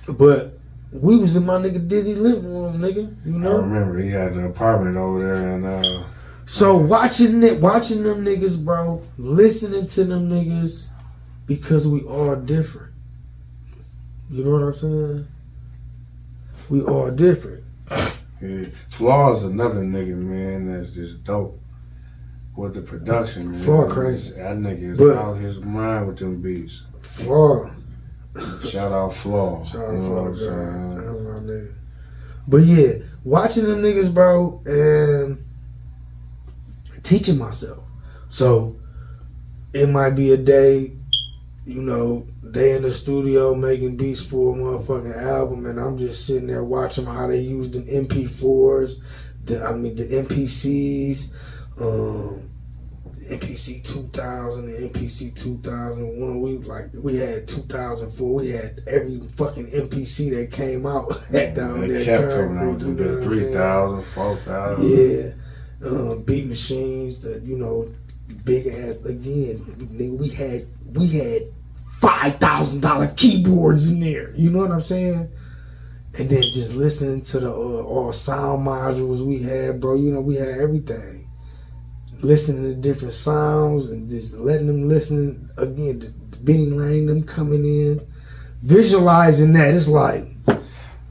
S2: But we was in my nigga Dizzy living room, nigga,
S1: I remember he had an apartment over there and
S2: so watching them niggas, bro, listening to them niggas, because we all different. You know what I'm saying? We all different.
S1: Yeah. Flaw's another nigga, man, that's just dope with the production, man.
S2: Flaw crazy.
S1: That nigga is out his mind with them beats.
S2: Flaw.
S1: Shout out Flaw.
S2: Shout out Flaw, that's my nigga. But yeah, watching them niggas, bro, and teaching myself. So it might be a day, they in the studio making beats for a motherfucking album, and I'm just sitting there watching how they use them MP4s, the MPCs, MPC 2000 and MPC 2001. We had 2004. We had every fucking MPC that came out down there.
S1: They kept coming out with the 3,000, 4,000.
S2: Yeah, beat machines. Big ass again. Nigga, we had $5,000 keyboards in there. You know what I'm saying? And then just listening to the all sound modules we had, bro. You know, we had everything. Listening to different sounds and just letting them listen again. The Benny Lane, them coming in, visualizing that. It's like,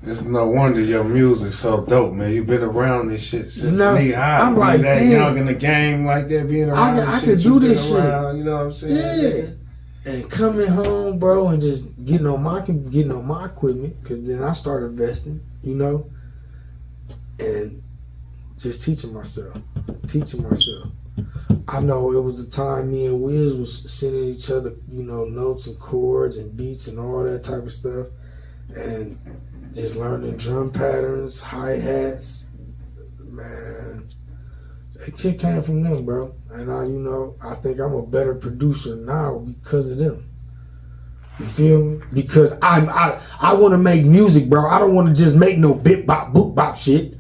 S1: it's no wonder your music's so dope, man. You've been around this shit since knee high.
S2: I'm like,
S1: that
S2: damn.
S1: Young in the game like that, being around
S2: I
S1: this shit.
S2: could do this shit.
S1: Around, you know what I'm saying?
S2: Yeah. And coming home, bro, and just getting on my equipment, because then I started investing, you know, and just teaching myself. I know it was a time me and Wiz was sending each other, you know, notes and chords and beats and all that type of stuff, and just learning drum patterns, hi-hats, man. That shit came from them, bro. And I think I'm a better producer now because of them. You feel me? Because I want to make music, bro. I don't want to just make no bip bop boop bop shit.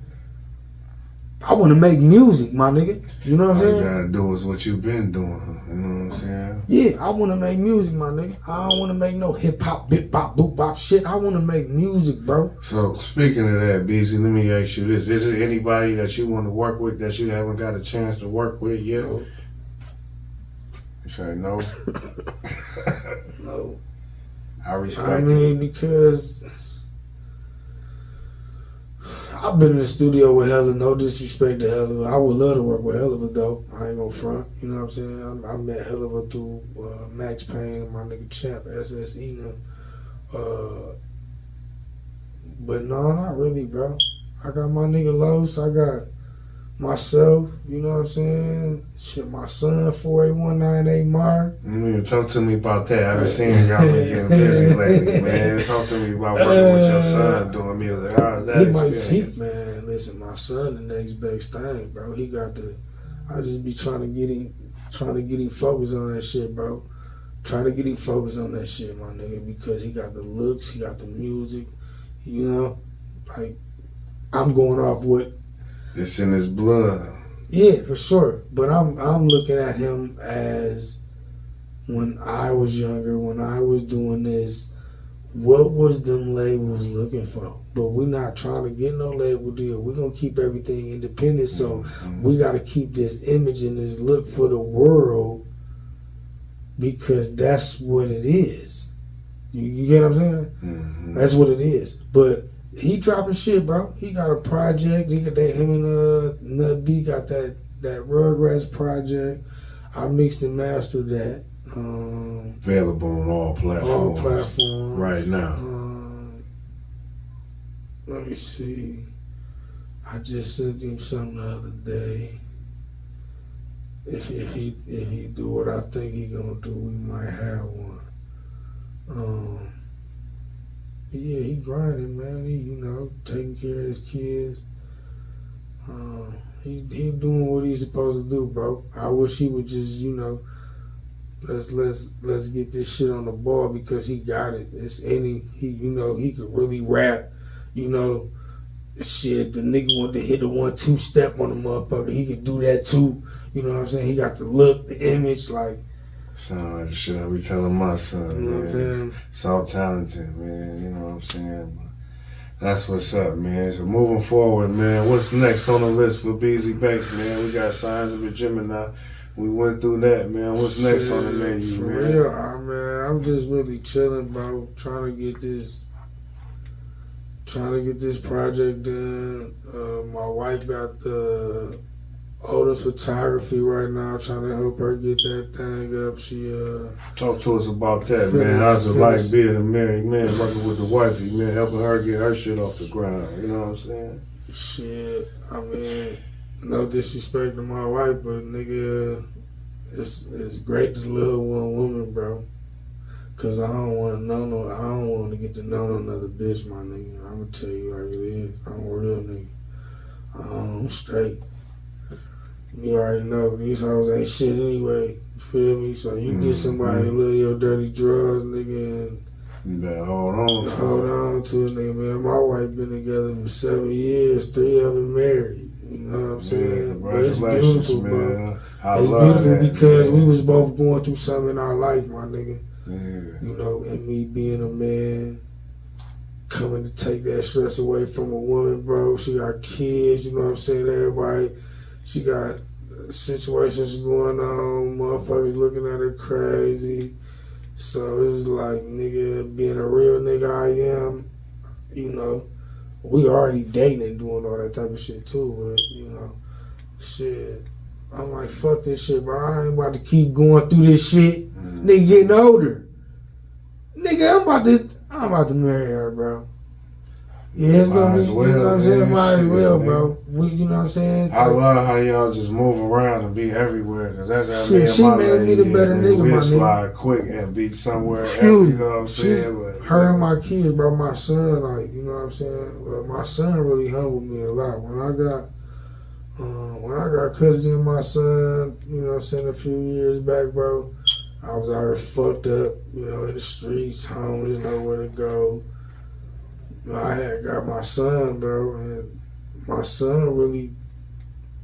S2: I want to make music, my nigga. You know what I'm saying?
S1: All you gotta do is what you've been doing. You know what I'm saying?
S2: Yeah, I want to make music, my nigga. I don't want to make no hip hop, bip bop, boop bop shit. I want to make music, bro.
S1: So speaking of that, BZ, let me ask you this: is there anybody that you want to work with that you haven't got a chance to work with yet?
S2: No.
S1: You say no?
S2: No.
S1: I respect.
S2: I mean, because I've been in the studio with Hella, no disrespect to Hella. I would love to work with Hella though. I ain't gonna front. You know what I'm saying? I met Hella through Max Payne and my nigga Champ, SSE now. But no, not really, bro. I got my nigga Los. I got myself, you know what I'm saying? Shit, my son, 48198 Mar.
S1: Talk to me about that. I've been seeing y'all been getting busy lately, man. Talk to me about working with your son doing music. How is that experience?
S2: Man, listen, my son, the next best thing, bro. He got I just be trying to get him focused on that shit, bro. Trying to get him focused on that shit, my nigga, because he got the looks, he got the music, you know? Like, I'm going off what
S1: it's in his blood.
S2: Yeah, for sure. But I'm looking at him as when I was younger, when I was doing this, what was them labels looking for? But we're not trying to get no label deal. We're going to keep everything independent. So we got to keep this image and this look for the world because that's what it is. You get what I'm saying? Mm-hmm. That's what it is. But he dropping shit, bro. He got a project. He got that, him and Nut B got that Rugrats project. I mixed and mastered that.
S1: Available on all platforms. Right now.
S2: Let me see. I just sent him something the other day. If he do what I think he gonna do, we might have one. Yeah, he grinding, man. He, you know, taking care of his kids. He doing what he's supposed to do, bro. I wish he would just, you know, let's get this shit on the ball because he got it. He could really rap, you know. Shit, the nigga wanted to hit a 1-2 step on the motherfucker. He could do that too. You know what I'm saying? He got the look, the image, like.
S1: Sound like the shit I be telling my son, you know what I'm saying? So talented, man, you know what I'm saying? But that's what's up, man. So moving forward, man, what's next on the list for BZ Banks, man? We got Signs of a Gemini. We went through that, man. What's next on the menu,
S2: for
S1: man?
S2: For real, man, I'm just really chilling, bro. Trying to get this project done. My wife got the Otis photography right now, trying to help her get that thing up. She
S1: talk to us about that, man. How's it like being a married man working with the wifey, man, helping her get her shit off the ground? You know what I'm saying?
S2: Shit, I mean, no disrespect to my wife, but nigga, it's great to love one woman, bro. Cause I don't want to get to know another bitch, my nigga. I'm gonna tell you like it is. I'm a real nigga. I'm straight. You already know these hoes ain't shit anyway. You feel me? So you get somebody who love your dirty drugs, nigga, and
S1: you better hold on
S2: to it, nigga, man. My wife been together for 7 years, 3 of them married. You know what I'm saying? But it's
S1: Congratulations,
S2: beautiful, bro.
S1: man. I
S2: It's
S1: love
S2: beautiful
S1: that,
S2: because
S1: man.
S2: we was both going through something in our life, my nigga.
S1: Yeah.
S2: You know, and me being a man, coming to take that stress away from a woman, bro. She got kids, you know what I'm saying? Everybody, she got situations going on, motherfuckers looking at her crazy. So it was like, nigga, being a real nigga I am, you know, we already dating and doing all that type of shit too, but, you know, shit. I'm like, fuck this shit, bro. I ain't about to keep going through this shit. Nigga getting older. Nigga, I'm about to marry her, bro. Yeah, it's gonna be,
S1: well,
S2: you know what I'm saying? Might as well,
S1: man.
S2: bro. You know what I'm saying?
S1: I love how y'all just move around and be everywhere, because that's how
S2: Shit, she made me the better nigga, my
S1: we'll
S2: nigga.
S1: slide quick and be somewhere else, you know what I'm saying? Like,
S2: Her and my kids, bro, my son, like, you know what I'm saying? Well, my son really humbled me a lot. When I got custody of my son, you know what I'm saying, a few years back, bro, I was out here fucked up, you know, in the streets, homeless, nowhere to go. I had got my son, bro, and my son really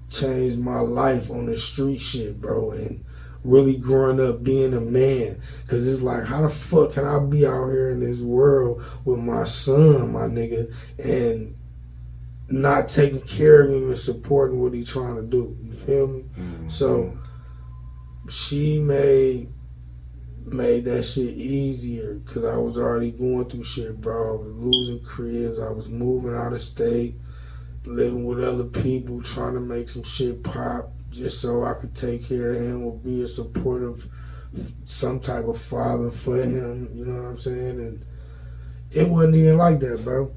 S2: changed my life on the street shit, bro, and really growing up being a man. Cause it's like, how the fuck can I be out here in this world with my son, my nigga, and not taking care of him and supporting what he's trying to do? You feel me? Mm-hmm. So she made that shit easier because I was already going through shit, bro. I was losing cribs. I was moving out of state, living with other people, trying to make some shit pop just so I could take care of him or be a supportive, some type of father for him. You know what I'm saying? And it wasn't even like that, bro.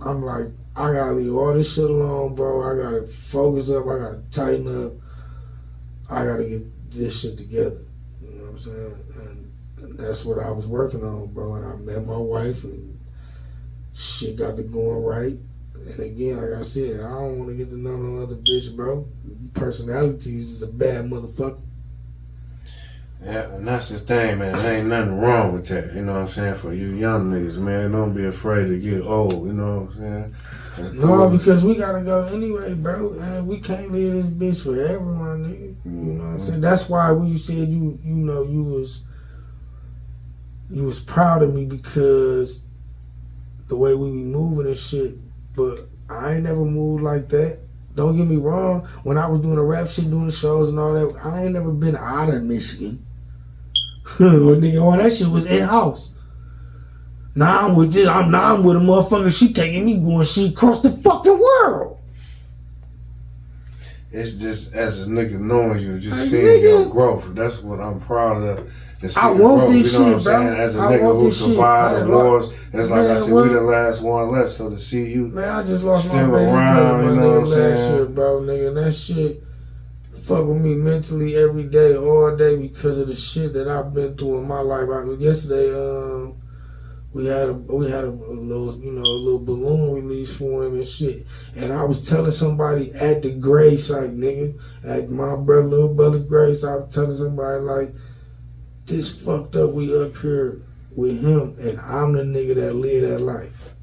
S2: I'm like, I gotta leave all this shit alone, bro. I gotta focus up. I gotta tighten up. I gotta get this shit together. You know what I'm saying? And that's what I was working on, bro. And I met my wife, and shit got to going right. And again, like I said, I don't want to get to know no other bitch, bro. Personalities is a bad motherfucker.
S1: Yeah, and that's the thing, man. There ain't nothing wrong with that. You know what I'm saying? For you young niggas, man, don't be afraid to get old. You know what I'm saying? That's
S2: No,
S1: cool.
S2: because we gotta go anyway, bro. And we can't leave this bitch forever, my nigga. You know what I'm saying? That's why when you said you was proud of me, because the way we be moving and shit. But I ain't never moved like that. Don't get me wrong. When I was doing the rap shit, doing the shows and all that, I ain't never been out of Michigan. Well, nigga, all that shit was in-house. Now I'm with a motherfucker. She taking me going shit across the fucking world.
S1: It's just, as a nigga knowing you, just
S2: Hey,
S1: seeing
S2: nigga.
S1: your growth. That's what I'm proud of. To see
S2: I
S1: the
S2: want
S1: growth,
S2: this
S1: you know
S2: shit,
S1: what I'm
S2: bro.
S1: saying? As a
S2: I
S1: nigga
S2: want
S1: who
S2: this shit.
S1: survived
S2: I
S1: the
S2: done
S1: wars, that's like I
S2: Man,
S1: said,
S2: what?
S1: we the last one left. So to see you,
S2: Man, I just lost my
S1: still
S2: baby
S1: around,
S2: brother,
S1: you
S2: my
S1: know what
S2: nigga,
S1: I'm
S2: last
S1: saying?
S2: year, bro, nigga. And that shit fuck with me mentally every day, all day, because of the shit that I've been through in my life. Yesterday, we had a little, you know, a little balloon release for him and shit. And I was telling somebody at the grave site, nigga, at my little brother's grave site, I was telling somebody like, this fucked up, we up here with him, and I'm the nigga that lived that life.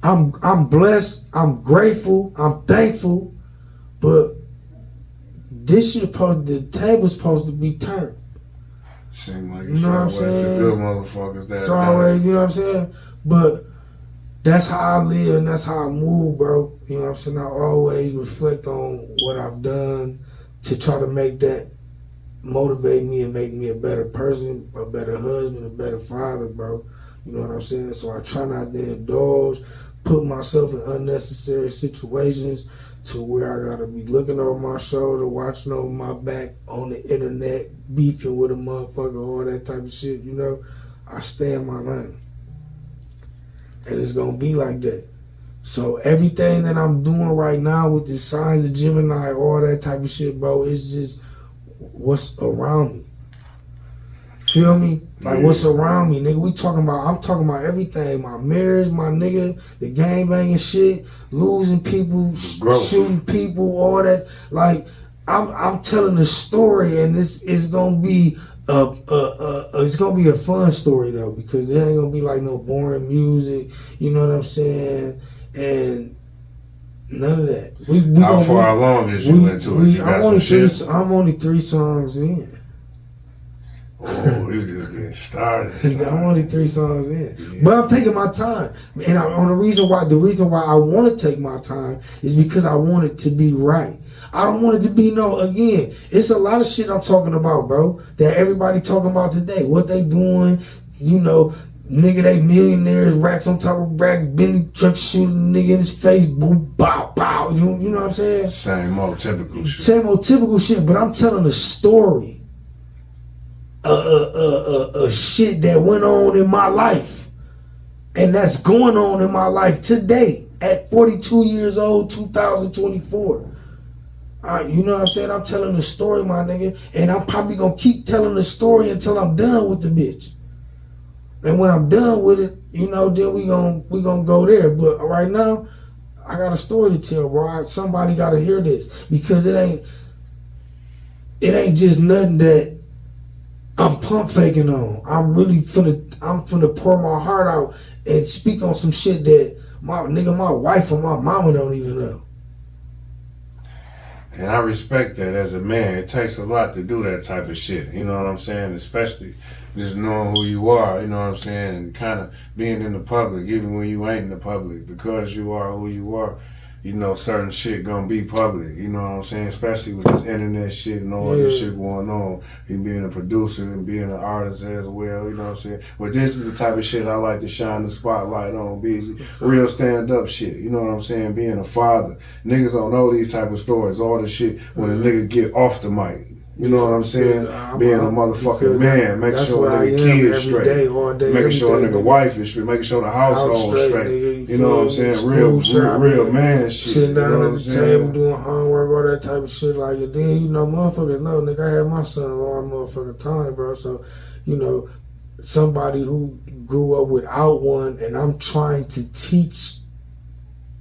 S2: I'm blessed, I'm grateful, I'm thankful, but this shit the table's supposed to be turned.
S1: Seem like
S2: You
S1: it's
S2: know what I'm
S1: always the
S2: saying?
S1: good motherfuckers that.
S2: It's always, you know what I'm saying? But that's how I live and that's how I move, bro. You know what I'm saying? I always reflect on what I've done to try to make that motivate me and make me a better person, a better husband, a better father, bro. You know what I'm saying? So I try not to indulge, put myself in unnecessary situations to where I gotta be looking over my shoulder, watching over my back on the internet, beefing with a motherfucker, all that type of shit, you know? I stay in my lane. And it's gonna be like that. So everything that I'm doing right now with the signs of Gemini, all that type of shit, bro, it's just what's around me. Feel me? Like, what's around me, nigga? I'm talking about everything. My marriage, my nigga, the gang banging shit, losing people, shooting people, all that. Like, I'm telling a story, and it's gonna be it's gonna be a fun story though, because it ain't gonna be like no boring music. You know what I'm saying? And None of that.
S1: How far along is you into it?
S2: I'm only 3 songs in.
S1: Oh, we was just getting started.
S2: I'm only 3 songs in, but I'm taking my time. And the reason why I want to take my time is because I want it to be right. I don't want it to be again. It's a lot of shit I'm talking about, bro. That everybody talking about today. What they doing? Nigga, they millionaires, racks on top of racks, Bentley truck shooting nigga in his face, boom, bow, bow. You know what I'm saying?
S1: Same old typical shit.
S2: Same old typical shit. But I'm telling a story. Shit that went on in my life, and that's going on in my life today at 42 years old, 2024. You know what I'm saying? I'm telling the story, my nigga, and I'm probably gonna keep telling the story until I'm done with the bitch. And when I'm done with it, then we gonna go there. But right now, I got a story to tell, bro. Somebody gotta hear this because it ain't just nothing that I'm pump faking on. I'm really finna pour my heart out and speak on some shit that my wife or my mama don't even know.
S1: And I respect that as a man. It takes a lot to do that type of shit. You know what I'm saying? Especially just knowing who you are, you know what I'm saying? And kind of being in the public, even when you ain't in the public. Because you are who you are, certain shit gonna be public. You know what I'm saying? Especially with this internet shit and all this shit going on. You being a producer and being an artist as well, you know what I'm saying? But this is the type of shit I like to shine the spotlight on, busy. Real stand-up shit, you know what I'm saying? Being a father. Niggas don't know these type of stories, all the shit when a nigga get off the mic. You know what I'm saying? Being a motherfucking man, making sure a nigga kids straight, making sure a nigga wife is straight, making sure the household straight. You know what I'm saying? Real man shit.
S2: Sitting down at the table doing homework, all that type of shit. Like, and then motherfuckers know, nigga, I had my son a long motherfucking time, bro. So, somebody who grew up without one, and I'm trying to teach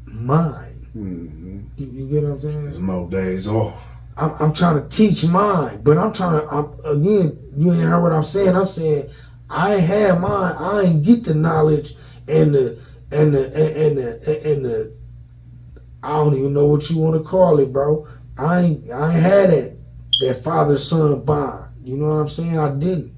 S2: mine.
S1: Mm-hmm.
S2: You get what I'm saying?
S1: There's no days off.
S2: I'm trying to teach mine, but again, you ain't heard what I'm saying. I'm saying I ain't had mine. I ain't get the knowledge and the I don't even know what you want to call it, bro. I ain't had that father-son bond. You know what I'm saying? I didn't.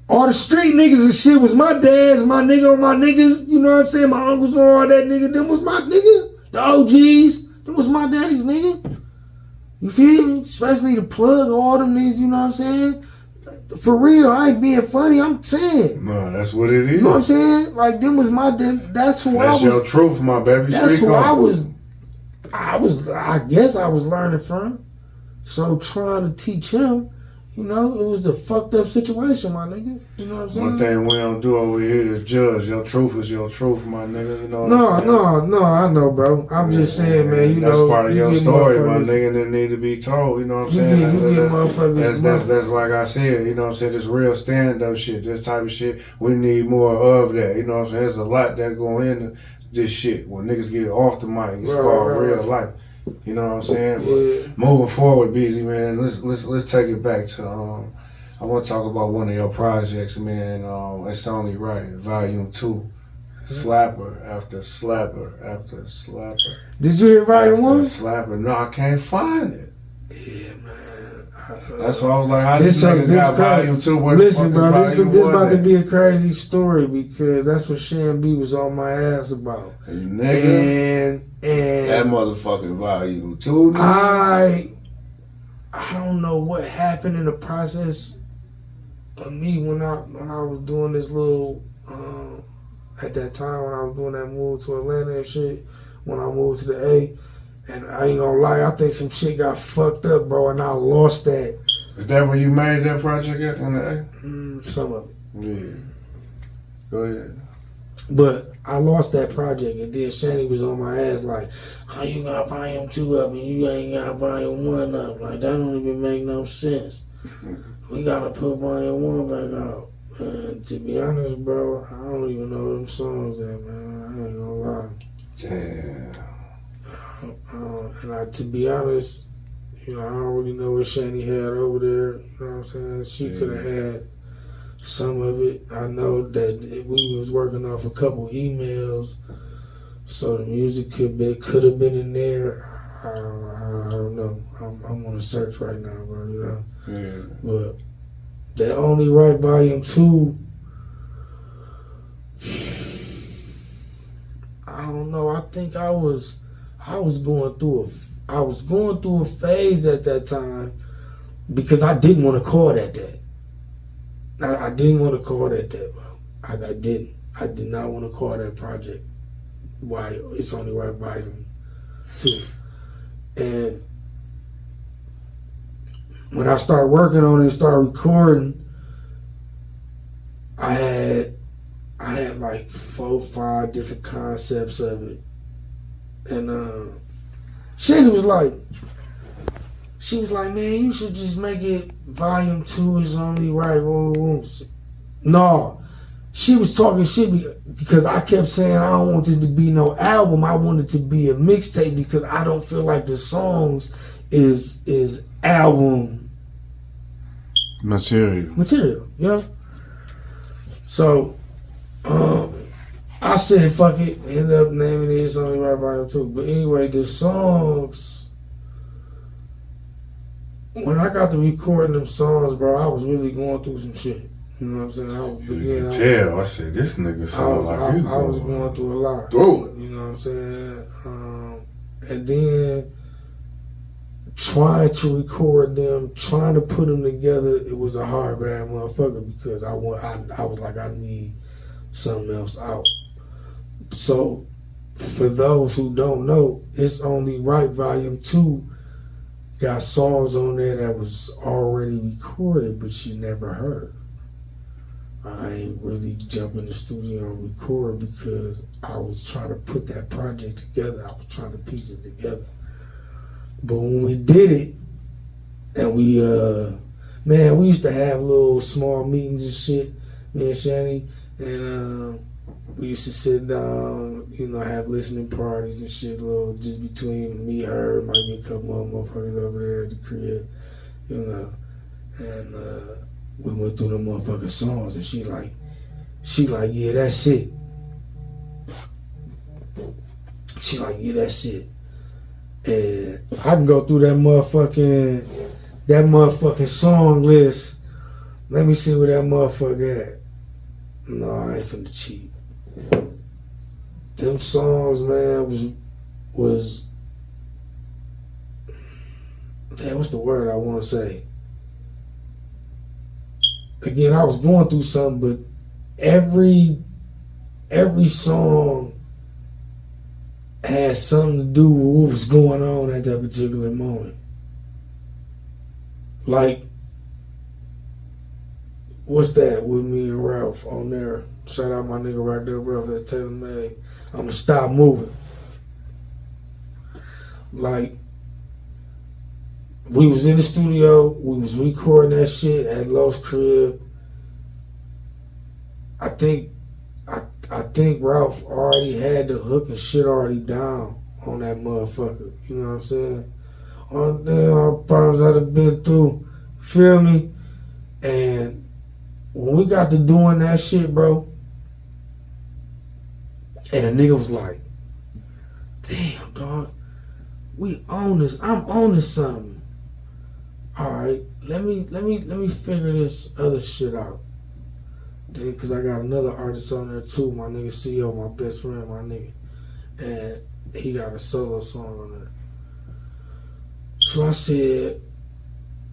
S2: All the street niggas and shit was my dad's, my nigga on my niggas. You know what I'm saying? My uncles and all that nigga. Them was my nigga. The OGs. Them was my daddy's nigga. You feel me? Especially the plug, all them niggas, you know what I'm saying? For real, I ain't being funny, I'm saying.
S1: No, that's what it is.
S2: You know what I'm saying? Like, them was my, that's who I was.
S1: That's your truth, my baby.
S2: That's who I guess I was learning from. So trying to teach him, it was a fucked up situation, my nigga. You know what I'm saying?
S1: One thing we don't do over here is judge. Your truth is your truth, my nigga. You know
S2: No, I know, bro. I'm just saying, man,
S1: that's part of your story, my nigga, that need to be told. You know what I'm saying?
S2: You get motherfuckers.
S1: That's like I said, you know what I'm saying? This real stand-up shit, this type of shit, we need more of that. You know what I'm saying? There's a lot that go into this shit. When niggas get off the mic, it's called real life. You know what I'm saying?
S2: Yeah.
S1: But moving forward, BZ, man, let's take it back to I want to talk about one of your projects, man. It's Only Right, Volume 2. Slapper after slapper after slapper.
S2: Did you hear Volume 1?
S1: Slapper. No, I can't find it.
S2: Yeah, man.
S1: That's why I was like, how this nigga got Volume 2?
S2: Listen, bro, this about to be a crazy story because that's what Shan B was on my ass about.
S1: Nigga.
S2: And
S1: that motherfucking Volume 2. Nigga.
S2: I don't know what happened in the process of me when I was doing this little at that time when I was doing that move to Atlanta and shit, when I moved to the A, and I ain't gonna lie, I think some shit got fucked up, bro, and I lost that.
S1: Is that where you made that project at on the A?
S2: Some of it.
S1: Yeah. Go ahead.
S2: But I lost that project, and then Shanny was on my ass like, how you got Volume 2 up and you ain't got Volume 1 up? Like, that don't even make no sense. We gotta put Volume 1 back out. And to be honest, bro, I don't even know what them songs at, man. I ain't gonna lie.
S1: Damn.
S2: To be honest, I don't really know what Shanny had over there. You know what I'm saying? She could have had some of it. I know that we was working off a couple emails So the music could have been in there. I don't know. I'm on a search right now, bro. You know.
S1: Yeah.
S2: But that Only Right Volume 2. I don't know. I think I was going through a phase at that time because I didn't want to call that. I didn't want to call that, bro. I didn't. I did not want to call that project Why It's Only Right Volume 2. And when I started working on it and started recording, I had like 4 or 5 different concepts of it. And Shanny was like, man, you should just make it Volume 2 Is Only Right. No. She was talking shit because I kept saying I don't want this to be no album. I want it to be a mixtape because I don't feel like the songs is album material, you know? So I said fuck it, end up naming it It's Only Right Volume 2. But anyway, the songs, when I got to recording them songs, bro, I was really going through some shit. You know what I'm saying?
S1: I said, this nigga sound like you.
S2: I was going through a lot.
S1: Through it.
S2: You know what I'm saying? And then trying to record them, trying to put them together, it was a hard bad motherfucker because I was like, I need something else out. So for those who don't know, It's Only Right Volume 2 got songs on there that was already recorded but you never heard. I ain't really jump in the studio and record because I was trying to put that project together. I was trying to piece it together. But when we did it, and we used to have little small meetings and shit, me and Shanny, and we used to sit down, you know, have listening parties and shit, little just between me, her, might be a couple of motherfuckers over there at the crib, you know, and we went through the motherfucking songs, and she like, yeah, that's it. She like, yeah, that's it. And I can go through that motherfucking song list. Let me see where that motherfucker at. No, I ain't finna cheat. Them songs, man, was damn, what's the word I want to say? Again, I was going through something, but every song had something to do with what was going on at that particular moment. Like, what's that with me and Ralph on there? Shout out my nigga right there, Ralph, that's Taylor May. I'ma stop moving. Like, we was in the studio, we was recording that shit at Lowe's crib. I think Ralph already had the hook and shit already down on that motherfucker. You know what I'm saying? All the problems I'd have been through. Feel me? And when we got to doing that shit, bro, and a nigga was like, damn, dog, we own this. I'm on this something. All right, let me figure this other shit out. Then, cause I got another artist on there too, my nigga CEO, my best friend, my nigga, and he got a solo song on there. So I said,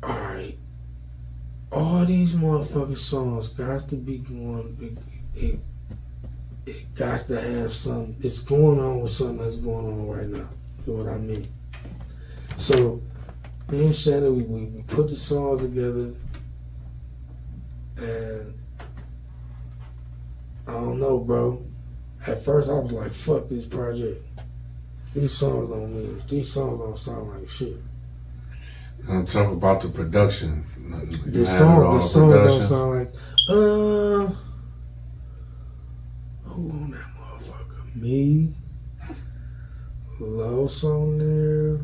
S2: all right, all these motherfucking songs got to be going. It got to have something. It's going on with something that's going on right now. You know what I mean? So me and Shanny, we put the songs together, and I don't know, bro. At first I was like, fuck this project. These songs don't sound like shit.
S1: I'm talking about the production.
S2: The songs don't sound like who on that motherfucker? Me, Los on there,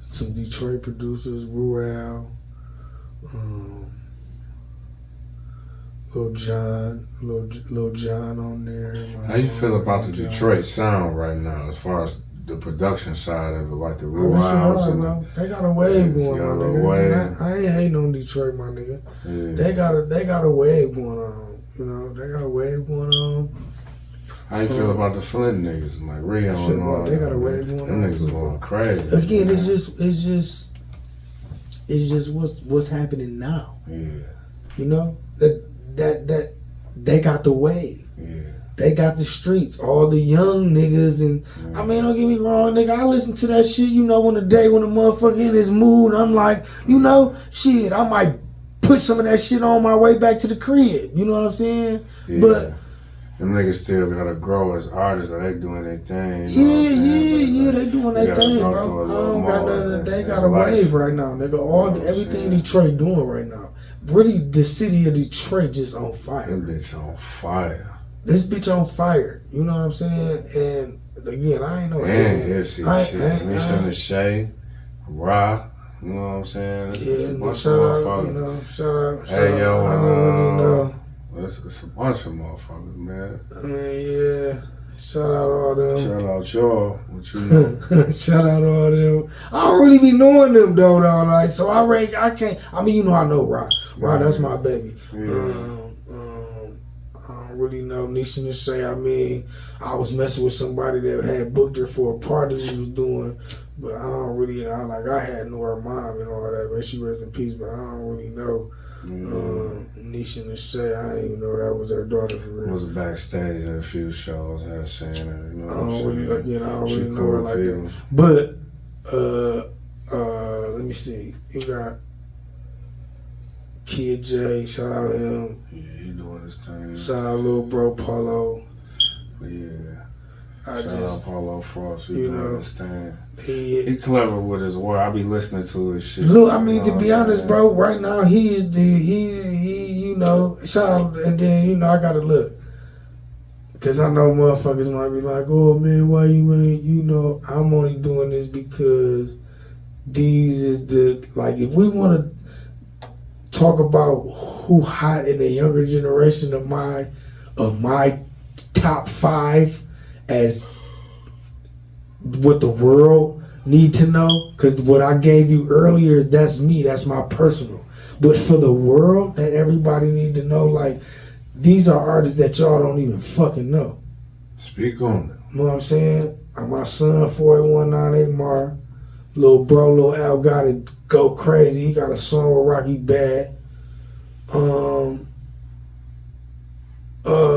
S2: some Detroit producers, Rural, Lil John on there.
S1: How you feel about the Detroit sound right now, as far as the production side of it, like the Real House?
S2: They got a wave going, my nigga. I ain't hating on Detroit, my nigga. Yeah. They got a wave going on. You know, they got a wave going on.
S1: How you feel about the Flint niggas, like Rio and all that?
S2: They got a wave going on.
S1: Them niggas going crazy.
S2: Again, it's just what's happening now.
S1: Yeah.
S2: You know that they got the wave.
S1: Yeah.
S2: They got the streets, all the young niggas, and I mean, don't get me wrong, nigga. I listen to that shit, you know, on the day when the motherfucker in his mood, I'm like, you know, shit, I might put some of that shit on my way back to the crib. You know what I'm saying?
S1: Yeah.
S2: But
S1: them niggas still gotta grow as artists, or they doing their thing.
S2: You know yeah, they doing their thing, bro. I don't got nothing. They got a wave right now, nigga. Everything Detroit doing right now. Really, the city of Detroit just on fire.
S1: Them bitch on fire.
S2: This bitch on fire. You know what I'm saying? And again, I ain't know.
S1: And shit. Nisha the Shay, Rock. You know what I'm saying?
S2: Yeah, shout out.
S1: Hey, yo,
S2: I don't really know.
S1: It's a bunch of motherfuckers, man.
S2: I mean, yeah. Shout out all them.
S1: Shout out y'all. What you know?
S2: Shout out all them. I don't really be knowing them though. Like, so I can't. I mean, you know, I know Rock. Rock, that's my baby.
S1: Yeah.
S2: I don't really know Nisha to say. I mean, I was messing with somebody that had booked her for a party he was doing, but I don't really. I had knew her mom and all that, but she rest in peace. But I don't really know. Nisha to say, I didn't even know that was her daughter for real.
S1: I was backstage at a few shows, I was saying her, you know what I'm saying?
S2: I don't really know her like
S1: people.
S2: that. But let me see. You got Kid J, shout out him.
S1: Yeah, he doing his thing.
S2: Shout out little bro Polo.
S1: But yeah. Shout out Paulo Frost, he doing his thing.
S2: He
S1: clever with his word. I be listening to his shit.
S2: Look, I mean, to be honest, bro, right now he is you know, shout out, and then, you know, I gotta look. Cause I know motherfuckers might be like, oh man, why you ain't, you know, I'm only doing this because these is like, if we wanna talk about who hot in the younger generation of my top 5 as what the world need to know, because what I gave you earlier is that's me, that's my personal. But for the world that everybody need to know, like, these are artists that y'all don't even fucking know.
S1: Speak on it.
S2: You know what I'm saying? My son, 48198 Mar, little bro, little Al got it go crazy. He got a song with Rocky Bad.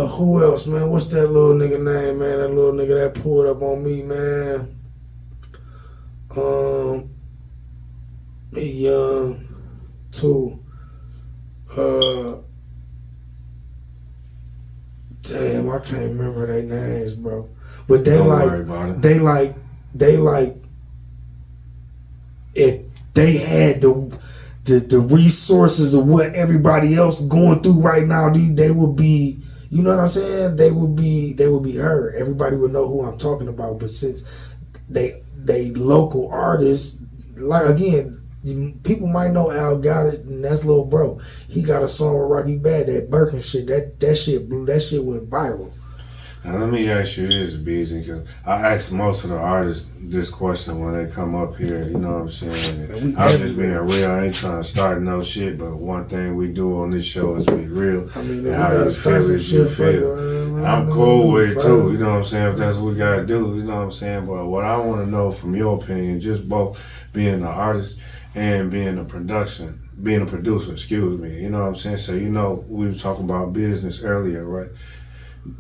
S2: Who else, man? What's that little nigga name, man? That little nigga that pulled up on me, man. He young too. Damn, I can't remember their names, bro. But they like if they had the resources of what everybody else going through right now, they would be, you know what I'm saying? They would be heard. Everybody would know who I'm talking about. But since they local artists, like, again, people might know Al got it, and that's little bro. He got a song with Rocky Bad, that Birkin shit. That shit blew. That shit went viral.
S1: Now let me ask you this, Beezy, because I ask most of the artists this question when they come up here. You know what I'm saying? I'm just being real. I ain't trying to start no shit, but one thing we do on this show is be real.
S2: I mean,
S1: and how you feel is you feel. I'm cool with it too. You know what I'm saying? If that's what we gotta do, you know what I'm saying? But what I want to know from your opinion, just both being an artist and being a producer, excuse me. You know what I'm saying? So, you know, we were talking about business earlier, right?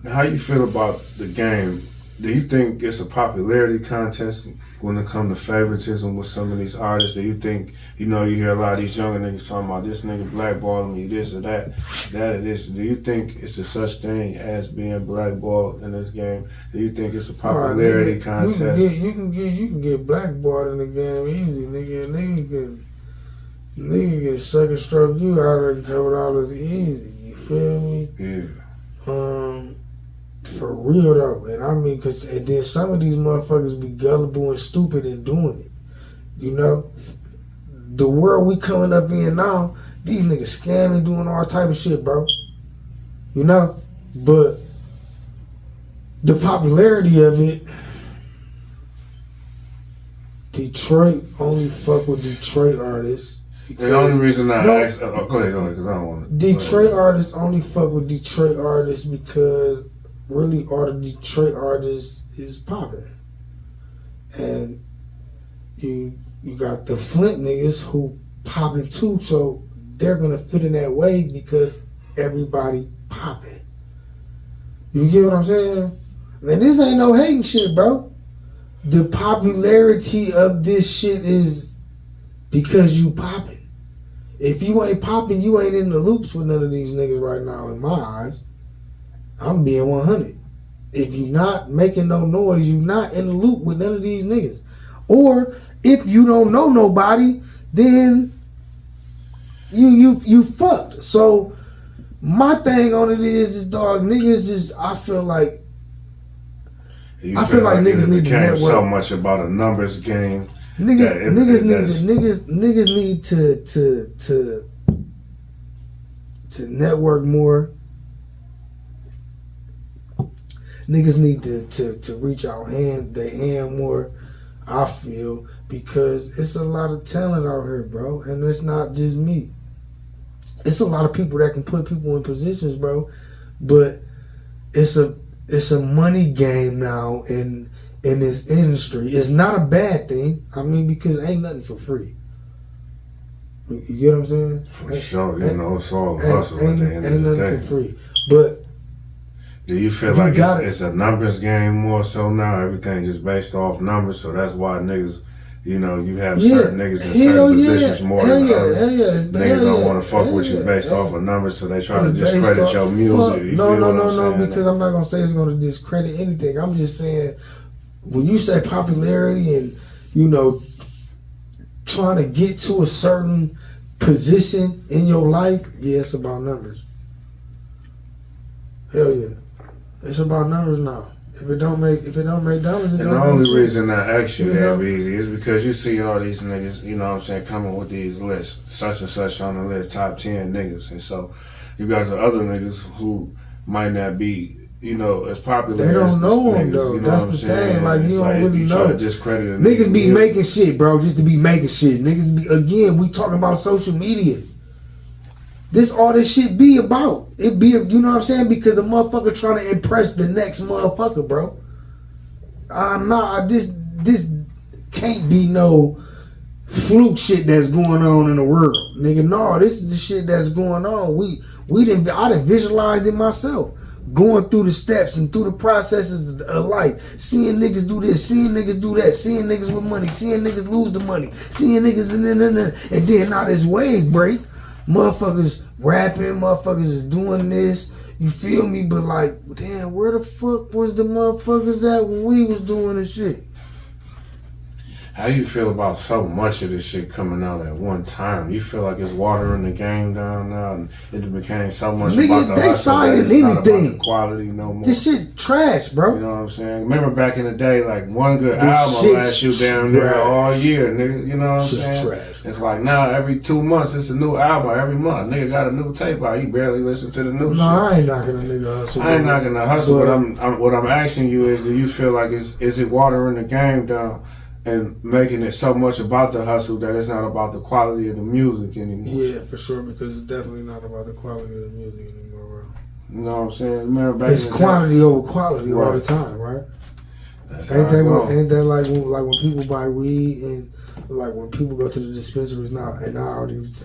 S1: How you feel about the game? Do you think it's a popularity contest when it comes to favoritism with some of these artists? Do you think, you know, you hear a lot of these younger niggas talking about this nigga blackballing me, this or that or this. Do you think it's a such thing as being blackballed in this game? Do you think it's a popularity contest?
S2: You can get blackballed in the game easy, nigga. Nigga can suck and stroke you out of $2 easy. You feel me?
S1: Yeah.
S2: For real though, and I mean, and then some of these motherfuckers be gullible and stupid in doing it. You know, the world we coming up in now, these niggas scamming, doing all type of shit, bro. you know. But the popularity of it, Detroit only fuck with Detroit artists.
S1: The only reason I asked, go ahead, because I don't want to.
S2: Detroit artists only fuck with Detroit artists because really all the Detroit artists is popping. And you got the Flint niggas who popping too, so they're gonna fit in that way because everybody popping. You get what I'm saying? Man, this ain't no hating shit, bro. The popularity of this shit is because you popping. If you ain't popping, you ain't in the loops with none of these niggas right now, in my eyes. I'm being 100. If you not making no noise, you not in the loop with none of these niggas. Or if you don't know nobody, then you fucked. So my thing on it is dog, niggas is, I feel like niggas need to network.
S1: So much about a numbers game.
S2: Niggas need to network more. Niggas need to reach out their hand more, I feel, because it's a lot of talent out here, bro, and it's not just me. It's a lot of people that can put people in positions, bro, but it's a money game now in this industry. It's not a bad thing. I mean, because ain't nothing for free. You get what I'm saying?
S1: For sure, it's all a hustle at the end of the day. Ain't
S2: nothing for free. But
S1: do you feel like it's a numbers game more so now? Everything just based off numbers, so that's why niggas, you have certain niggas in certain positions more than others. Niggas don't want to fuck with you based off of numbers, so they try to discredit your music.
S2: No, because I'm not gonna say it's gonna discredit anything. I'm just saying, when you say popularity and trying to get to a certain position in your life, yeah, it's about numbers. Hell yeah, it's about numbers now. If it don't make dollars,
S1: and the only reason I ask you that, Beezy, is because you see all these niggas, coming with these lists, such and such on the list, top 10 niggas, and so you got the other niggas who might not be, as popular.
S2: They don't know them though. That's the thing. Like you don't really know. Niggas be making shit, bro, just to be making shit. Again, we talking about social media. All this shit be about. It be, you know what I'm saying? Because a motherfucker trying to impress the next motherfucker, bro. This can't be no fluke shit that's going on in the world. Nigga, no, this is the shit that's going on. I done visualized it myself. Going through the steps and through the processes of life. Seeing niggas do this, seeing niggas do that, seeing niggas with money, seeing niggas lose the money, seeing niggas and then now this wave break. Motherfuckers rapping, motherfuckers is doing this, you feel me? But like, damn, where the fuck was the motherfuckers at when we was doing this shit?
S1: How you feel about so much of this shit coming out at one time? You feel like it's watering the game down now, and it became so much about the hustle,
S2: signing
S1: it's not about
S2: anything.
S1: the quality no more.
S2: This shit trash, bro.
S1: You know what I'm saying? Remember back in the day, like one good album last you down there all year, nigga. You know what I'm saying?
S2: Trash,
S1: it's like now every 2 months it's a new album. Every month, nigga got a new tape out. You barely listen to the new shit.
S2: No, I ain't knocking a nigga hustle.
S1: I ain't knocking the hustle, but what I'm asking you is, do you feel like is it watering the game down? And making it so much about the hustle that it's not about the quality of the music anymore.
S2: Yeah, for sure, because it's definitely not about the quality of the music anymore, bro.
S1: You know what I'm saying? Remember back
S2: it's quantity over quality all the time, right? Ain't that like when people buy weed and like when people go to the dispensaries now? And I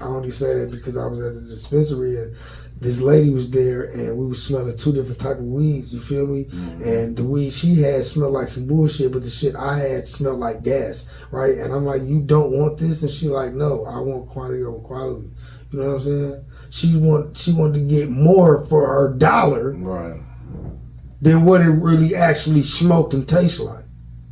S2: only say that because I was at the dispensary and this lady was there and we was smelling 2 different type of weeds, you feel me? Mm-hmm. And the weed she had smelled like some bullshit, but the shit I had smelled like gas, right? And I'm like, you don't want this? And she like, no, I want quantity over quality. You know what I'm saying? She wanted to get more for her dollar,
S1: right,
S2: than what it really actually smoked and tastes like.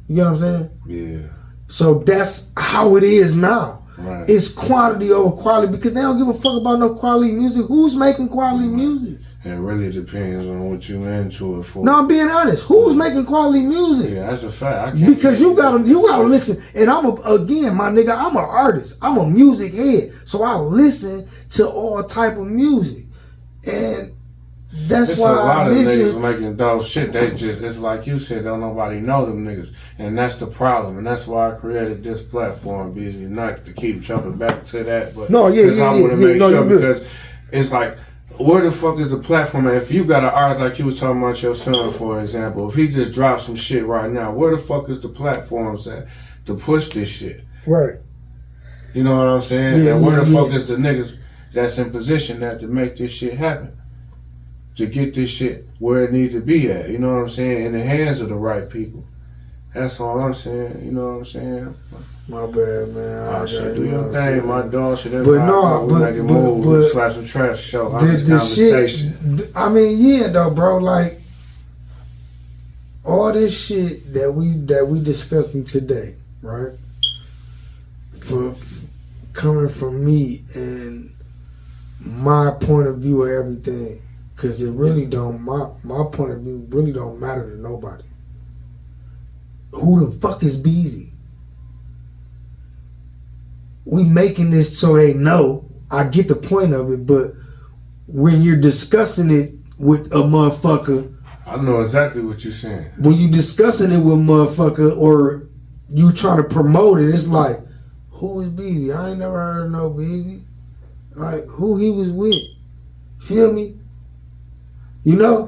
S2: You get what I'm saying?
S1: Yeah.
S2: So that's how it is now.
S1: Right.
S2: It's quantity over quality because they don't give a fuck about no quality music. Who's making quality music?
S1: It really depends on what you into it for.
S2: No, I'm being honest. Who's making quality music?
S1: Yeah, that's a fact.
S2: Because you gotta listen. And my nigga, I'm an artist. I'm a music head. So I listen to all type of music. And that's
S1: it's
S2: why
S1: a lot
S2: I
S1: of
S2: mentioned
S1: niggas making dope shit. They just, it's like you said, don't nobody know them niggas, and that's the problem. And that's why I created this platform, Busy, not to keep jumping back to that, but because I want to make sure because it's like, where the fuck is the platform? And if you got an art like you was talking about your son, for example, if he just dropped some shit right now, where the fuck is the platforms at to push this shit?
S2: Right.
S1: You know what I'm saying?
S2: Yeah,
S1: and where the
S2: yeah.
S1: fuck is the niggas that's in position that to make this shit happen? To get this shit where it needs to be at, you know what I'm saying? In the hands of the right people. That's all I'm saying, you know what I'm saying?
S2: My bad, man.
S1: Oh shit, do your thing, my dog. Shit, that's
S2: but
S1: how
S2: no,
S1: we make it move.
S2: but
S1: Slapz and Trapz show.
S2: the
S1: Honest conversation.
S2: shit, I mean, yeah, though, bro. Like all this shit that we discussing today, right? For coming from me and my point of view of everything, because it really don't. My point of view really don't matter to nobody. Who the fuck is Beezy? We making this so they know. I get the point of it, but when you're discussing it with a motherfucker,
S1: I know exactly what you're saying.
S2: When you discussing it with a motherfucker or you trying to promote it, it's like, who is Beezy? I ain't never heard of no Beezy. Like, who he was with? Feel me? You know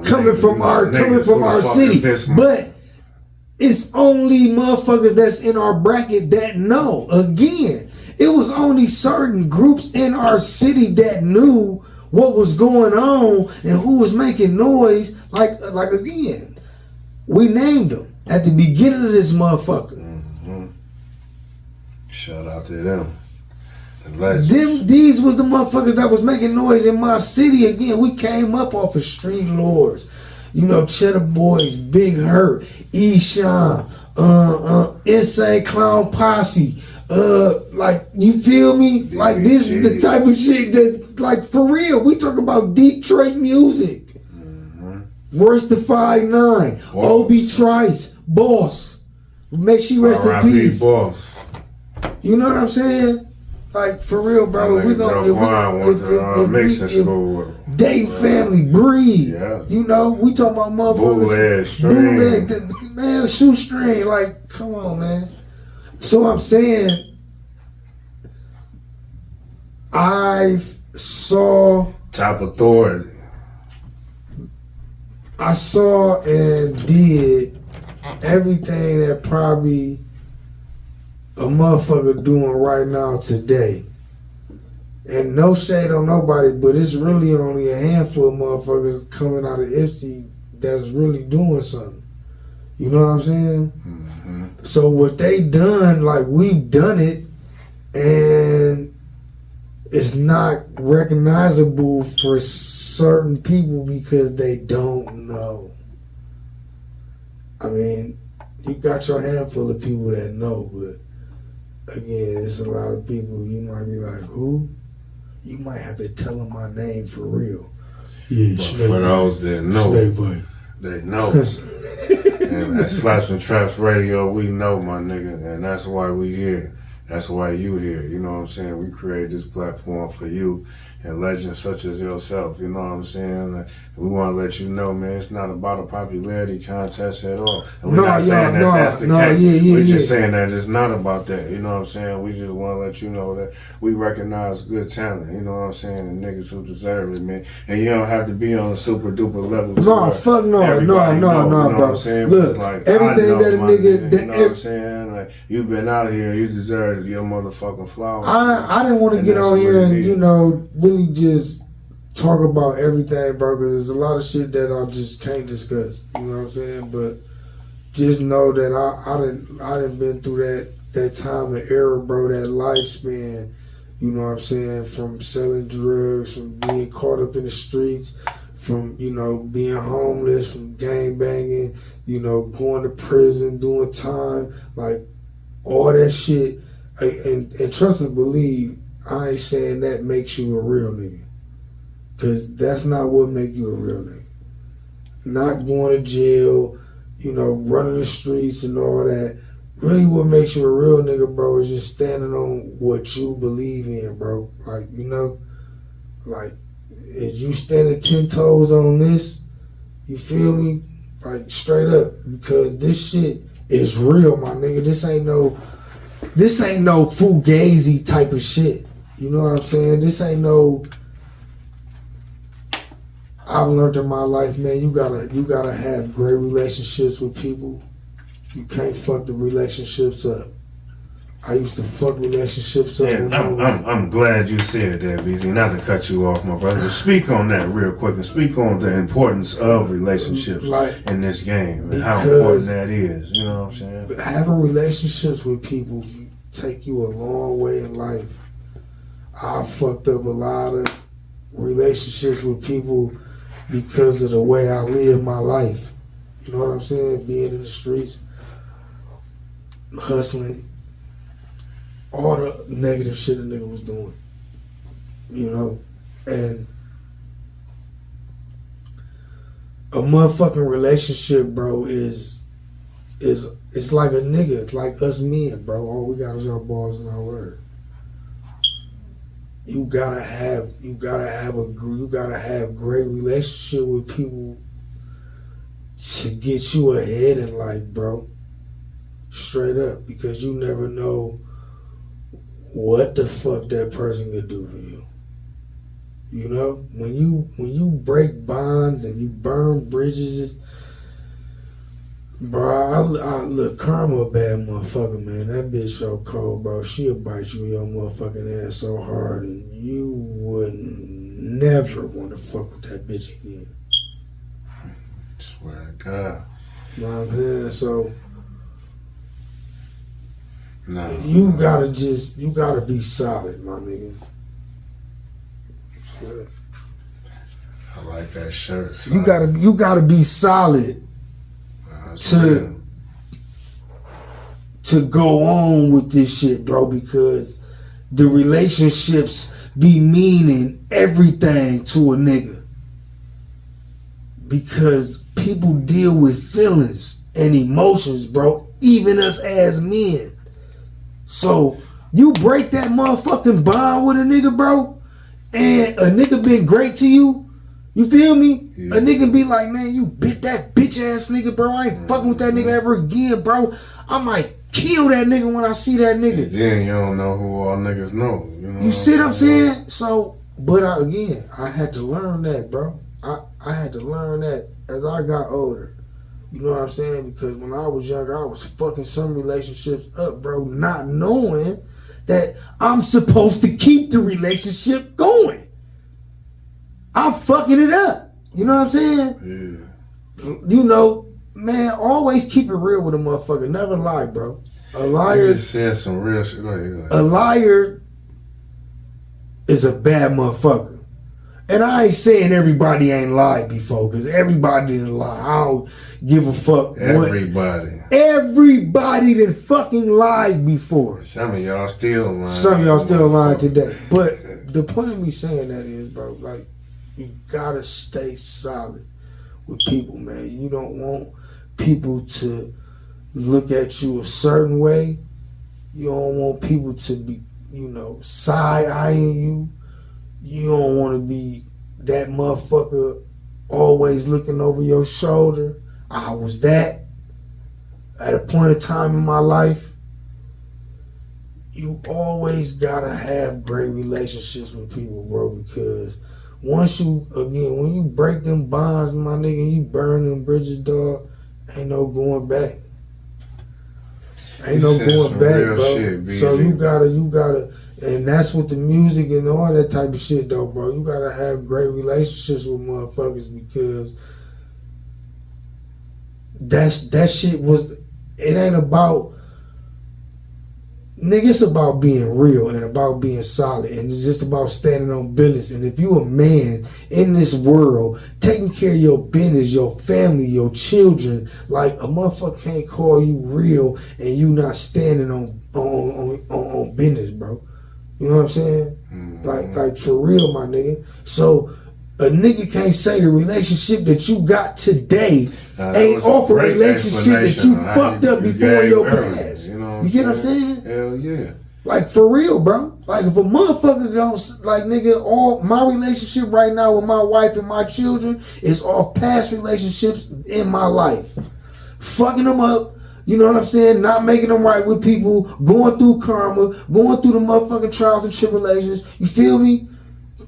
S2: coming from our city, but it's only motherfuckers that's in our bracket that know. Again, it was only certain groups in our city that knew what was going on and who was making noise. Like again, we named them at the beginning of this motherfucker.
S1: Mm-hmm. Shout out to them.
S2: These was the motherfuckers that was making noise in my city. Again, we came up off of Street Lords. You know, Cheddar Boys, Big Hurt, Eshawn, Insane Clown Posse. Like, you feel me? Like, this is the type of shit that's, like, for real. We talk about Detroit music. Royce the 5'9", Obi Trice, Boss. Make sure rest in peace.
S1: Boss.
S2: You know what I'm saying? Like, for real, bro. We gonna Dayton Family, Breed.
S1: Yeah.
S2: You know, we talking about motherfuckers. Bootleg, man, shoestring. Like, come on, man. So I'm saying, I saw
S1: Top Authority.
S2: I saw and did everything that probably a motherfucker doing right now today. And no shade on nobody, but it's really only a handful of motherfuckers coming out of Ipsy that's really doing something. You know what I'm saying?
S1: Mm-hmm.
S2: So what they done, like, we've done it, and it's not recognizable for certain people because they don't know. I mean, you got your handful of people that know, but again, it's a lot of people you might be like, who? You might have to tell them my name for real. Yeah,
S1: for those that know, they know. And at Slapz and Trapz Radio, we know, my nigga, and that's why we here. That's why you here. You know what I'm saying? We create this platform for you and legends such as yourself. You know what I'm saying? Like, we want to let you know, man, it's not about a popularity contest at all. And we're not saying that's the case. We're just saying that it's not about that. You know what I'm saying? We just want to let you know that we recognize good talent. You know what I'm saying? And niggas who deserve it, man. And you don't have to be on a super duper level.
S2: No, fuck no, bro. Look,
S1: like,
S2: everything that a nigga,
S1: you know what I'm saying? Like, you've been out here, you deserve your motherfucking flowers.
S2: I didn't want to get on here and, you know, really just talk about everything, bro, because there's a lot of shit that I just can't discuss. You know what I'm saying? But just know that I done been through that time and era, bro, that lifespan. You know what I'm saying? From selling drugs, from being caught up in the streets, from, you know, being homeless, from gang banging, you know, going to prison, doing time, like all that shit. And trust and believe, I ain't saying that makes you a real nigga. Because that's not what make you a real nigga. Not going to jail, you know, running the streets and all that. Really what makes you a real nigga, bro, is just standing on what you believe in, bro. Like, you know, like, is you standing 10 toes on this, you feel me? Like straight up, because this shit is real, my nigga. This ain't no fugazi type of shit. You know what I'm saying? This ain't no. I've learned in my life, man, you gotta have great relationships with people. You can't fuck the relationships up. I used to fuck relationships up.
S1: Yeah, I'm glad you said that, BZ. Not to cut you off, my brother. Speak on that real quick and speak on the importance of relationships in this game and how important that is. You know what I'm saying?
S2: Having relationships with people take you a long way in life. I fucked up a lot of relationships with people because of the way I live my life. You know what I'm saying? Being in the streets, hustling, all the negative shit a nigga was doing. You know? And a motherfucking relationship, bro, is it's like a nigga. It's like us men, bro. All we got is our balls and our word. You gotta have great relationship with people to get you ahead in life, bro. Straight up, because you never know what the fuck that person could do for you. You know, when you break bonds and you burn bridges, bro. I look, Karma a bad motherfucker, man. That bitch so cold, bro. She'll bite you in your motherfucking ass so hard, and you would never want to fuck with that bitch again.
S1: Swear to God.
S2: You know what I'm saying? So you gotta be solid, my nigga. Shit.
S1: I like that shirt.
S2: Solid. You gotta be solid to go on with this shit, bro, because the relationships be meaning everything to a nigga. Because people deal with feelings and emotions, bro, even us as men. So you break that motherfucking bond with a nigga, bro, and a nigga been great to you. You feel me? Yeah. A nigga be like, man, you bit that bitch ass nigga, bro. I ain't fucking with that nigga ever again, bro. I might kill that nigga when I see that nigga.
S1: And then you don't know who all niggas know.
S2: You see what I'm saying? So, but I had to learn that, bro. I had to learn that as I got older. You know what I'm saying? Because when I was younger, I was fucking some relationships up, bro, not knowing that I'm supposed to keep the relationship going. I'm fucking it up. You know what I'm saying? Yeah. You know, man, always keep it real with a motherfucker. Never lie, bro. A liar.
S1: You just said some real shit. Go ahead.
S2: A liar is a bad motherfucker. And I ain't saying everybody ain't lied before, because everybody didn't lie. I don't give a fuck. Everybody that fucking lied before.
S1: Some of y'all still lying.
S2: Some of y'all still lying today. But the point of me saying that is, bro, like, you gotta stay solid with people, man. You don't want people to look at you a certain way. You don't want people to be, side-eyeing you. You don't want to be that motherfucker always looking over your shoulder. I was that at a point of time in my life. You always gotta have great relationships with people, bro, because when you break them bonds, my nigga, and you burn them bridges, dog, ain't no going back. Ain't no going back, bro. Shit, so you gotta, and that's with the music and all that type of shit, though, bro. You gotta have great relationships with motherfuckers, because that shit it ain't about, nigga, it's about being real and about being solid, and it's just about standing on business. And if you a man in this world, taking care of your business, your family, your children, like, a motherfucker can't call you real and you not standing on business, bro. You know what I'm saying? Mm-hmm. Like for real, my nigga. So a nigga can't say the relationship that you got today ain't off a relationship that you fucked up before in your past. You get what I'm saying?
S1: Hell yeah.
S2: Like, for real, bro. Like if a motherfucker don't like nigga, all my relationship right now with my wife and my children is off past relationships in my life. Fucking them up, you know what I'm saying? Not making them right with people, going through karma, going through the motherfucking trials and tribulations. You feel me?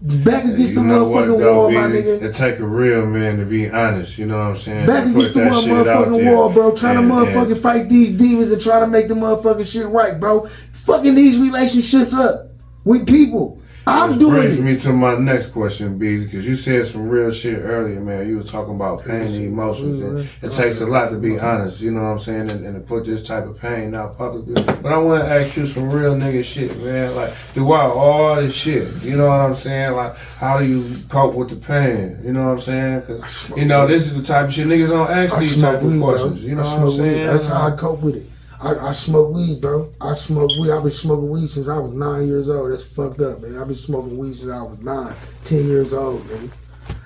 S2: Back against the motherfucking wall, my nigga.
S1: It take a real man to be honest, you know what I'm saying?
S2: Back against the motherfucking wall, bro. Trying to motherfucking fight these demons and trying to make the motherfucking shit right, bro. Fucking these relationships up with people. I'm doing it.
S1: Brings me to my next question, Beezy, because you said some real shit earlier, man. You was talking about pain and emotions, and it takes a lot to be honest, you know what I'm saying, and to put this type of pain out publicly. But I want to ask you some real nigga shit, man. Like, throughout all this shit, you know what I'm saying? Like, how do you cope with the pain? You know what I'm saying? Because, you know, this is the type of shit niggas don't ask these type of questions. You know what I'm saying?
S2: That's how I cope with it. I smoke weed, bro. I smoke weed. I've been smoking weed since I was 9 years old. That's fucked up, man. I've been smoking weed since I was 10 years old, man.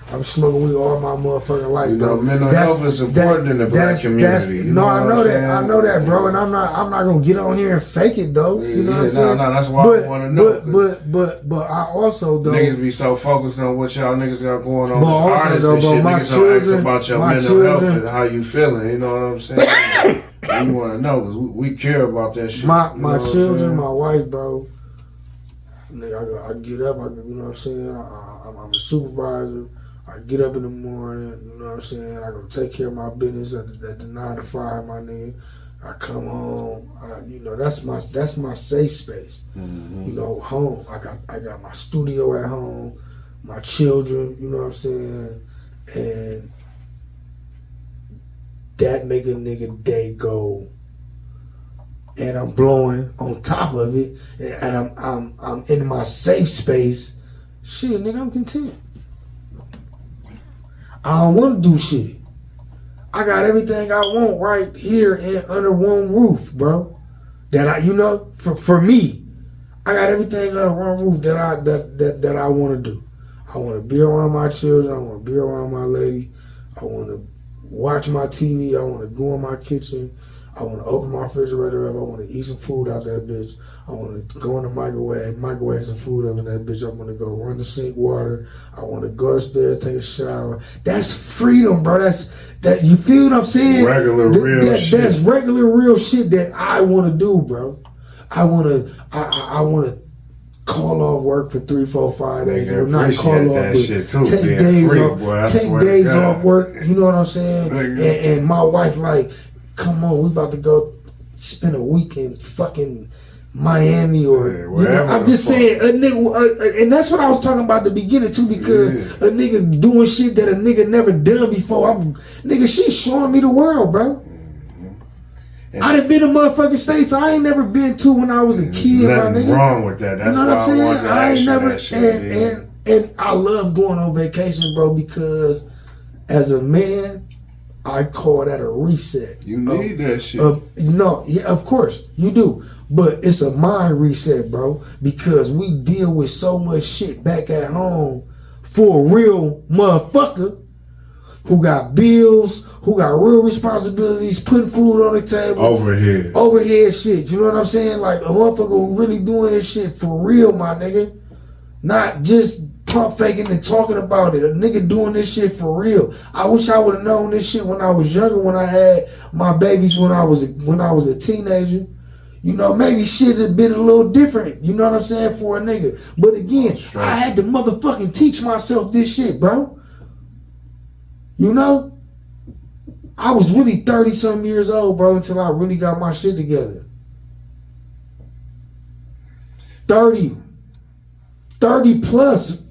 S2: I've been smoking weed all my motherfucking life,
S1: you know,
S2: bro.
S1: Mental health is important in the black community. You know
S2: I know that. I know that, bro. And I'm not gonna get on here and fake it, though. You know what I'm saying?
S1: No, that's why I want to know.
S2: But I also, though,
S1: niggas be so focused on what y'all niggas got going on.
S2: But also,
S1: artists
S2: though,
S1: and shit,
S2: my
S1: niggas
S2: children,
S1: don't ask about your mental health and how you feeling. You know what I'm saying? You want to know because we care about that shit.
S2: My children, my wife, bro. Nigga, I get up. You know what I'm saying? I'm a supervisor. I get up in the morning. You know what I'm saying? I go take care of my business at the 9 to 5, my nigga. I come home. You know, that's my safe space. Mm-hmm. You know, home. I got my studio at home. My children. You know what I'm saying? And that make a nigga day go, and I'm blowing on top of it, and I'm in my safe space. Shit, nigga, I'm content. I don't want to do shit. I got everything I want right here under one roof, bro. That I, you know, for me, I got everything under one roof that I want to do. I want to be around my children. I want to be around my lady. I want to watch my TV. I want to go in my kitchen. I want to open my refrigerator up. I want to eat some food out that bitch. I want to go in the microwave some food up in that bitch. I want to go run the sink water. I want to go upstairs, take a shower. That's freedom, bro. That you feel what I'm saying?
S1: Real shit.
S2: That's regular real shit that I want to do, bro. I want to call off work for 3, 4, 5 days. Or not call off, but take days off. Boy, take days off work. You know what I'm saying? And my wife like, come on, we about to go spend a week in fucking Miami or you know, I'm just saying a nigga, and that's what I was talking about at the beginning too, because a nigga doing shit that a nigga never done before. Nigga, she's showing me the world, bro. I done been to motherfucking states I ain't never been to when I was a kid, my nigga.
S1: Wrong with that. That's
S2: you know what I'm saying? I ain't never,
S1: shit,
S2: and I love going on vacation, bro, because as a man, I call that a reset.
S1: You need that shit.
S2: No, yeah, of course you do. But it's a mind reset, bro, because we deal with so much shit back at home for a real motherfucker who got bills, who got real responsibilities, putting food on the table. Overhead shit. You know what I'm saying? Like a motherfucker who really doing this shit for real, my nigga. Not just pump faking and talking about it. A nigga doing this shit for real. I wish I would have known this shit when I was younger, when I had my babies when I was a teenager. You know, maybe shit had been a little different, you know what I'm saying, for a nigga. But again, I had to motherfucking teach myself this shit, bro. You know? I was really 30-something years old, bro, until I really got my shit together. 30 plus.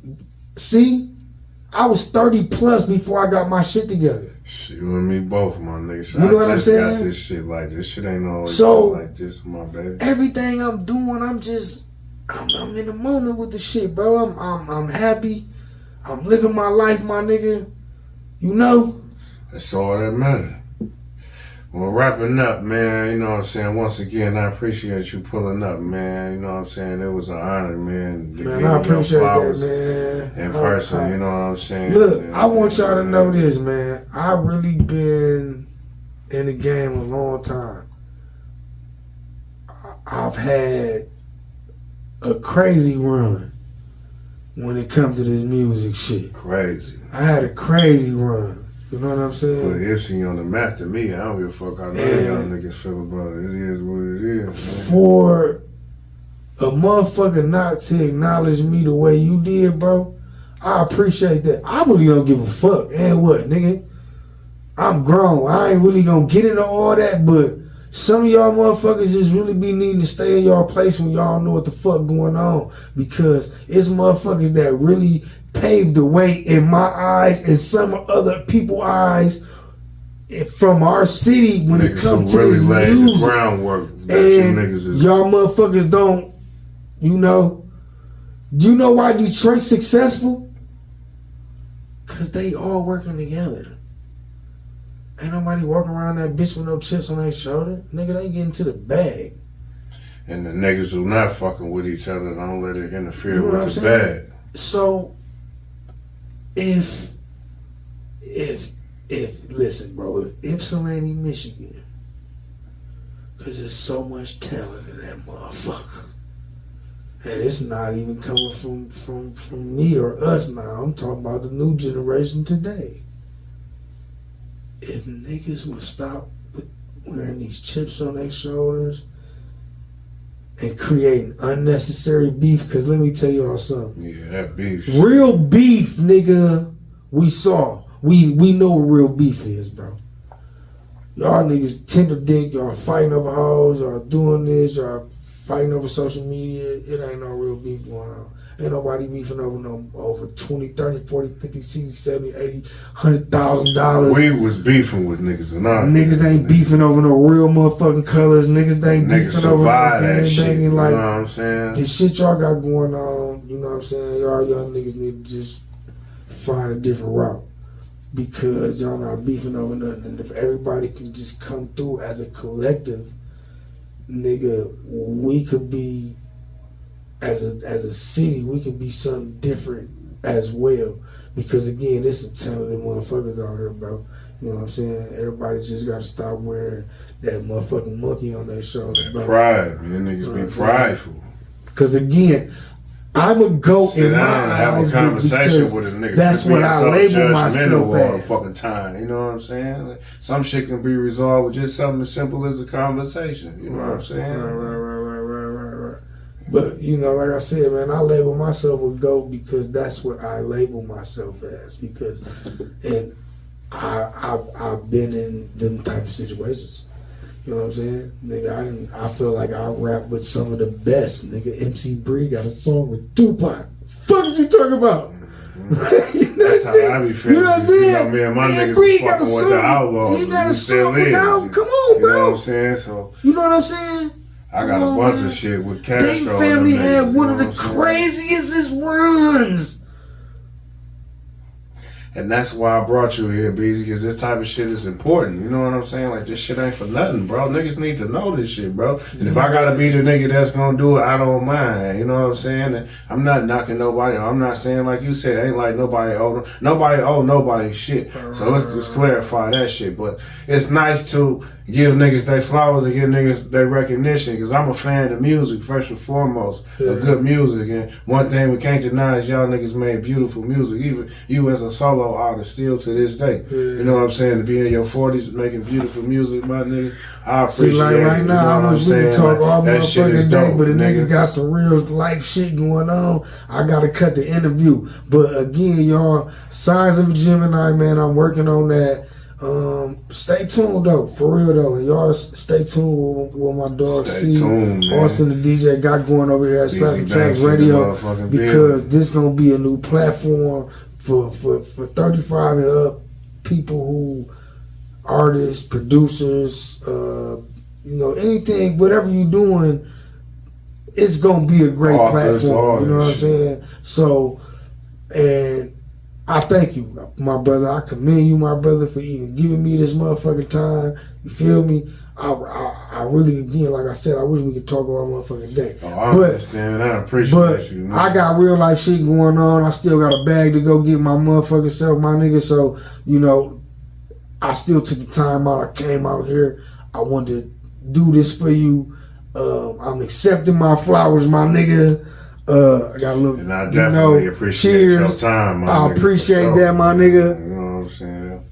S2: See? I was 30 plus before I got my shit together.
S1: You and me both, my nigga. So
S2: you know what I'm saying?
S1: Got this shit like this shit ain't always like this, my baby.
S2: Everything I'm doing, I'm in the moment with the shit, bro. I'm happy. I'm living my life, my nigga. You know?
S1: That's all that matters. Well, wrapping up, man, you know what I'm saying? Once again, I appreciate you pulling up, man. You know what I'm saying? It was an honor, man.
S2: Man, I appreciate that, man.
S1: In person, you know what I'm saying?
S2: Look, I want y'all to know this, man. I really been in the game a long time. I've had a crazy run when it comes to this music shit.
S1: Crazy.
S2: I had a crazy run. You know what I'm saying?
S1: Put Ipsy on the map to me. I don't give a fuck how y'all niggas feel about it. It is what it is, man.
S2: For a motherfucker not to acknowledge me the way you did, bro, I appreciate that. I really don't give a fuck. And what, nigga? I'm grown. I ain't really gonna get into all that, but some of y'all motherfuckers just really be needing to stay in y'all place when y'all know what the fuck going on. Because it's motherfuckers that really paved the way in my eyes and some other people's eyes from our city when
S1: niggas
S2: it comes to
S1: really
S2: this
S1: laid
S2: music.
S1: the groundwork.
S2: And y'all motherfuckers don't, you know. Do you know why Detroit's successful? Because they all working together. Ain't nobody walking around that bitch with no chips on their shoulder. Nigga, they getting to the bag.
S1: And the niggas who not fucking with each other don't let it interfere
S2: You know
S1: with the bag.
S2: So, if listen, bro, if Ypsilanti, Michigan, because there's so much talent in that motherfucker, and it's not even coming from me or us now. I'm talking about the new generation today. If niggas would stop wearing these chips on their shoulders and creating unnecessary beef, because let me tell y'all something.
S1: Yeah, that beef.
S2: Real beef, nigga, we saw. We know what real beef is, bro. Y'all niggas tender dick, y'all fighting over hoes, y'all doing this, y'all fighting over social media. It ain't no real beef going on. Ain't nobody beefing over 20, 30, 40, 50, 60, 70, 80, $100,000.
S1: We was beefing with niggas or not.
S2: Niggas ain't beefing over no real motherfucking colors. Niggas ain't beefing over no gang banging. Like,
S1: you know what I'm saying?
S2: The shit y'all got going on, you know what I'm saying? Y'all young niggas need to just find a different route. Because y'all not beefing over nothing. And if everybody can just come through as a collective, nigga, we could be, as a city, we could be something different as well. Because again, there's some talented motherfuckers out here, bro. You know what I'm saying? Everybody just got to stop wearing that motherfucking monkey on their shoulder, bro.
S1: Pride, man. Niggas be prideful.
S2: Because again, I'm a goat
S1: Sit
S2: in my
S1: down and have
S2: eyes,
S1: a conversation with a nigga.
S2: that's what I label myself
S1: all the
S2: as.
S1: fucking time. You know what I'm saying? Like, some shit can be resolved with just something as simple as a conversation. You know what I'm saying?
S2: Right. But you know, like I said, man, I label myself a GOAT because that's what I label myself as. Because, and I've been in them type of situations. You know what I'm saying? Nigga, I feel like I rap with some of the best. Nigga, MC Bree got a song with Tupac. Fuck is you talking about?
S1: Mm-hmm. You know that's how I be feeling.
S2: You know what I'm saying?
S1: You know, me and my niggas
S2: Bree
S1: fucking with the Outlaws.
S2: He got a
S1: still
S2: song with
S1: is.
S2: the Outlaws. Come on, bro.
S1: You know what I'm saying? So
S2: you know what I'm saying?
S1: I got a bunch of shit with Castro.
S2: They family had one of the craziest runs.
S1: And that's why I brought you here, BZ, because this type of shit is important. You know what I'm saying? Like, this shit ain't for nothing, bro. Niggas need to know this shit, bro. And if I gotta be the nigga that's gonna do it, I don't mind. You know what I'm saying? And I'm not knocking nobody. I'm not saying, like you said, ain't like nobody owe nobody shit. So let's just clarify that shit. But it's nice to give niggas their flowers and give niggas their recognition, because I'm a fan of music, first and foremost, of good music. And one thing we can't deny is y'all niggas made beautiful music. Even you as a solo artist, still to this day. You know what I'm saying? To be in your 40s making beautiful music, my nigga, I appreciate it.
S2: Like right now, I wish we could talk all motherfucking day, but a nigga got some real life shit going on. I gotta cut the interview. But again, y'all, Signs of a Gemini, man, I'm working on that. Stay tuned though, for real though, and y'all stay tuned with what my dog Austin the DJ got going over here at Slapz Radio, because this gonna be a new platform for 35 and up people who artists, producers, you know, anything, whatever you doing, it's gonna be a great platform. You know what I'm saying? So, and I thank you, my brother. I commend you, my brother, for even giving me this motherfucking time. You feel me? I really, again, like I said, I wish we could talk all motherfucking day.
S1: Oh, I understand. I appreciate you. Man.
S2: I got real life shit going on. I still got a bag to go get my motherfucking self, my nigga. So, you know, I still took the time out. I came out here. I wanted to do this for you. I'm accepting my flowers, my nigga. I got a little,
S1: and I definitely appreciate your time, my nigga.
S2: I appreciate that, my nigga.
S1: You know what I'm saying?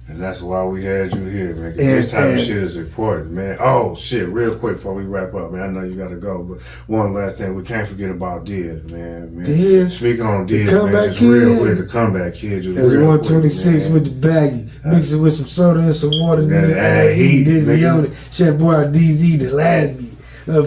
S1: And that's why we had you here, man. This type of shit is important, man. Oh, shit, real quick before we wrap up, man. I know you got to go, but one last thing. We can't forget about Diz, man.
S2: Diz?
S1: Speaking on Diz, man, it's real with the comeback kid.
S2: That's 126 with the baggy. Mix it with some soda and some water. Then add heat. Dizzy on it. Chef boy DZ the last beat.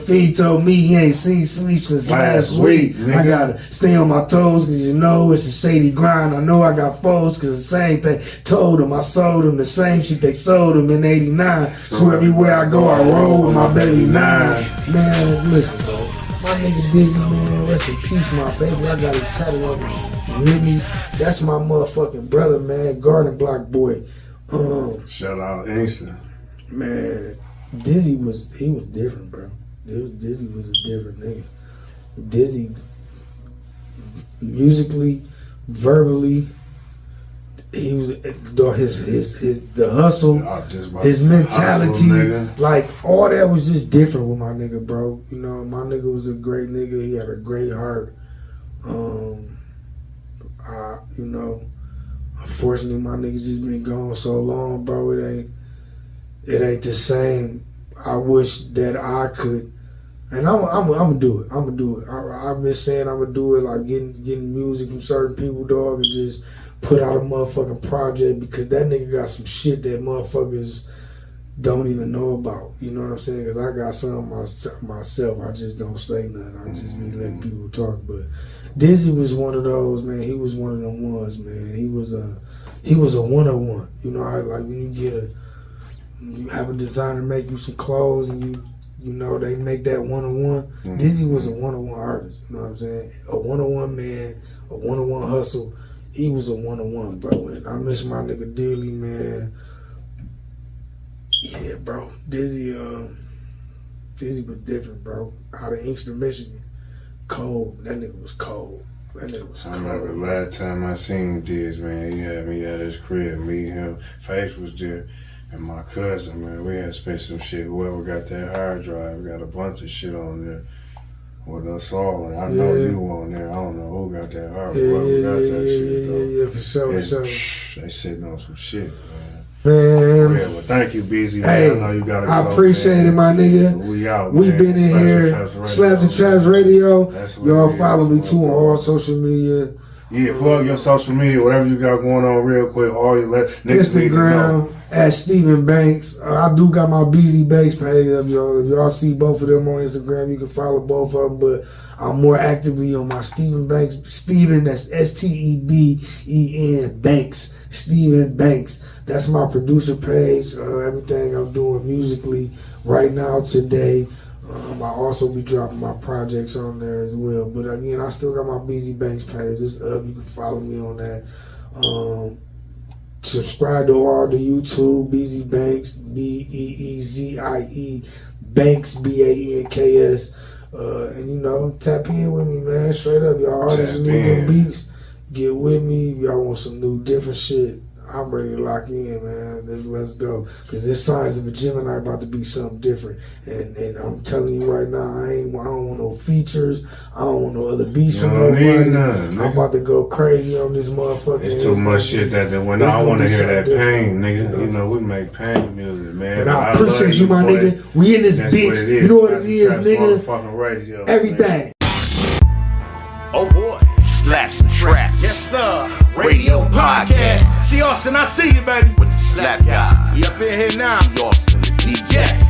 S2: Fiend told me he ain't seen sleep since last week. I gotta stay on my toes cause you know it's a shady grind. I know I got foes cause the same thing. Told them I sold them the same shit they sold them in 89. So everywhere I go I roll with my baby 9. Man, listen bro. My nigga Dizzy, man, rest in peace my baby. I got a tattoo on me. You hear me? That's my motherfucking brother, man. Garden Block boy.
S1: Shout out Inkster.
S2: Man, Dizzy was different, bro. Dizzy was a different nigga. Dizzy, musically, verbally, he was the hustle, his mentality, like all that was just different with my nigga, bro. You know, my nigga was a great nigga. He had a great heart. You know, unfortunately, my nigga just been gone so long, bro. It ain't the same. I wish that I could, and I'm gonna do it. I've been saying I'm gonna do it, like getting music from certain people, dog, and just put out a motherfucking project because that nigga got some shit that motherfuckers don't even know about. You know what I'm saying? Because I got some myself. I just don't say nothing. I just be letting people talk. But Dizzy was one of those, man. He was one of them ones, man. He was a 101. You know, like when you have a designer make you some clothes and you know they make that 101. Dizzy was a 101 artist. You know what I'm saying? A 101 man, a 101 hustle. He was a 101, bro. And I miss my nigga dearly, man. Yeah, bro. Dizzy was different, bro. Out of Inkster, Michigan. Cold. That nigga was cold. I
S1: remember last time I seen Diz, man, he had me at his crib. Me, him, Face was there. And my cousin, man, we had spent some shit. Whoever got that hard drive got a bunch of shit on there with us all. And I know you on there. I don't know who got that hard drive. Whoever got that shit, though.
S2: Yeah, for sure.
S1: They sitting on some shit, man.
S2: Man.
S1: Yeah, well, thank you, Busy.
S2: Hey,
S1: man. I know you gotta go,
S2: I appreciate it, my nigga.
S1: We out,
S2: we
S1: man.
S2: been in here. Slapz and Trapz Radio. Y'all follow me too on all social media.
S1: Yeah, plug your social media, whatever you got going on real quick. All you
S2: Instagram at Steven Banks. I do got my BZ Banks page up, y'all. If y'all see both of them on Instagram, you can follow both of them. But I'm more actively on my Steven Banks. Steven, that's STEBEN Banks. Steven Banks. That's my producer page. Everything I'm doing musically right now today. I also be dropping my projects on there as well. But again, I still got my BZ Banks page. It's up. You can follow me on that. Subscribe to all the YouTube, BZ Banks, BEEZIE, Banks, BANKS. And you know, tap in with me, man. Straight up, y'all artists need them beats. Get with me. Y'all want some new, different shit. I'm ready to lock in, man. Let's go. Because this Signs of a Gemini about to be something different. And I'm telling you right now, I don't want no features. I don't want no other beats from nobody. I'm about to go crazy on this motherfucker.
S1: It's too much shit that when I want to hear that pain, nigga. You know, we make pain music, man.
S2: And I appreciate you, my nigga. We in this bitch. You know what it is, nigga?
S1: Radio,
S2: everything.
S3: Oh boy. Slapz and Trapz. Yes, sir. Radio podcast. See Austin, I see you, baby. With the Slap Guy. We up in here now. See Austin, the DJs.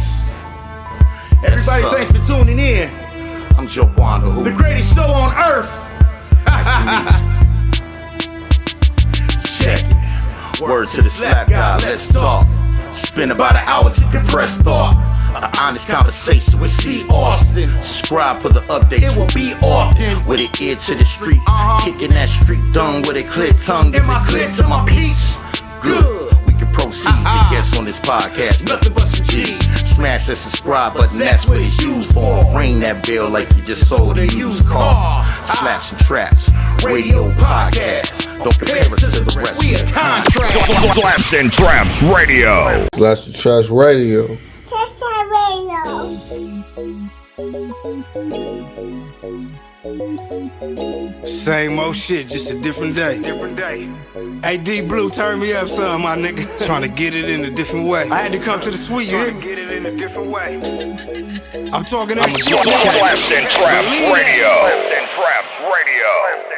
S3: Everybody, thanks for tuning in. I'm Joe Wanda. The greatest show on earth. Nice to meet you. Check it. Word to the Slap Guy. Let's talk. Spend about an hour to compress thought. An honest conversation with C. Austin. Subscribe for the updates. It will be often. With an ear to the street. Kicking that street dung with a clear tongue. Is it clear to my peeps? Good. We can proceed. The guests on this podcast. Nothing but some G's. Smash that subscribe button. That's what it's used for. Ring that bell like you just sold a used car. Slapz and Trapz. Radio podcast. Don't compare us to the rest. We a contract.
S4: Slapz and Trapz Radio.
S1: Slapz and Trapz Radio.
S2: Same old shit, just a different day. Hey, D Blue, turn me up some, my nigga. Trying to get it in a different way. I had to come to the suite, you hear me? Get it in a different way. I'm talking that shit.
S4: Slapz and Trapz Radio. Slapz and Trapz Radio.